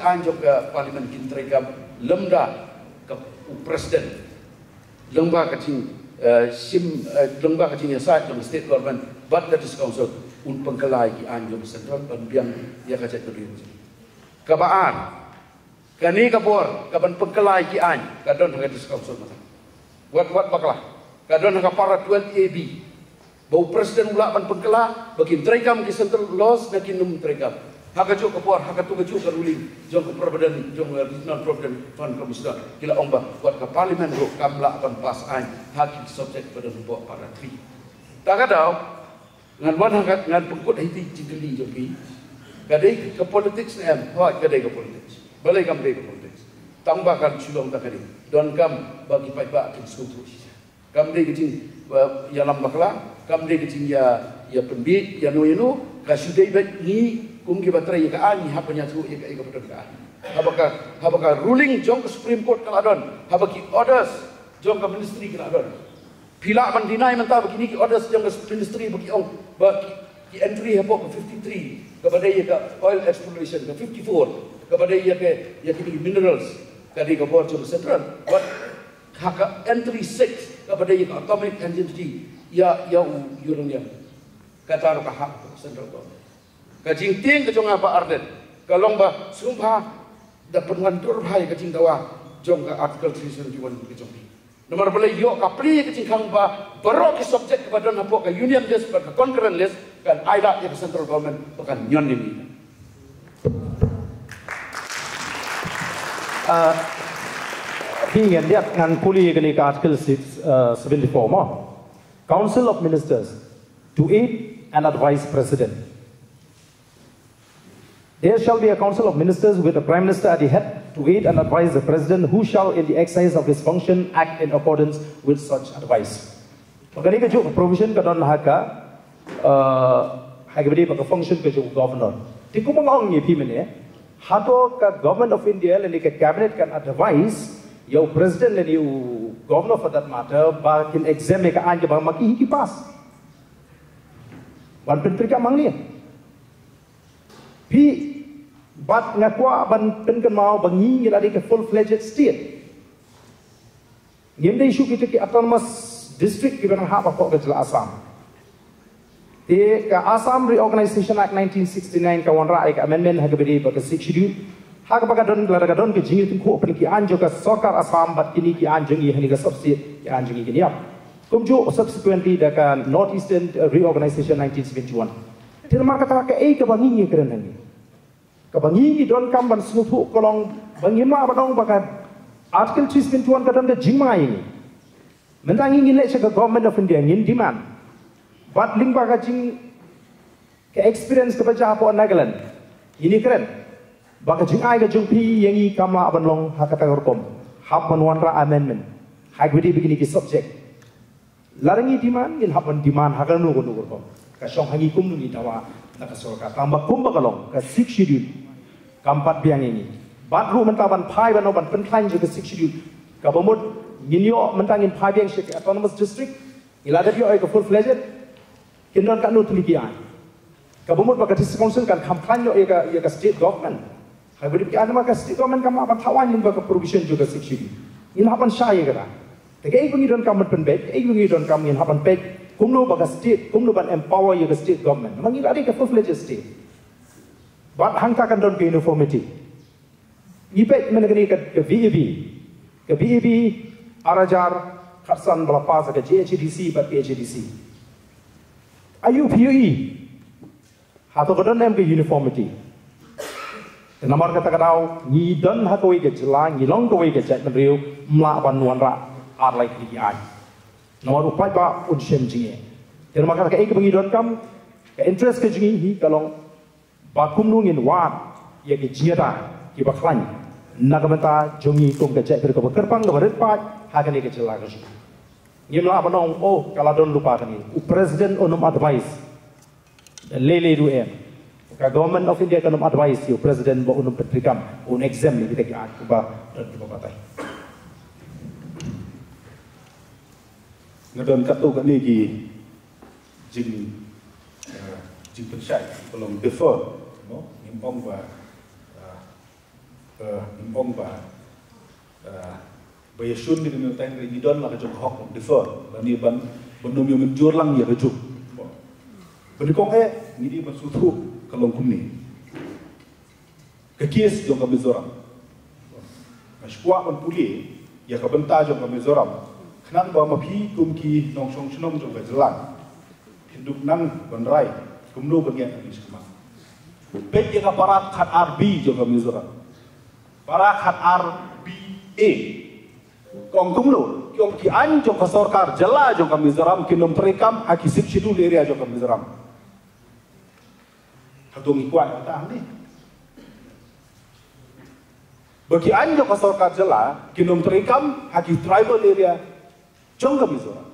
anjong ke Parlimen kinterikam lemda ke presiden. Lembah kecing lembah kecing yang sah dalam state government, but that is council un pengkelai ki anjung central pembiang ya kacak kediri. Kabaan, kani kabor, kaban pengkelai ki an, kadon that is council mata. What baklah, kadon para 12 AB. Bau presiden ulak ban pengkelah, bagi terekam ki central laws, bagi num terekam. Hak kacuk kabor, hak kacuk ke ruling, jong ke provident, jong regional provident fund commissioner, kila omba buat ke parlimen ro kamla akan pas an, hak subject pada nubuat para tri. Tak ada, ngan wan hak ngan pengkut hiti jigeli joki, kadai ke politics em, kadai ke politics, balai kamdai ke politics. Tambahkan sulung tak kadai, don kam bagi paipa ke skutu. Kamdai kecing ya lambaklah, kamdai kecing ya pembit, ya no, kasudai baik ni. Kungki baterai ke ani hapanya tu ika betul ke ani. Habaka ruling jong ke Supreme Court kalau adon, habaki orders jong ke ministry kalau adon. Pila man deny mentah begini ki orders jong ke ministry bagi ong bagi ki entry habok ke 53 kepada ia ke oil exploration ke 54 kepada ia ke kini minerals kadi ke bor jong central. But hak entry 6 kepada ia ke atomic energy ya uranium. Kata ro hak central government. Kajing ting kejong apa arden, kalau mbak sumpah dapat ngantur bahaya kajing tawa jong ke artikel 371 kejong ni. Nomor boleh yo kapli kajing kang mbak baru ke subjek kepada nampak ke union list ke concurrent list kan aida yang central government bukan nyon ini. Ingin dia ngan puli kini ke artikel 74 mah. Council of Ministers to aid and advise President. There shall be a council of ministers with the Prime Minister at the head to aid and advise the President, who shall in the exercise of his function act in accordance with such advice. Magani ka juk provision ka don haka hagabdi pa function ka juk governor. Ti ko mga ong ngipi mene hato ka government of India leni ka cabinet kan advise your president leni governor for that matter ba kin exam ka anja ba makihi pas. Wan pentri ka mangli. Pi bat ngakwa ban pen mau bangi ngiladi ke full-fledged state. Ngimde isu kita ke autonomous district kita nak apa kok ke Assam. Di ke Assam Reorganization Act 1969 kawan rai ke amendment hagabedi bagi schedule hak bagadon laragadon ke jingi tungku open ki anjo ka sokar Assam bat kini ki anjungi hani ka subsi ki anjungi kini yap kumju subsequently daka Northeastern Reorganization 1971 tirmar kata ka ka bangi ni keren hani ka bangi ni don kam ban snutu kolong bangi ma badong bakan article 371 ka don de jingma ini mentangi ni le ka government of India ngin demand bat ling baga jing ke experience ka baca apa Nagaland ini keren baka jing ai ga jung pi yangi kamla abanlong hakata gorkom hab manwanra amendment hagwidi begini ki subject larangi demand in haban demand haganu go gorkom ka song hangi kum ni dawa na ka sorka tamba kum bakalong ka 6 schedule kampat biang ini batru mentaban phai ban oban penklain je ka 6 schedule ka bomod ginyo mentangin phai biang shek autonomous district ilada dio ka full fledged kindon ka no tuliki ai ka bomod baka district council kan kamplain yo ka state government hybrid ki anama ka state government kam aban thawan limba ka provision juga section in hapan shay gara te kai bungi don kam pen bek ai bungi don kam in hapan pek kumno baka state kumno ban empower your state government mangi ade ka full fledged state but hang ta kan don ke uniformity ipek menegani ka VAB arajar kharsan balapaz ka JHDC but HDC ayu PUE hato godon em ke uniformity nomor kata kadau ni don hakoi ke jelang ni long koi ke chat menriu mla ban wanra ar lai ki ai nomor upai ba un shem jinge ter maka ka ek bangi don kam ka interest ke jingi hi kalong ba kum nu ngin wa ye ke jiata ki ba khlan nagamata jongi kum ke chat ter ko kerpang lo ret pa ha ka ni ke jelang ke ni mla banong oh kala don lupa kan ni president onum advice lele ru em ka government of India kanum advice you president ba unum petrikam un exam ni kita ki at ba dan ki batai ngadon katu ka ni ki jing pensai kolong defer no nimpong ba bayashun ni ni tan ni don la ka jok hok defer ni ban bonum yo menjur lang ya ka jok benikong ni di masutu kalong kumni kekis jong ka Mizoram ashwa on puli ya ka benta jong ka Mizoram khnang ba mapi kum ki nong song chnom jong ka jalan hinduk nang banrai kumno bangian ni skema pek ya ka parat khat RB jong ka Mizoram parat khat RBA kong kumno kyong ki an jong ka sarkar jala jong ka Mizoram kinom prekam akisip schedule area jong ka Mizoram hatung ikuan kata ni bagi anjo ka sarkar jala kinom terikam haki tribal area jong ka Mizoram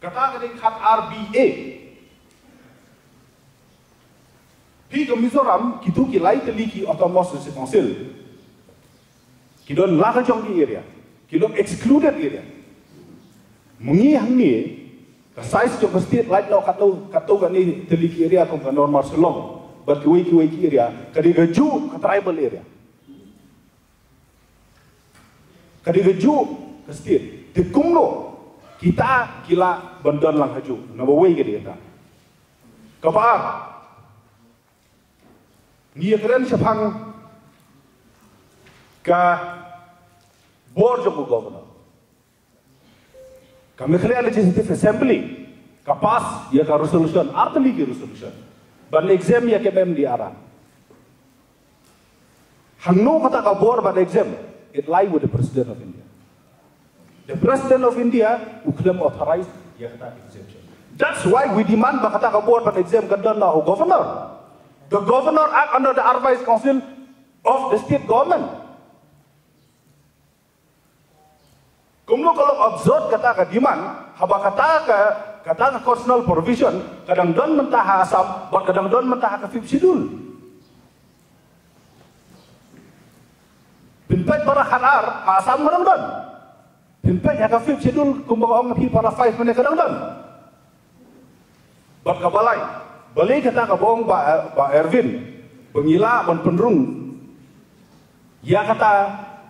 kata kini khat RBA pi ka Mizoram kitu ki lai teli ki autonomous council kidon la ka jong ki area kidon excluded area mungi hangi ka size jong ka state right now kato ka ni teli ki area kong ka normal selong but ki area kadi gaju ka tribal area kadi gaju ka state di kumno kita kila bandan lang haju na bawai ke dia kabar ni keren sepang ka board of governor kami kira legislative assembly kapas ya ka resolution artli ki resolution ban exam ya KBM di arah hangno kata ka board ban exam it lie with the president of India. The president of India who claim authorized ya kata exemption. That's why we demand ba kata ka board ban exam kada na governor. The governor act under the advice council of the state government. Kumno kalau observe kata ka demand haba kata ka constitutional provision kadang don mentah Assam buat kadang don mentah ka 5th schedule. Pinpet para hanar Assam kadang don. Pinpet ya ka 5th schedule kumbaga ang pi para 5 menit kadang don. Buat ka balai kata ka bohong ba Erwin pengila ban penrung ya kata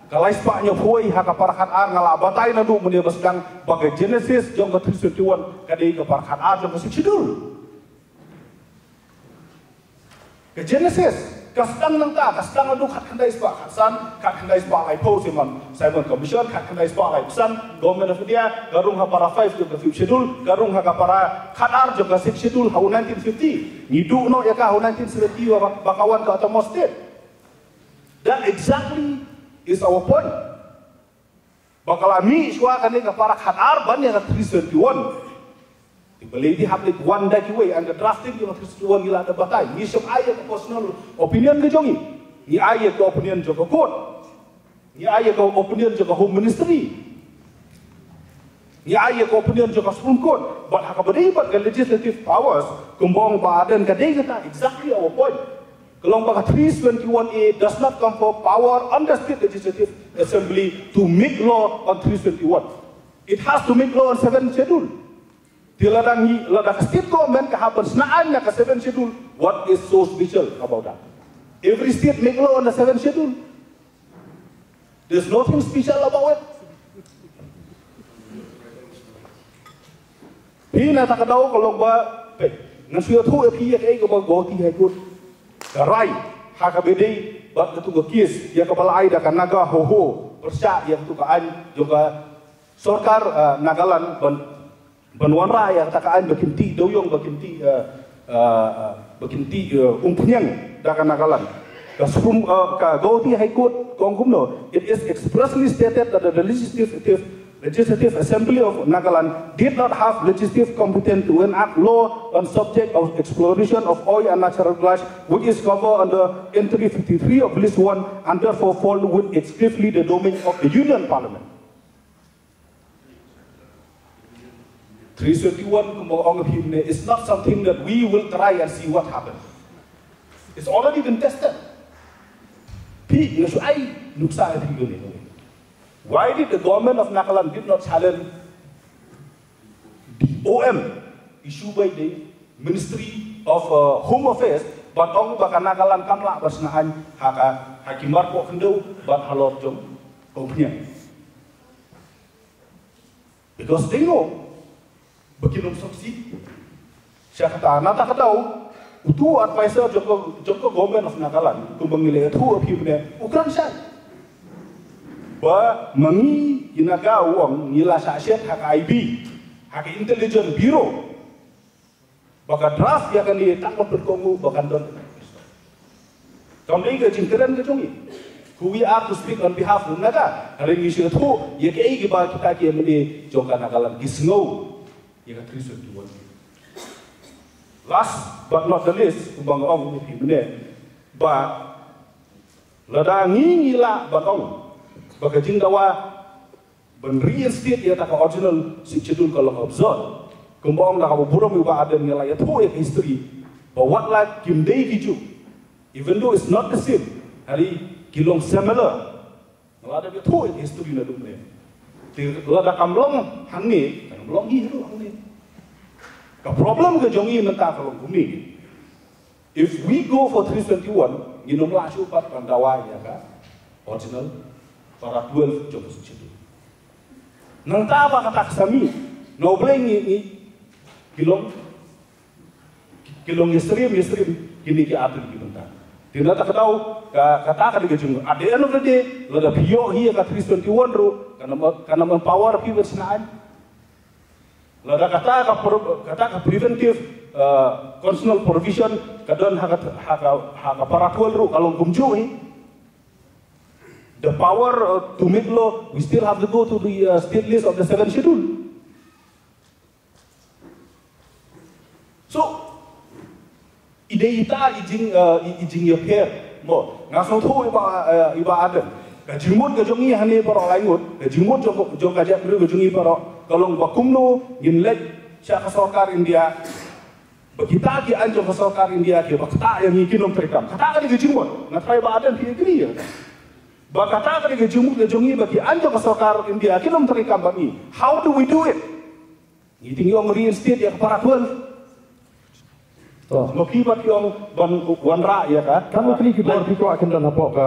kalai spaknya puai haka parakat ar ngala batai nadu mun dia sedang bagai Genesis jong ka 3:21 kadai ka parakat ar jong ka 6 schedule ke Genesis Kasdang nang ta, kasdang adu kat kandai spa katsan, kat kandai spa lai po Simon Commission, kat kandai spa lai pesan, Government of India, garung ha para 5 juga 5th schedule, garung ha para khatar juga 6th schedule ha 1950. Ngidu no ya ka 1970 bakawan ke Autonomous State. That exactly is our point. Bakalami swa kani ka para khatar ban ya 371. Beli di haplik one day away and the drafting yung Kristuan gila ada batay. Ni siyang ayat personal opinion ke jongi. Ni ayat ke opinion juga court. Ni ayat ke opinion juga home ministry. Ni ayat ke opinion juga Supreme Court. But hakabadi but the legislative powers kumbong badan kadai kata exactly our point. Kalau baka 321A does not come for power under state legislative assembly to make law on 321. It has to make law on 7th schedule. Di ladang state government kahapan senaannya ke 7th schedule. What is so special about that? Every state make law on the 7th schedule. There's nothing special about it. Pina tak tahu kalau ngasuya tu pia kai ko goti hai ko. Karai hakabedi bat tu ko kis ya kepala ai da kanaga ho persya yang tu kaan juga sorkar Nagaland Banuan raya takaan bakinti doyong bakinti umpunyang dakan Nagaland. Kasum ka Gauti High Court kongkumno. It is expressly stated that the Legislative Assembly of Nagaland did not have legislative competence to enact law on subject of exploration of oil and natural gas, which is covered under Entry 53 of List 1 and therefore fall with exclusively the domain of the Union Parliament. 321 is not something that we will try and see what happens. It's already been tested. Why did the government of Nagaland did not challenge the OM issued by the Ministry of Home Affairs, but ong baka Nagaland kamla basnahan haka hakimar ko kendo but halor jom opinion. Because they know Beginom saksi, saya kata, nata katau, utu advisor Joko Government of Nagaland, kumbang nilai itu apinya, ukuran saya. Ba mengi inagau ang nila sa asyat hak IB, hak Intelligence Bureau, baka draft ya kan dia tak berkongu bahkan don. Kami ke jingkeran ke jongi. Who we are to speak on behalf of Naga. Hari ini sudah tu, ya kei kita kia meni Joko Nagaland gisngau. Yang 321. Last but not the least, kubang ong ibne, but ladangi ngila but ong, bagajing dawa ben reinstate ya tak original schedule kalau observe, kumbang nak kabuburam iba ada ngila ya tu history, but what like Kim Day Kiju, even though it's not the same, hari kilong similar, ngala ada tu history na dumne, lada kamlong hangi, kamlong hiru hangi. The problem ke jongi mentah kalau bumi. If we go for 321, ginom langsung pat pandawa ya kan, original para 12 jom situ. Nang apa kata kesami, no boleh ni kilong yestrim gini ke atur di mentah. Tidak tak tahu kata kata kejung. At the end of the day, lada pio hiya ka 321 ru karena empower people senaan. Lada kata ka preventive constitutional provision kadon hak paratul ru kalau gumjui the power to make law we still have to go to the state list of the 7th schedule. So ide ita ijing ya pair mo ngasong tu iba ada kajimut kajongi hani para laingut kajimut jong kajak ru kajongi para kalau bakumno ginlek siya kasokar India bagita ki anjo kasokar India ki bakta yang ikinom prekam kata ka digijimut na try ba adan pi agree bakata ka digijimut kajongi bagi anjo kasokar India kinom prekam bami how do we do it ngiting yung reinstate ya para 12 Mokibat yung wanra ya kan? Kan utli kibor piko akan dan hapok ke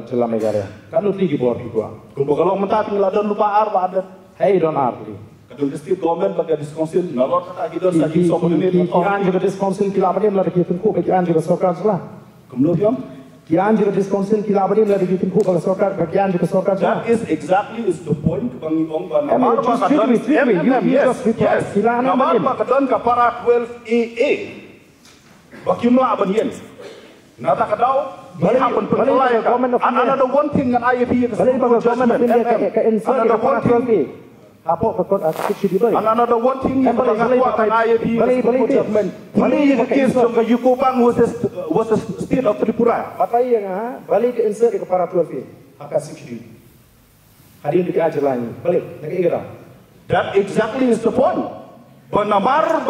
jelam negara. Kan utli kibor piko. Kumpo kalau mentah tinggal lupa arba ada. Hey don arli. Kadang state government bagai diskonsil nalor kata kita sakit soal ini. Kian juga diskonsil kila apa dia melalui kita ku kian juga sokar salah. Kemudian Kian juga diskonsil kila beri lagi di timku kalau sokar kian juga sokar. That is exactly is the point bang Iong ban. Namar makadon yes. Namar makadon kapara 12 AA. Bakimla banyen. Nata kadau balik happen pengelai. Another one thing that IAP is another one thing. Apa kekot asik di balik. Another one thing yang berlaku IAP judgment. Ini case of Yukobang was the state of Tripura. Patai yang balik ke insert ke para 12 hak asik di. Hari ini kita ajar lagi. Balik nak kira. That exactly is the point. Namar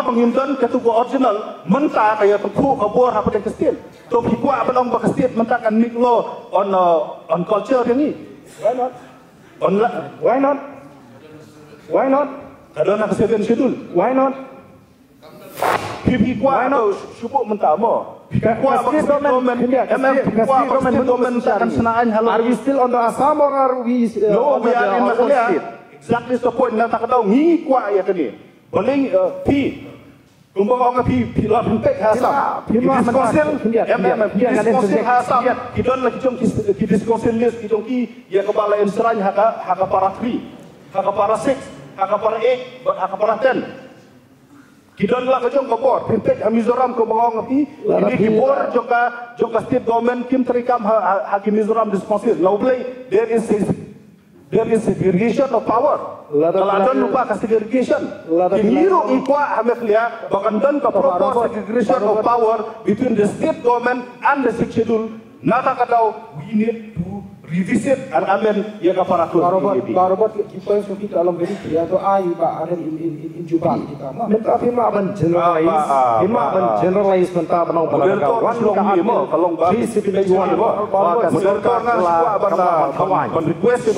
Bangimdan ketua original mentah kayak tuku kabur apa yang kestil. Tapi kuat apa dong kestil mentah kan nik lo on culture yang ni. Why not? Why not? Why not? Kalau nak schedule. Why not? Pipi kuat atau syubuk mentah mo. Kuat kestil domen kan senaan halau. Are we still on the Assam or are we? No, we are in Malaysia. Exactly the point. Nak tak tahu ngi kuat ya kini. Paling kumpul orang pilot pentek hasam. Diskonsil, diskonsil hasam. Kita lagi jom diskonsil list, kita ki yang kepala inseran hak para 3, hak para 6, hak para 8, hak para 10. Kita lagi jom kepor pentek Mizoram kumpul orang ini kepor joka state government kim terikam hak Mizoram diskonsil. Now play there is segregation of power. Kalau ada lupa kasih segregation. Kiniru ikwa hameklia bahkan dan ke proper segregation of power between the state government and the sixth schedule. Nata kadau we need to revisit and amend yang aparatur. Barobat kita yang kita dalam beri dia tu ayu pak ada in Jubang kita. Minta firma ban generalize mentah penau pelanggan. Kalau request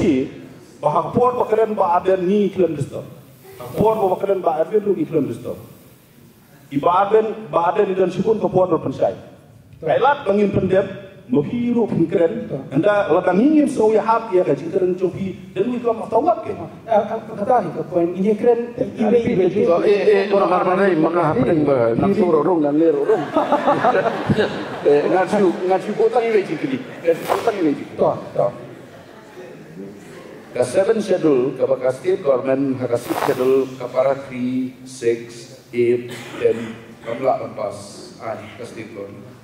bahapor pakaran ba ada ni iklan disto. Bahapor pakaran ba ada lu iklan disto. Ibadan ba ada ni dan syukun kapor berpensai. Kailat bangin pendem menghirup pengkeren. Anda latang ingin soya hak ya kaji keren cobi dan itu apa tawat ke? Kata ni poin ini keren ini orang mana ni mana happening ba nafsu orang dan ler orang. Ngaji kota ini jadi kota ini jadi. Ke 7 schedule ke state government hak schedule ke para 3, 6, 8 dan kamla pas ke state government.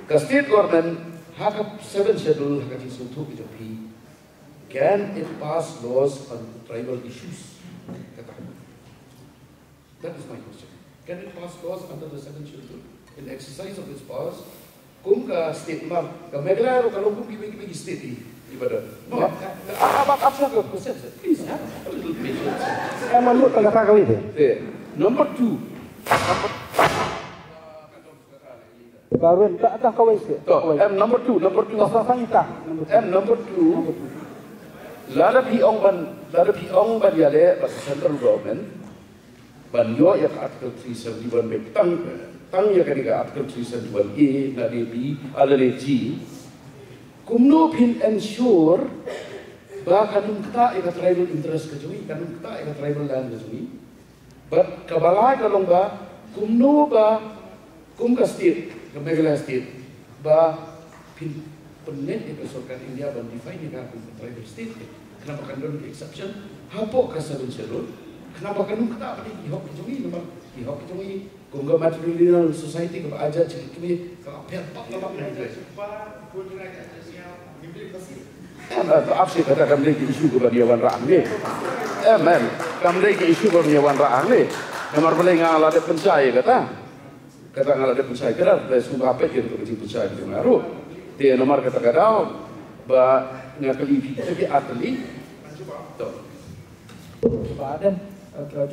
Ke state government hak 7 schedule hak suatu kejopi. Can it pass laws on tribal issues? That is my question. Can it pass laws under the 7 schedule? In exercise of its powers, kum ke state mam, ke Meghalaya kalau kum bagi state ni. No, apa question? Please, have a little patience. Malu kalau tak kau itu. Number 2. Baru tak kau itu. Number 2. Number 2. Lada piong ban yale bas central government. Ban yo ya article 371 tang ya ketiga article 371A na B ala G. Kumno pin ensure ba kanung kita ika tribal interest kejui, kanung kita ika tribal land kejui. But kabalai kalong ba kumno ba kum ka state, ka Meghalaya state ba pin penet ika sorkan India ban define ika kum tribal state. Kenapa kan don exception? Hapo ka 7 schedule? Kenapa kanung kita apa ni ihok kejui memang ihok kejui kungga matrilineal society ka aja kami ka apel pak lamak na itu. Apa kata kami lagi isu kebanyawan raang ni? Men, kami lagi isu kebanyawan raang ni. Nomor paling ngalah ada pencai kata ngalah ada pencai kata. Dari semua apa kita kecil pencai itu ngaruh. Dia nomor kata ba ngakali tapi atli. Badan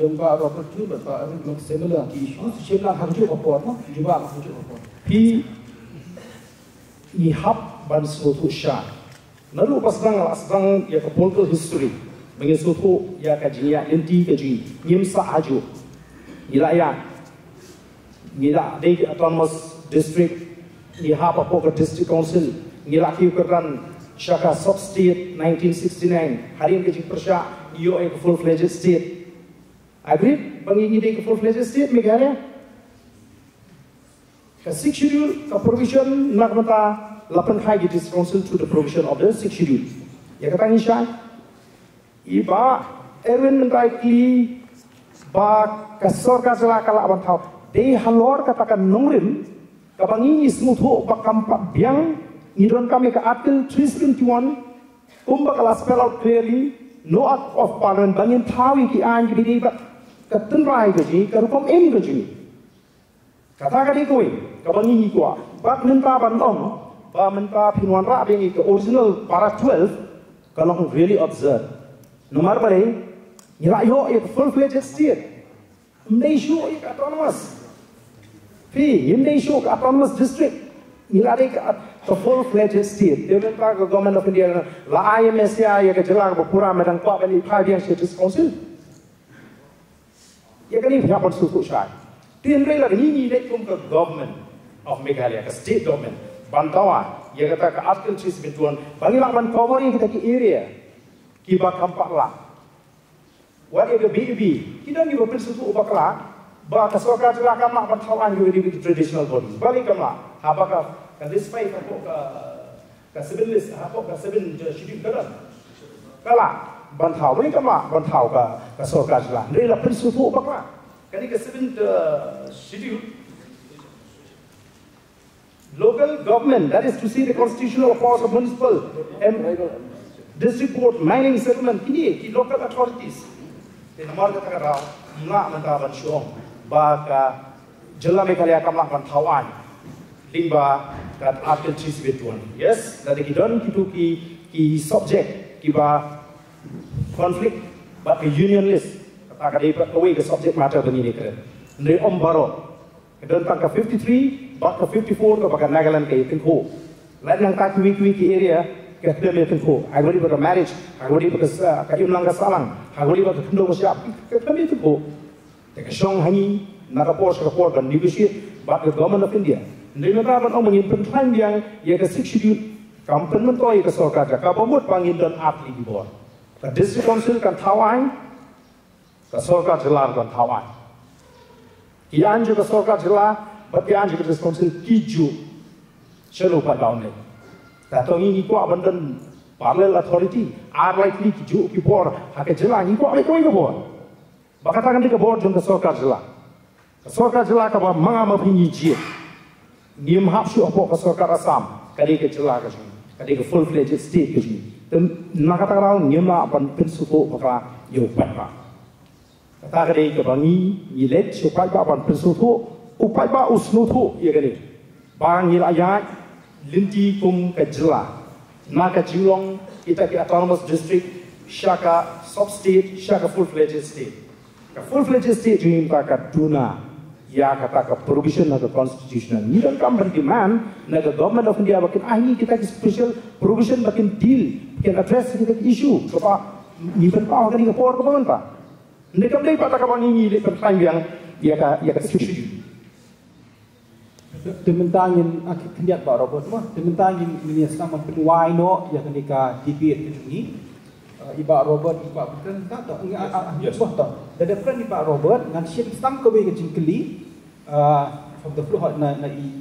jumpa Robert juga Pak Arif similar isu sila harju apa no juga harju apa. Pi ihap ban suatu syak. Lalu pasang ya ke political history bagi suatu ya kajian inti kaji nyimsa aju nilaian nilai di autonomous district ihap apa ke district council nilai kiukeran syaka sub state 1969 hari ini kaji persyak yo ke full fledged state agree bagi ide ke full fledged state Meghalaya Ka 6 schedule ka provision nak mata lapan hai it is council to the provision of the 6 schedule. Ya kata ni syai. Iba Erwin mentai ki ba kasor kasala kala bantau. Dei halor katakan nongrim kabangi ismutho bakampa biang nidon kami ka article 321 kumba kala spell out clearly no act of parliament bangin tawi ki an ki ba katun rai gaji karupam em gaji kata kadi koi kabangi ni kwa bak menta bandom ba menta pinwan ra bengi ke original para 12 kalau really observe nomor bare nila yo ek full fledged state mei shu ek autonomous fi mei shu autonomous district nila ek a full fledged state dewan pa government of India la IMS ya ek jela ko pura medang pa bani 5 years status council ya kani ya pun suku syai tin rela ni le kum ke government of Meghalaya ke state government bantawa ya kata ke article 371 bagi lawan cover kita ke area ki ba kampak la what is the BB kita ni berpil suku ubakla ba kasoka jela kam nak bantawan di traditional bodies bagi kam la apakah kan despite ka civilis apakah civil schedule kada kala bantau ni kam la bantau ka kasoka jela ni la pil suku ubakla kan ke civil schedule local government, that is to see the constitutional powers of municipal and district board, mining settlement, ini local authorities. Di nomor kata kata nak mentaban syom, baka jela Meghalaya kamlah bantawan, limba kat artikel 371. Yes, dari kita itu ki subject, kiba konflik, baka union list. Kata kata ibat kawai ke subject matter begini keren. Dari Baro, kita tangka 53. Baka 54 baka Nagaland kay Tinko. Lahat ng kakiwi-kiwi ki area kaya kaya Tinko. Agwali ba marriage, agwali ba kayong lang kasalang, agwali ba kendo mo siya kaya Tinko. Teka siyang hangi nakapos kan negotiate baka government of India. Hindi na taban ang mga pentrang yang ka 6 schedule kampen man toy ka sorkar ka pamut pangin don atli di bawah. Ka district council kan tawang ka sorkar jelar kan tawang. Iyan juga sorkar jelar Bagi anda kita responsel kiju, selalu pada orang. Tapi ini kuat bandan parallel authority, are likely kiju kipor, hak jelang ini kuat mereka kipor. Baka tangan dia kipor jom kesorkar jelang. Kesorkar jelang kapa mangam apingi jie. Niam hapsu apa kesorkar Assam, kadi ke jelang kaju, kadi ke full fledged state kaju. Tem nak kata orang niam lah ban pensuko baka yopan pak. Kata kadi ke bangi nilet supaya ban pensuko upai ba usnutu ya gani bangil ayat linti kum kajla maka Jilong kita ke autonomous district syaka sub state syaka full fledged state ka full fledged state jim ka Kaduna ya kata ka provision of the constitutional ni dan kam demand na the government of India bakin ahi kita special provision bakin deal can address kita issue apa ni pen pa ka ni ka por ka bangun pa ni kam dei pata ka bangi ni pen time yang ya ka issue Tementangin akik kendiat Pak Robert mah tementangin ini sama penuai no ya kenika debate ini Iba Robert Iba bukan tak tak yes tak ada kan Iba Robert ngan siap stam ke ke jingkeli from the floor na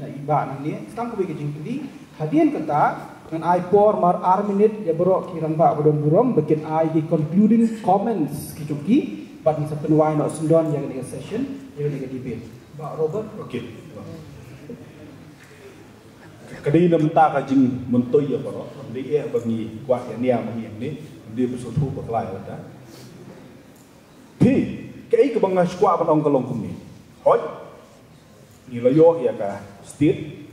Iba ni stam ke jingkeli hadian kata ngan I por mar arminit ya bro kirang ba bodon burom bikin I di concluding comments kicuki pat ni sa penuai no sundon yang ni session yang ni debate Pak Robert okay Kadai nam ta ka jing mentoy ya baro di bagi kwa ya nia magi ni di besutu baklai ada pi kai ke banga skwa ban ong kalong kumi hoi ni layo ya ka state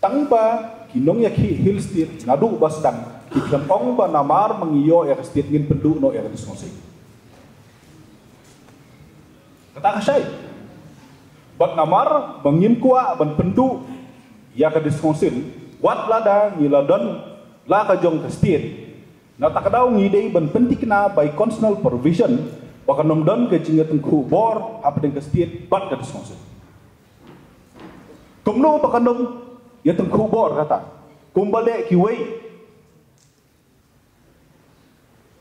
tangba kinong ya ki hill state ngadu basdang ki ong ba namar mangiyo ya ka state ngin pendu no ya ka diskonsi kata ka sai bat namar bangin kwa ban pendu ya ka diskonsil wat lada ngiladon la ka jong ka state na takadaw ngidei ban pentikna by constitutional provision baka nomdon ke jingateng ku bor apeng ka state bat ka diskonsil kumno baka nom ya teng ku bor kata kumbale ki wei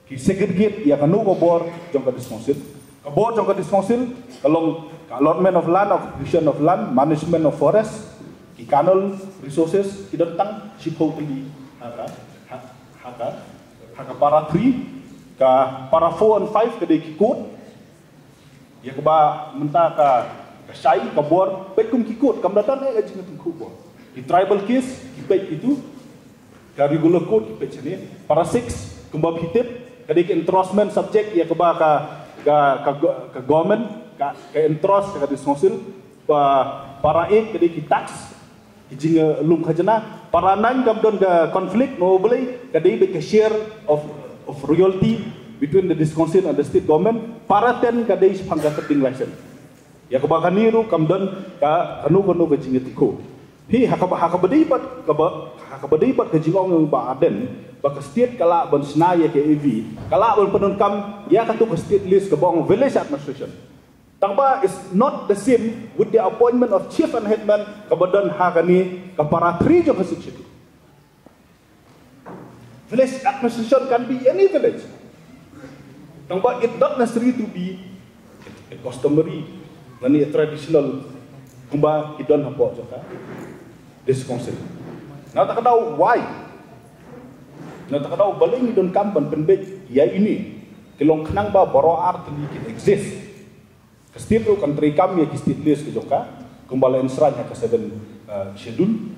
ki segregate ya kanu ko bor jong ka diskonsil ka bor jong ka diskonsil kalong allotment of land, acquisition of land, management of forest canal resources kita tang shipau tali haka para 3 ka para 4 and 5 kada kikut ya ka ba menta ka sai ka bor pekum kikut kam datan ai ajing tungku bor di tribal case kipet itu ka regular code kipet sini para 6 kembab hitip kada ki entrustment subject ya ka ba ka government ka entrust ka disconsil para 8 kada ki tax kijing lum khajana para 9 gamdon ga conflict no boleh kada be ka share of royalty between the disconsil and the state government para 10 kada is pangga keting license ya kebakan niru kamdon ka kanu kijing tiko hi hakabadibat kijing ong ba aden ba ka state kala ban snaya ke ev kala ban penunkam ya ka tu ka state list ka bong village administration tangba is not the same with the appointment of chief and headman kabadan hakani ka para 3 jo kasik village administration can be any village tangba it not necessary to be a customary nani traditional kumba idon hapo joka this concept na tak tahu why na tak tahu baling idon kampan penbet ya ini kelong kenang ba boro art ni exist State country kami yang state list ke joka kembali ensranya ke 7 schedule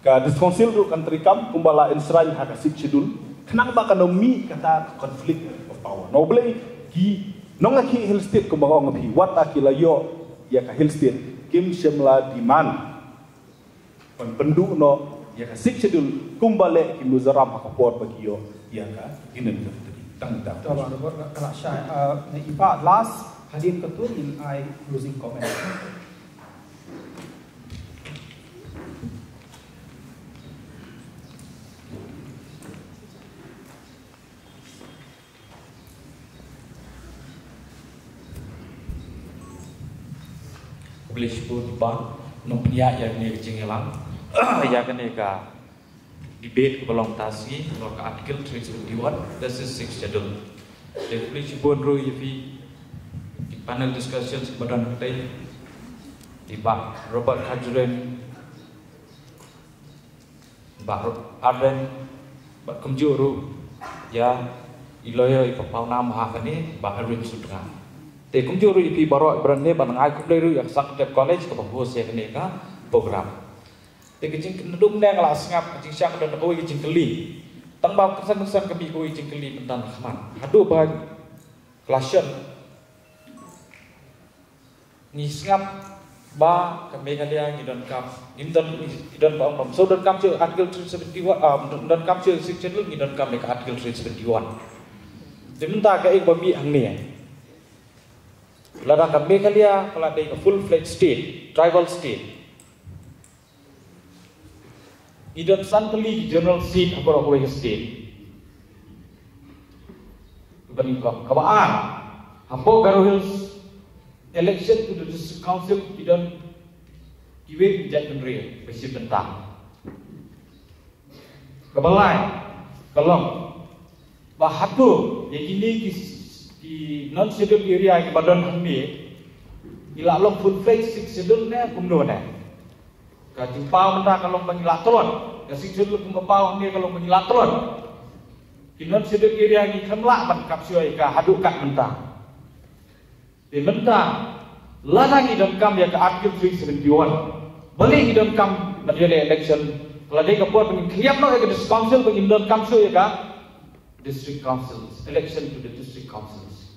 ke disconsil country kam kembali ensranya ke 6 schedule kenapa kana mi kata conflict of power no boleh ki nonga ki hill state kembali ngapi wat akila yo ya ka hill state kim semla demand pendu no ya ka 6 schedule kembali ki muzaram ka port bagi yo ya ka inen tang kalau saya iba last hadir ketua in I closing comment. Boleh sebut di bang, nompiak yang ni kecinggalan, yang ni ka debate kebelong tasi, kalau ka artikel 371, this is 6 schedule. Jadi boleh sebut ru yafi panel discussion sebadan kita di Pak Robert Kajuren, Pak Arden, Pak Kemjuru, ya iloyo ipapau nama hakani Pak Arden Sudra. Te Kemjuru ipi baru berani banang aku beliru yang sakit college ke pembos ya kini ka program. Te kecing kendung neng lah sengap kecing siang dan kau kecing keli. Tangbau kesan kami kau kecing keli pentan khman. Hadu bagi klasen ni singap ba kami kalian idon kam idon ba om so don kam che article 371 don kam che section lu idon kam ka article 371 diminta ka ik ba mi ang ni lara kami kalian kala dei full fledged state tribal state idon santli general seat abro ko state bani ko kabaan hampo garu hills election to the district council idon kiwe jalan real besi bentang kebalai kalong bahatu yang ini di non scheduled area ke badan kami ila long full fledged 6 schedule ne kumno ne ka timpau menta kalong mengilak telon ka 6 schedule kumpau ni kalong mengilak telon di non scheduled area ni kamla man kapsioi ka hadu kat mentang di mentang ladang idon kam ya ke artikel 371 beli idon kam menjadi election kalau dia kepuat pengin kliap no ya ke district council pengin idon kam so ya ke district councils election to the district councils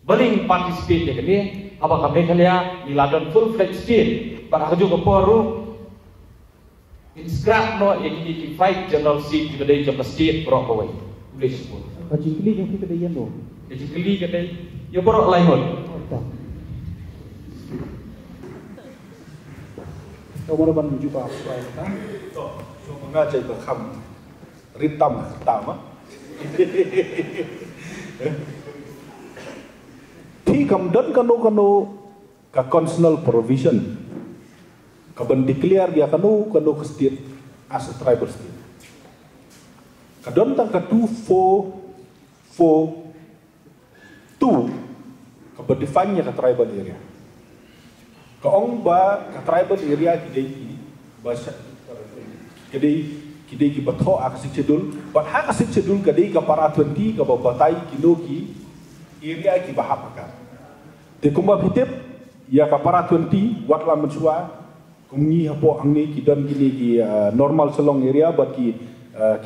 beli participate ya ke ni apa kami kalian di ladang full fledged state pada kerja kepuat ru inscribe no ya ke fight general seat di kedai jam state berapa way boleh sebut Kacing keli yang kita dia no kacing keli kedai ya borok lain Kau mana ban jumpa apa kita? So mengajar berkam ritam pertama. Ti kamdan kanu ka constitutional provision. Kaban declare dia kanu ke state as a tribal state. Kadon tang ka 2442 kaban define nya ka tribal area. Kaong ba ka tribal area kidai ki ba kidai ki batho akasik cedul, but hakasik cedul kadai ka para 20 ka babatai kilo ki area ki bahapaka. Te kumba pitip ya ka para 20 wat la mensua kumni hapo angni ki don gini ki normal selong area ba ki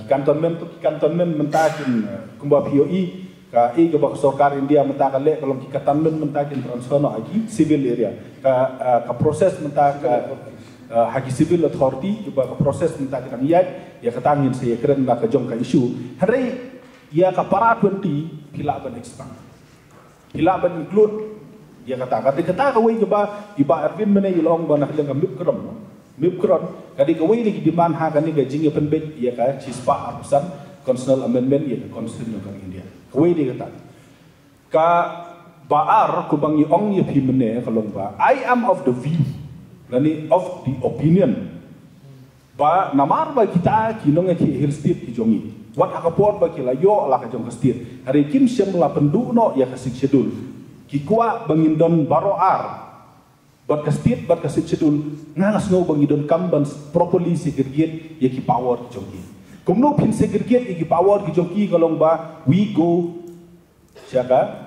cantonment mentakin kumba POE ka ke baksorkar India mentaka le kalau ki cantonment mentakin transfer no agi civil area ka proses mentaka hagi civil authority juga ka proses mentakin yat ya katangin saya keren ba ka jong ka issue hari ya ka para 20 pila ban expand pila ban include dia kata ka wei ba iba Erwin mene ilong ba nak leng mip kron kadi ka wei lagi demand ha kan ni gajing pen bet ya ka chispa arusan constitutional amendment ya constitution of India ka wei dia kata ka baar ku bang ong ye pi mene kalong ba I am of the view lani of the opinion ba namar ba kita kinong ki hill state ki jongi wat akapot ba kila yo la ka jong state hari kim sem la pendu no ya ka sik schedule kikwa bangindon baroar bat kastit bat kasit cedul ngas no bangindon kambans properly segregate ya ki power joki kumno pin segregate ki power ki joki kalong ba we go siaka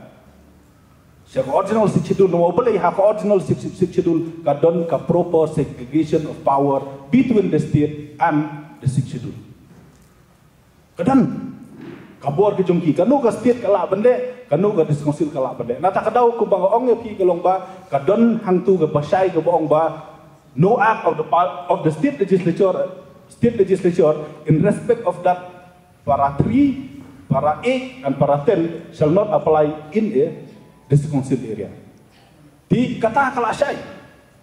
original cedul no boleh ha original cedul ka don ka proper segregation of power between the state and the cedul kadan kabor ke jongki kanu ka state kala bende kanu ka diskonsil kala bende na ta kadau ku bang ong pi kalong ba kadon hangtu ka basai ka bong ba no act of the state legislature in respect of that para 3 para 8 and para 10 shall not apply in a diskonsil area di kata kala sai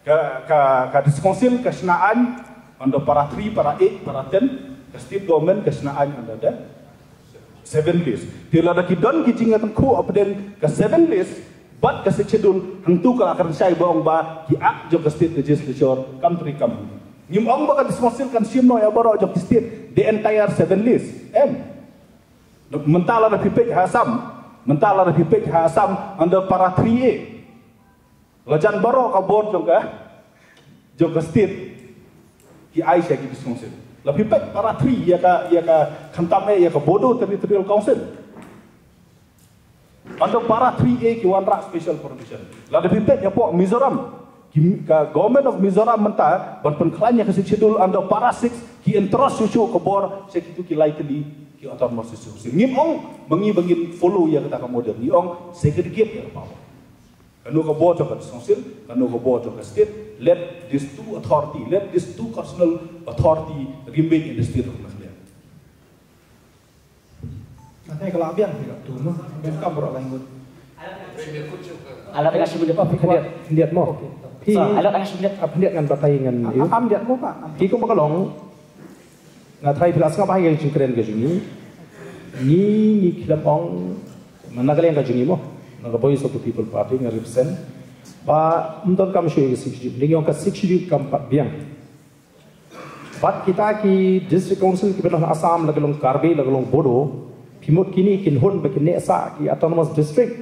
ka diskonsil kesenaan under para 3 para 8 para 10 ka state government kesenaan under the 7 list. Tila da kidon kijinga tangku apden ka 7 list but ka schedule hangtu ka akan sai baong ba ki ak jo ka state legislature country kam. Nim ong ba ka dismosil kan sim no ya baro jo state the entire 7 list. Mentala da pipek hasam under para 3A. Lajan baro ka board jo ka state ki Aisyah ki dismosil. Lebih baik para 3 ya ka kantame ya ka bodoh territorial council. Untuk para 3A ki wanra special permission. Lebih baik ya pok Mizoram ka government of Mizoram menta berpenkelanya ke schedule under para 6 ki entrust susu ke bor sekitu ki lightly ki autonomous susu. Ngim ong bangin follow ya kata ka model ni ong segregate ya power. Kanu ka bor ka council, kanu ka bor ka state. Let these two constitutional authority remain in the state of Malaysia. Nanti kalau abian tidak tuh, mereka berlangsung. Alat kasih benda apa? Lihat mau. Alat kasih benda apa? Lihat dengan batai dengan. Am lihat mau pak. Iko makalong. Ngatrai belas ngapa yang cungkeren kejungi. Ni kilam ong mana kalian kejungi mo? Naga Voice of the People Party nga represent. Ba untuk kami syukur sikit, dengan orang sikit kampat biang. Bat kita ki district council ki belah Assam lagalong Karbi lagalong Bodo, pimut kini kinhun begini esa ki autonomous district,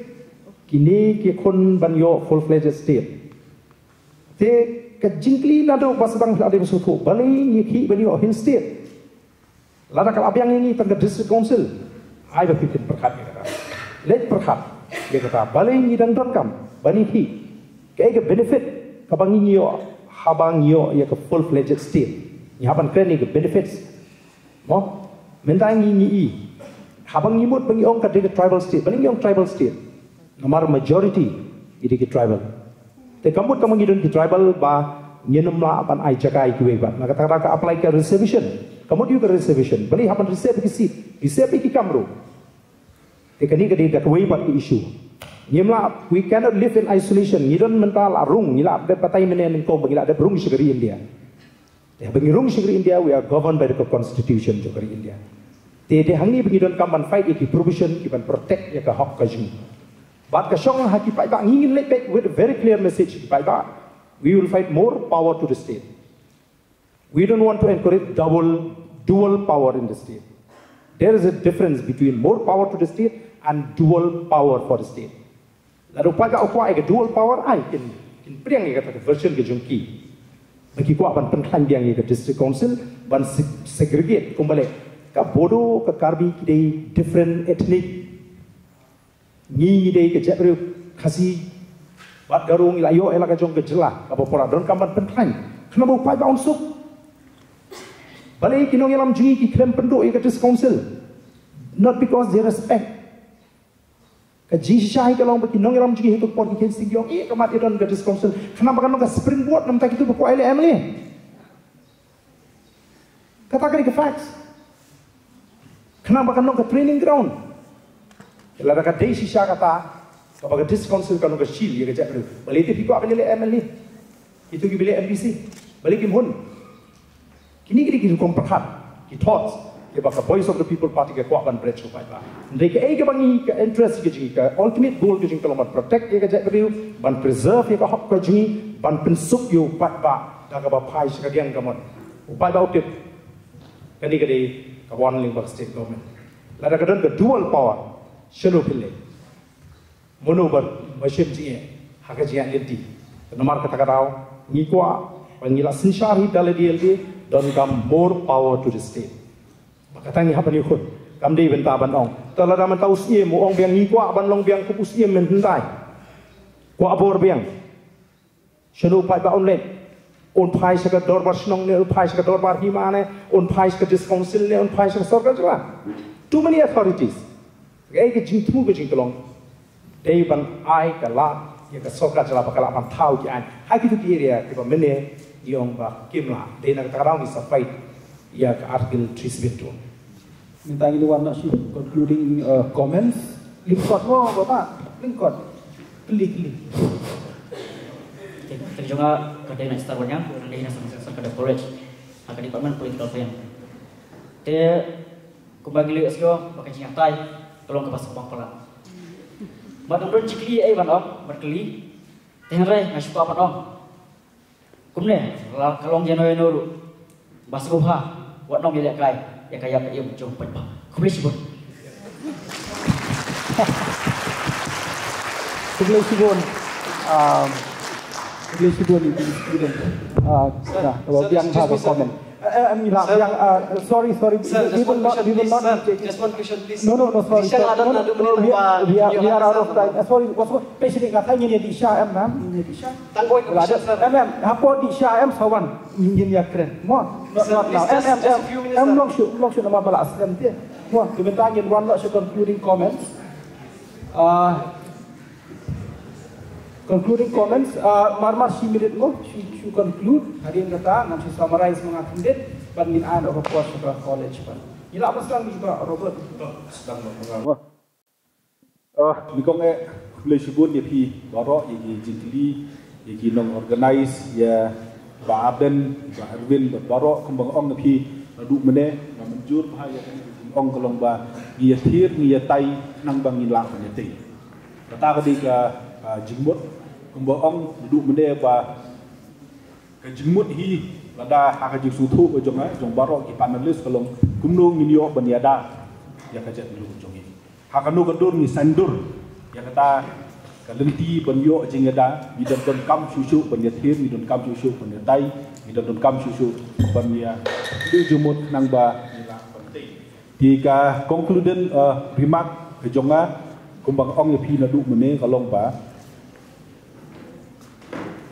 kini ki kun banyo full fledged state. Te kejingkli nado pasang ada besutu, balik ni ki banyo hill state. Lada kalau biang ini tengah district council, ai berpikir berkat kita. Let berkat kita balik ni dan kam, balik ki. Kaya benefit kabangyo habangyo ya ke full fledged state. Ni haban kren ni ke benefits. Mo mentangi ni habang nimut pangiong ka de tribal state. Bani yung tribal state. Namar majority idi ke tribal. Te kamut kamangi don ki tribal ba nyenum la apan ai jagai ki ba. Nakata ka apply ka reservation. Kamut yu ka reservation. Bani haban reserve ki seat. Reserve ki kamro. Te kani ka de that way ba ki issue. Nyemla, we cannot live in isolation. Ngiron mental arung, ngila abde patai menen ko bangila abde rung sigari India. Te bangi rung sigari India, we are governed by the constitution sigari India. Te hangi bangidon kaman fight iki provision iban protect ya ka hak ka jing. Bat ka syong haki pai ba ngin let back with a very clear message pai ba. We will fight more power to the state. We don't want to encourage dual power in the state. There is a difference between more power to the state and dual power for the state. Lalu pada apa yang dual power ai kin priang ni kata version ke jungki bagi kuat ban pentlan dia ni ke district council ban segregate kembali ka bodo ka karbi kidai different ethnic ni dei ke jabru khasi bat garung ila yo ela ka jong ke jela ka pora don kamban pentlan kena mau pai ba unsuk balik kinong yalam jungi ki klem penduk ke district council not because they respect Kaji syai kalau bagi nong yalam jungi hidup pon ki sing yong kamat idon ke district council kenapa kan nong springboard nam tak itu ko ele emli katakan ke facts kenapa kan nong ke training ground kalau ada dei sisa kata kapag district council kan nong ke shield ye ke jak balik itu piko apel ele emli itu ki beli MBC balik kim hun kini kini kom perhat ki thoughts ke baka voice of the people party ke kuat ban bridge ko pai ba ndai ke ai ke bangi ke interest ke jingi ke ultimate goal ke jingi kalau protect ye ke jak ban preserve ye ke hak ke jingi ban pensuk yo pai ba da ka ba pai se ka giang kamon upai ba utip kani ke dei ka wan ling ba state government la da ka don ke dual power shelo pille mono bar machine ji ha ka ji an lenti nomar kata katao ni kwa pangila sinshari dale DLD don come more power to the state katanya apa ni khun kam dei benta ban ong tala da man tau sie mo ong biang ni kwa ban long biang ku sie men dai kwa bor biang shanu pai ba online on pai sa ka dor bar snong ne on pai sa ka dor bar hima ne on pai sa ka district council ne on pai sa sarkar jala too many authorities ai ke jing tu ke jing tolong dei ban ai ka la ya ka sarkar jala bakala ban thau ki an hai ki tu ki area ki ba mene yong ba kimla dei na ka raw ni sa fight ya ke artikel 372 minta ini warna sih concluding comments lingkot mo bapak lingkot klik terjunga ke dana starwanya dana sama ke college akan department political science te kubagi le asio pakai nyatai tolong ke pas pangpala badang don cikli ai ban om berkeli tenre ngasuk apa om kumne kalong janoy noru basgoha wat nong dia kai ya kaya ia jom pai ba kubli sibon itu student nah kalau yang have a comment sorry we will not just one question please no sorry we are out of time sorry was patient kata ni di Isha M ma'am ni di Isha tangkoi ada mm hapo di Isha M sawan ni ya keren mo not now m long shoot nama bala asram dia mo kita ingin one lot concluding comments marmar si minute mo she conclude hari ini kata nanti summarize mengakhiri banding an of course of college pan ila apa sedang juga Robert sedang mengawa bikong boleh sebut ya pi barok ya jintili ya nong organize ya ba Aden ba Erwin ba barok kembang ong na pi duk mene na menjur bahaya ong kolong ba ya thir ni ya tai nang bang ila ya tai kata ka jingmut kumba ong duduk mende ba ka jingmut hi lada ha ka jing sutu ba jong barok ki panelis kalong kumno nginyo baniada ya ka jet lu jong hi ha ka no ka dur ni sandur ya kata ka lenti banyo jing ada ni don kam susu banyathir ni don kam susu banyatai ni don kam susu banya du jumut nang ba nila penting di ka concluding remark ke jonga kumbang ong ya pi na du mene kalong ba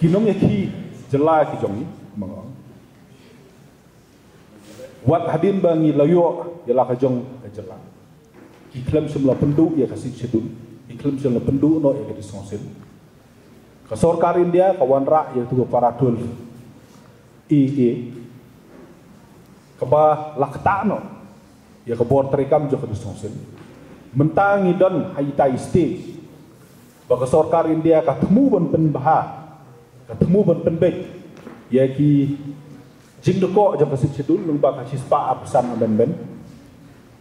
kinong yaki jela ki jong mangong wat hadin bangi layo jela ka jong jela ki klem semla pendu ya kasih sedun ki klem semla pendu no ya di sonsen ka sarkar India kawan rak ya tu paratul ka ba lakta no ya ka bor terekam jo ka di sonsen mentangi don haitai state ba ka sarkar India ka temu ban penbah ketemu ban penbek ya ki jing deko jam kasih cedul lubak kasih spa absan ben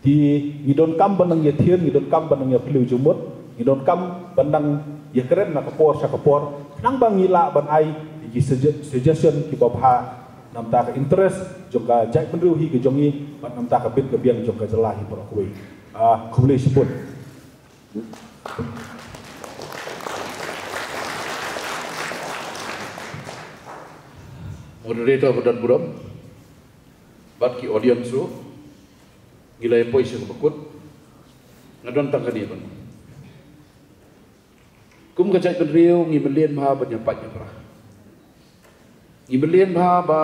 di ngidon kam banang ya thir ngidon kam banang ya pelu jumut ngidon kam banang ya keren na kapor sa kapor nang bang ngila ban ai ki suggestion ki babha nam ta ka interest joka jai penru hi ke jongi ban nam ta ka bit ke biang joka jelahi pro kuwi khule sipun moderator badan buram, bat ki audience ro, gilai poise bakut, ngadon tangkan dia ban. Kum kacai penriu ngibelien maha banyapatnya perah. Ngibelien maha ba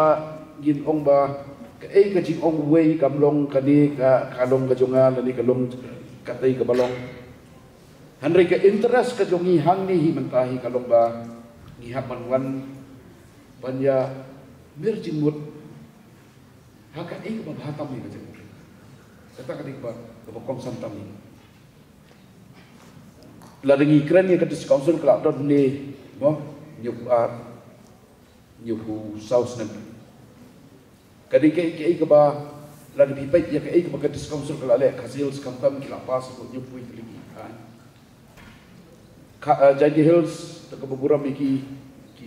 gin ong ba ke kajing ong wei kamlong kani ka kalong kajongan ni kalong katai ka balong. Handai ke interest kajongi hang ni hi mentahi kalong ba ngihap manwan banya mirjin mut haka ai ka bahatam ni kajeng. Kata kadik ba ka kong santam ni. Ladengi keren ni kadis council kelak don ni mo nyupu saus nabi. Kadi ke ke ba la di pipet ya ke ba kadis council kelak le hasil sekamtam kila pas ko nyupu itu lagi. Janji Hills tak kebuburan ki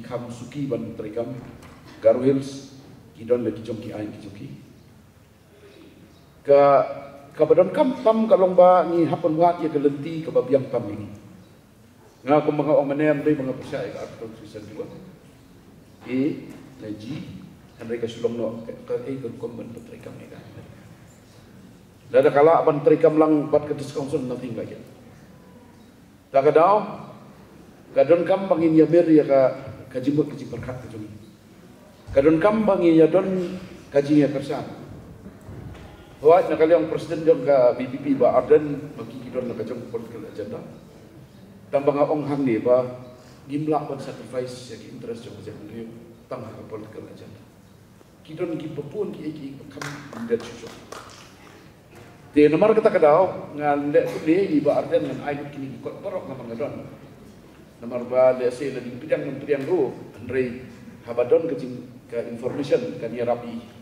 kam suki ban terikam Garu Hills ki don le ki jom ki ain ki joki. Ka badan kam tam kalong ba ni hapon wat ya kelenti ka babiang tam ini. Nga ko mga omanem day mga persya ka atong season 2. Leji andai ka sulong no ka kom ban terikam ni ka. Dada kala ban terikam lang bat ke council nothing lagi. Tak ada kadon kam bangin ya ber ya ka jimbut ka jiperkat ka jumi. Kadon kam bangin ya don kaji ya kersan. Buat nak yang presiden jong ka BPP ba Arden bagi kidon nak jong political agenda. Tambang ong hang ni ba gimlak ban sacrifice ya interest jong jang ni tambah ka political agenda. Kidon ki pepun ki kam ndet chucho. Di nomor kita kadau ngan dek ni ba Arden ngan ai kini kot porok na mangadon. Nomor ba le se le bidang ru Andre habadon ke information kan ya rapi.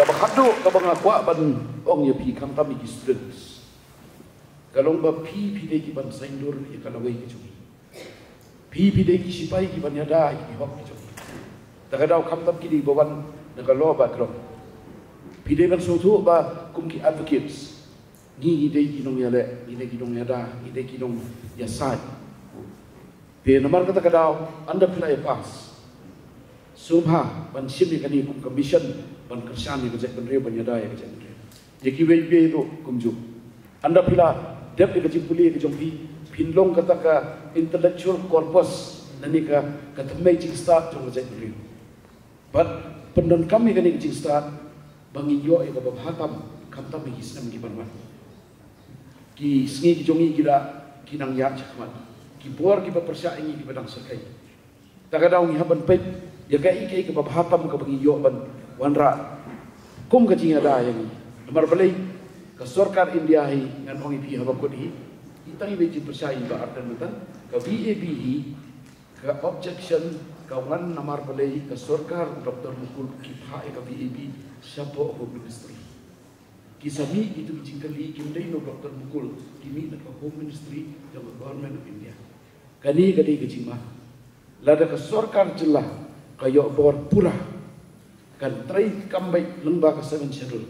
Dabang hadu kabang akwa ban ong ya pi kam kami students. Kalau ba pi de ki ban saindur ya kalau wei ki cumi. Pi de ki sipai ki ban yada ki hok ki cumi. Takadau kam tam ki di bawan negalo ba kro. Pi de ban sotu ba kum ki advocates. Gi ide ki nong yale, ide ki nong yada, ide ki nong yasai. Pe nomor kata kadau anda pilih pas. Subha ban sim ni kani kum commission ban kersan ni kejak benre ban yada ya kejak benre. Jeki wei tu kumju. Anda pilih dep di kejing puli ke jompi pinlong kata ka intellectual corpus nani ka katamai jing start jong kejak benre. But pendon kami kani kejing start bangi yo e ka bahatam kam tam ni islam ki banwan. Ki sengi ki jongi kira kinang ya cakmat ki bor ki persia ingi ki badang sekai takadau ngi haban pet ya kai ke bahatam ka bangi yo ban wanra kum ka jinga da yang nomor balai ka sarkar India hi ngan ongi pi haba kodi itai be ji persia ba artan betan ka VAB hi ka objection ka wan nomor balai ka sarkar Dr. Mukul ki pha ka VAB siapa of ministry kisami itu jingkali kimdai no Dr. Mukul kimi nak Home Ministry dan Government of India. Kani kadi kejima. Lada ke sarkar jelah kayo bor pura kan trai kambai lembaga 7 schedule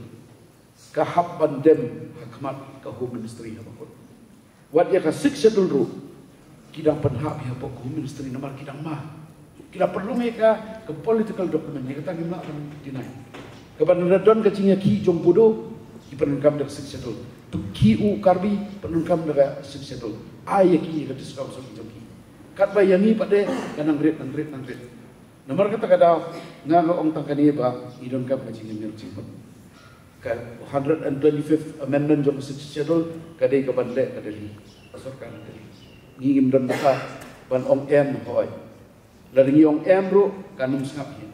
ka habban dem hakmat ka Home Ministry habakot. Wat ya ka 6 schedule ru kidang penhak ya Home Ministry nomor kidang mah. Kira perlu mereka ke political document ni kata ngimla kan dinai. Kaban radon kecingnya ki jompudo penungkam dari seksedul, tu kiu karbi penungkam dari seksedul. Ayah ki kata sekau sekau joki. Kat bayangi pada kanang red. Nomor kata kada nganga ong tangkani ba idon kam kaji ngir cipot. Kan 125th amendment jom seksedul kadai ke bandle kadali. Pasokan kadali. Ngingim dan baka ban ong em hoy. Dari ong em ru kanum sangap hin.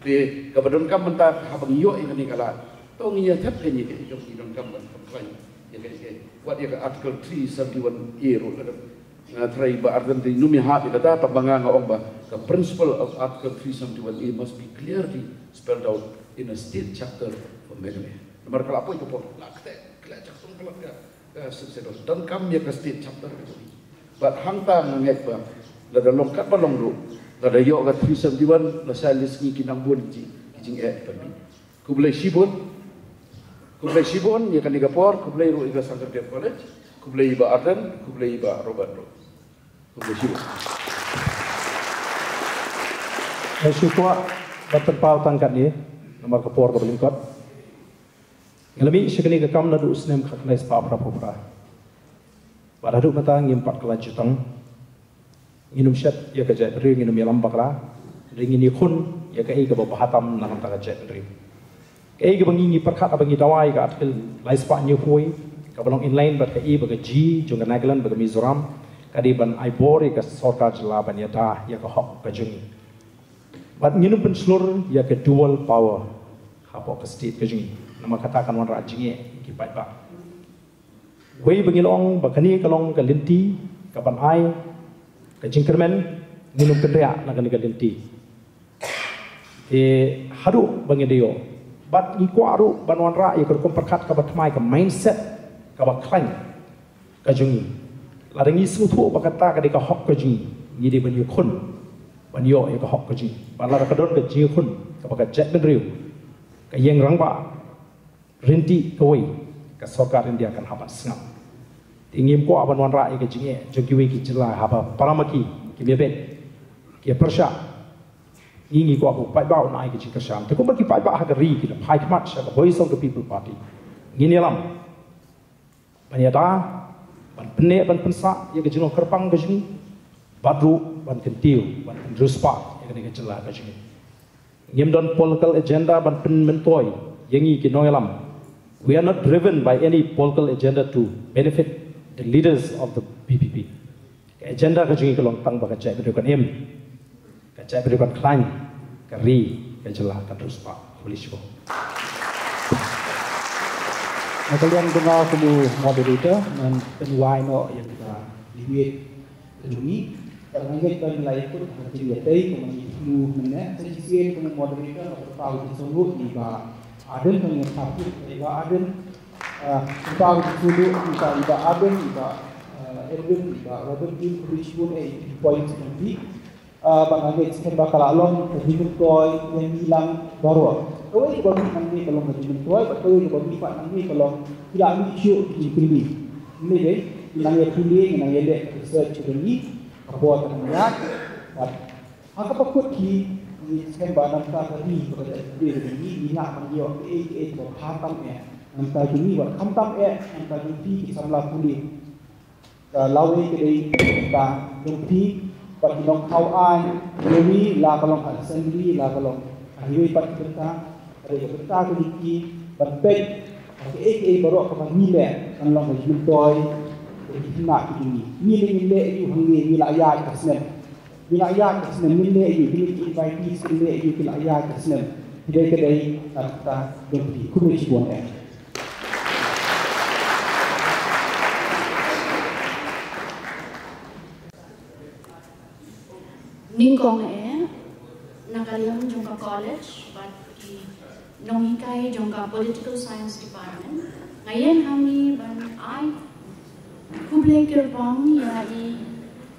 Be kabadon kam mentar habang yo ingani kala. Tong ia tap ni ke jom idon kam ban komplain. Ya ke. What ya article 371A ru na try ba ardan di numi ha kata pabanga nga ong ba the principle of article 371A must be clearly spelled out in a state chapter for Meghalaya. Nomor kala po ito po lakte kala chapter kala ka sedot dan kam ya ka state chapter ito. But hangta nget ba la dalong kat balong ru la dayo ka 371 la salis ni kinambun kijing pabi. Kublai Shibon ya kan Singapore, kublai ru iga Sangkar College, kublai iba Arden, kublai iba Robert. Syukur bertempau tangkat ni nomor kapor ke belingkot. Ngalami sekali ke kam nadu usnem khaknai spa pra. Badadu mata ngimpat kelanjutan. Nginum syat ya kajai beri nginum yalam bakla. Ringin ikun ya kai ke bahatam nang ta kajai beri. Kai ke bangi perkat abangi dawai ka atkil lai spa nyuhui ka balong inline bat kai baga ji junga Nagaland baga Mizoram kadi ban aibori ka sorkar jelaban ya ta ya ka hok ka jungi. Bat nginum penselur ya ke dual power hapok ke state ke jungi. Nama katakan wan rajinge ki pai ba. Wei bangilong bakani kalong ka linti ka ban ai ka jingkermen nginum kendria na ka linti. Hadu bangidio. Bat iko aru ban wan ra ya ka perkat ka batmai ka mindset ka ba klan ka jungi. Ladangi sutu bakata ka di ka hok ka jungi. Ngidi ban yukun. Ban yo ya ka hok ka jungi. Ban lara ka don ka jingkun ka ba ka jet ben riu. Ka yeng rang ba rinti kawai ka sorkar India akan habat sengam. Tingim ko aban wan rai ke jinge jogiwe ki jela haba paramaki ki mebet ki persha ingi ko abu pai bau nai ki jingkasham te ko bagi pai ba ha ri ki pai kmat sha the voice of the people party ngini lam banyada ban pene ban pensa ya ke jino kerpang ke jini badru ban kentiu ban ruspa ya ke jela ke jini ngim don political agenda ban pen mentoy yangi ki noyalam. We are not driven by any political agenda to benefit the leaders of the PPP. Agenda ka jungi kalong tang baka cai berikan em, ka cai berikan klan, ka ri, ka jelah ka terus pak polis ko. Kalian dengar kamu moderator dan penuai no yang kita lihat jungi. Karena kita nilai itu kita lihat kamu itu mana. Sejauh kamu moderator atau tahu disebut ni bah. Aden yang satu, iba aden, kita dulu kita iba aden, iba Erwin, iba Robert Lee, Richmond, point nanti, bang Agit sekian bakal along kehidupan toy yang hilang baru. Kau itu bagi nanti kalau kehidupan toy, kau itu bagi pak nanti kalau tidak ambil isu di pilih. Ini deh, yang yang pilih, yang yang dek research ini, buat penelitian, apa pakut ki sekian banyak tadi pada diri ini nak menjawab buat hatam nanti ini buat hatam nanti ini samlah pulih lawan kedai kita nanti buat kita kau ini lah kalau assembly lah kalau hidup kita ada kita kediki berbeg baru kapan nilai kan long mentoy kita nak ini nilai itu wilayah kasih wilayah kesana milik you, milik invitees milik you wilayah kesana. Kedai-kedai kita beri kumis buat Ningkong nakaliang jongka college, but di nonghikai jongka political science department. Ngayon kami ban ay kubleng kerbang ya i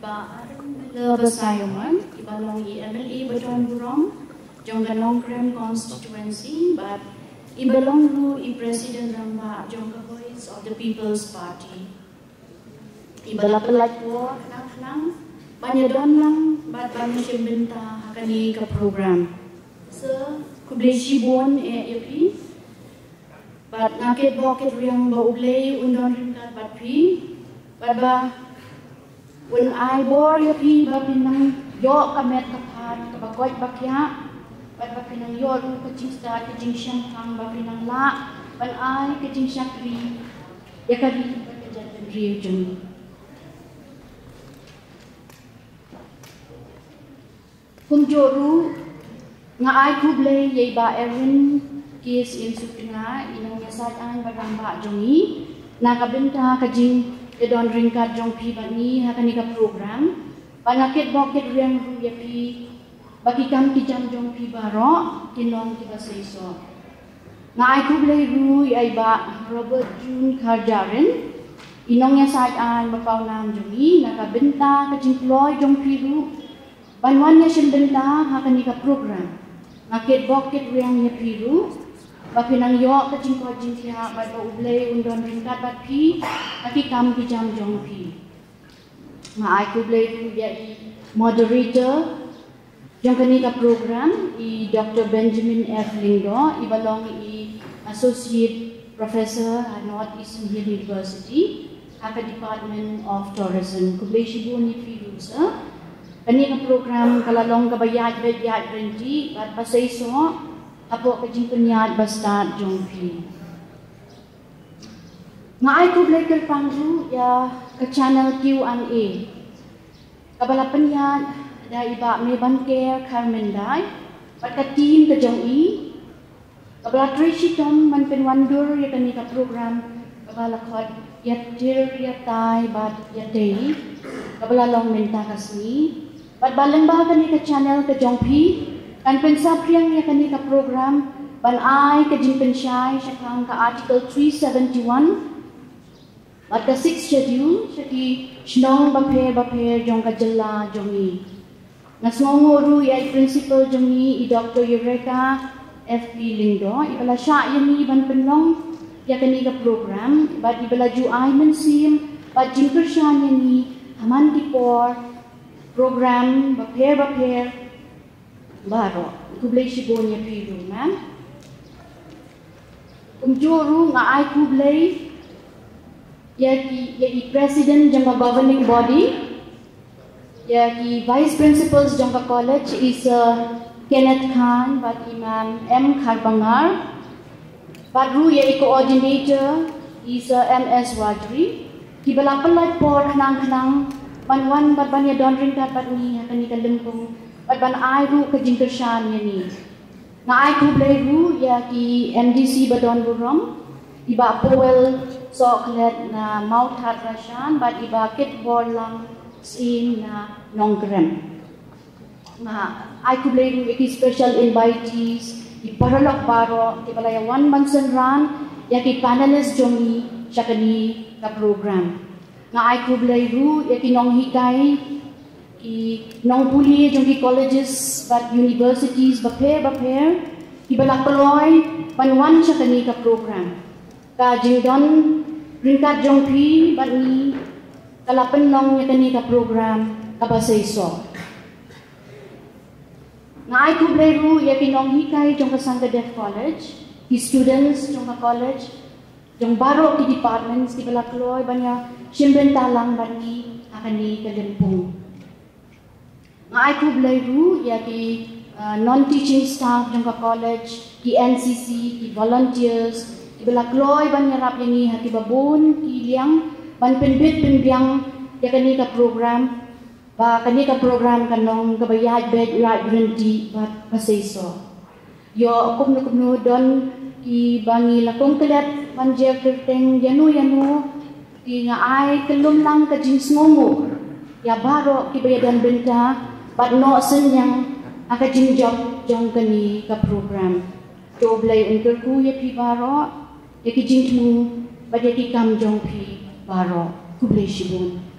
ba Lebasayoman, ibalong MLA Baton Burong, jongga Nongkrem constituency, but ibalong lu President Ramba jongga Voice of the People's Party. Ibalapelat po kanang banyadon lang, but banyak simbenta hakani ka program. So, kubleshi bon yapi, but nakit bokit riyang bauglay undon rinkat but pi, but ba when I bore your pee pinang yo kamet kapan kabagoy bakya but pinang yo ru kacing start kacing siyang kang pinang la when I kacing syakri ya kadi kerjaan rio jeng kung joru nga ay kublay yay ba Erwin kis in supina inang yasad ay baramba jongi nakabenta kajing Edon ringkat jong pi bani hakani ka program panakit bokit riang ruya pi bagi kam kijam jong pi baro kinong ki basaiso ngai kublay ru ay ba Robert June Karjaren inong ya saat an bapaw nam jongi nakabenta ka jingploy jong pi ru banwan ya simbenta hakani ka program nakit bokit riang ya pi ru Bapinang yo kacing ko jingkia bat ublay undon ringkat bat pi aki kam kijam jong pi ma aku boleh jadi moderator yang kini ka program i Dr. Benjamin F. Lindo ibalong i Associate Professor at Northeastern Hill University at the Department of Tourism. Kublay Shibu ni Fidusa. Kani ka program kalalong kabayad bedyad renti at pasayso apo kajing penyad basta jongpi. Nga ay kublay kalpangru ya ka channel Q&A. Kabala penyad da iba may banker Carmen Dai pat ka team ka jong i kabala Tracy Tom man penwandur ya kani ka program kabala khod yatir yatai bat yatei kabala long menta kasni pat balang ba kani ka channel ka jong pi kan pensap riang ya kani ka program ban ai ka jing pensyai syakang ka article 371 at ka 6th schedule syaki shnong bape jong ka jela jong i Nasngonguru yai principal jami i Dr. Eureka F.P. Lindo. Ibala siya yami iban penong yakani ka program. But ibala ju ay mensim. But jingker siya yami haman dipor program baper baro. Kublay sibo niya pido man. Kumjuru nga ay kublay yai president jang governing body. The vice principals Jangka College is Kenneth Khan, but Imam M. Karbangar. But Ru ye coordinator is M.S. Wadri. Kibala pelat por kanang ban bat ban ya don ring kat bat ni kani kalempung bat ban ai Ru ke jingkershan ya ni. Na ai kublay Ru ya ki MDC badon burom. Iba powel so klet na maut hat rashan bat iba kit bor lang in Nongkrem. I could blame it special invitees, the Paralok Baro, the Balaya 1 month and run, Yaki panelist Jomi, Shakani, the program. Now I could blame Ru, Yaki Nong Hikai, Nong Puli, Jongi colleges, but universities, Baper, the Balakaloy, but 1 Shakani program. Ka Jingdon, Ringkat Jongpi, but me. Kalapan nong yakani ka program kabasayso. Nga ay kublay Ru yakinong hikay jong kasangga Deaf College, the students jong ka college, jong baro ki departments di balakloy banya simbentalang bani akani kalimpong. Nga ay kublay Ru yaki non-teaching staff jong ka college, ki NCC, ki volunteers, di balakloy banya rap yani hati babon ki liang ban penbit penbiang ya kani ka program ba kani ka program kanong kabayad bed right renti bat pasayso yo kumno don ki bangi lakong kelat manje kerteng yanu ki nga ay kelum lang ka jins ngomo ya baro ki bayadan benta bat no senyang aka jing job jong kani ka program to blay unter ku ya pi baro ya ki jing mu ba ya ki kam jong pi Baro, Kublay Shibun.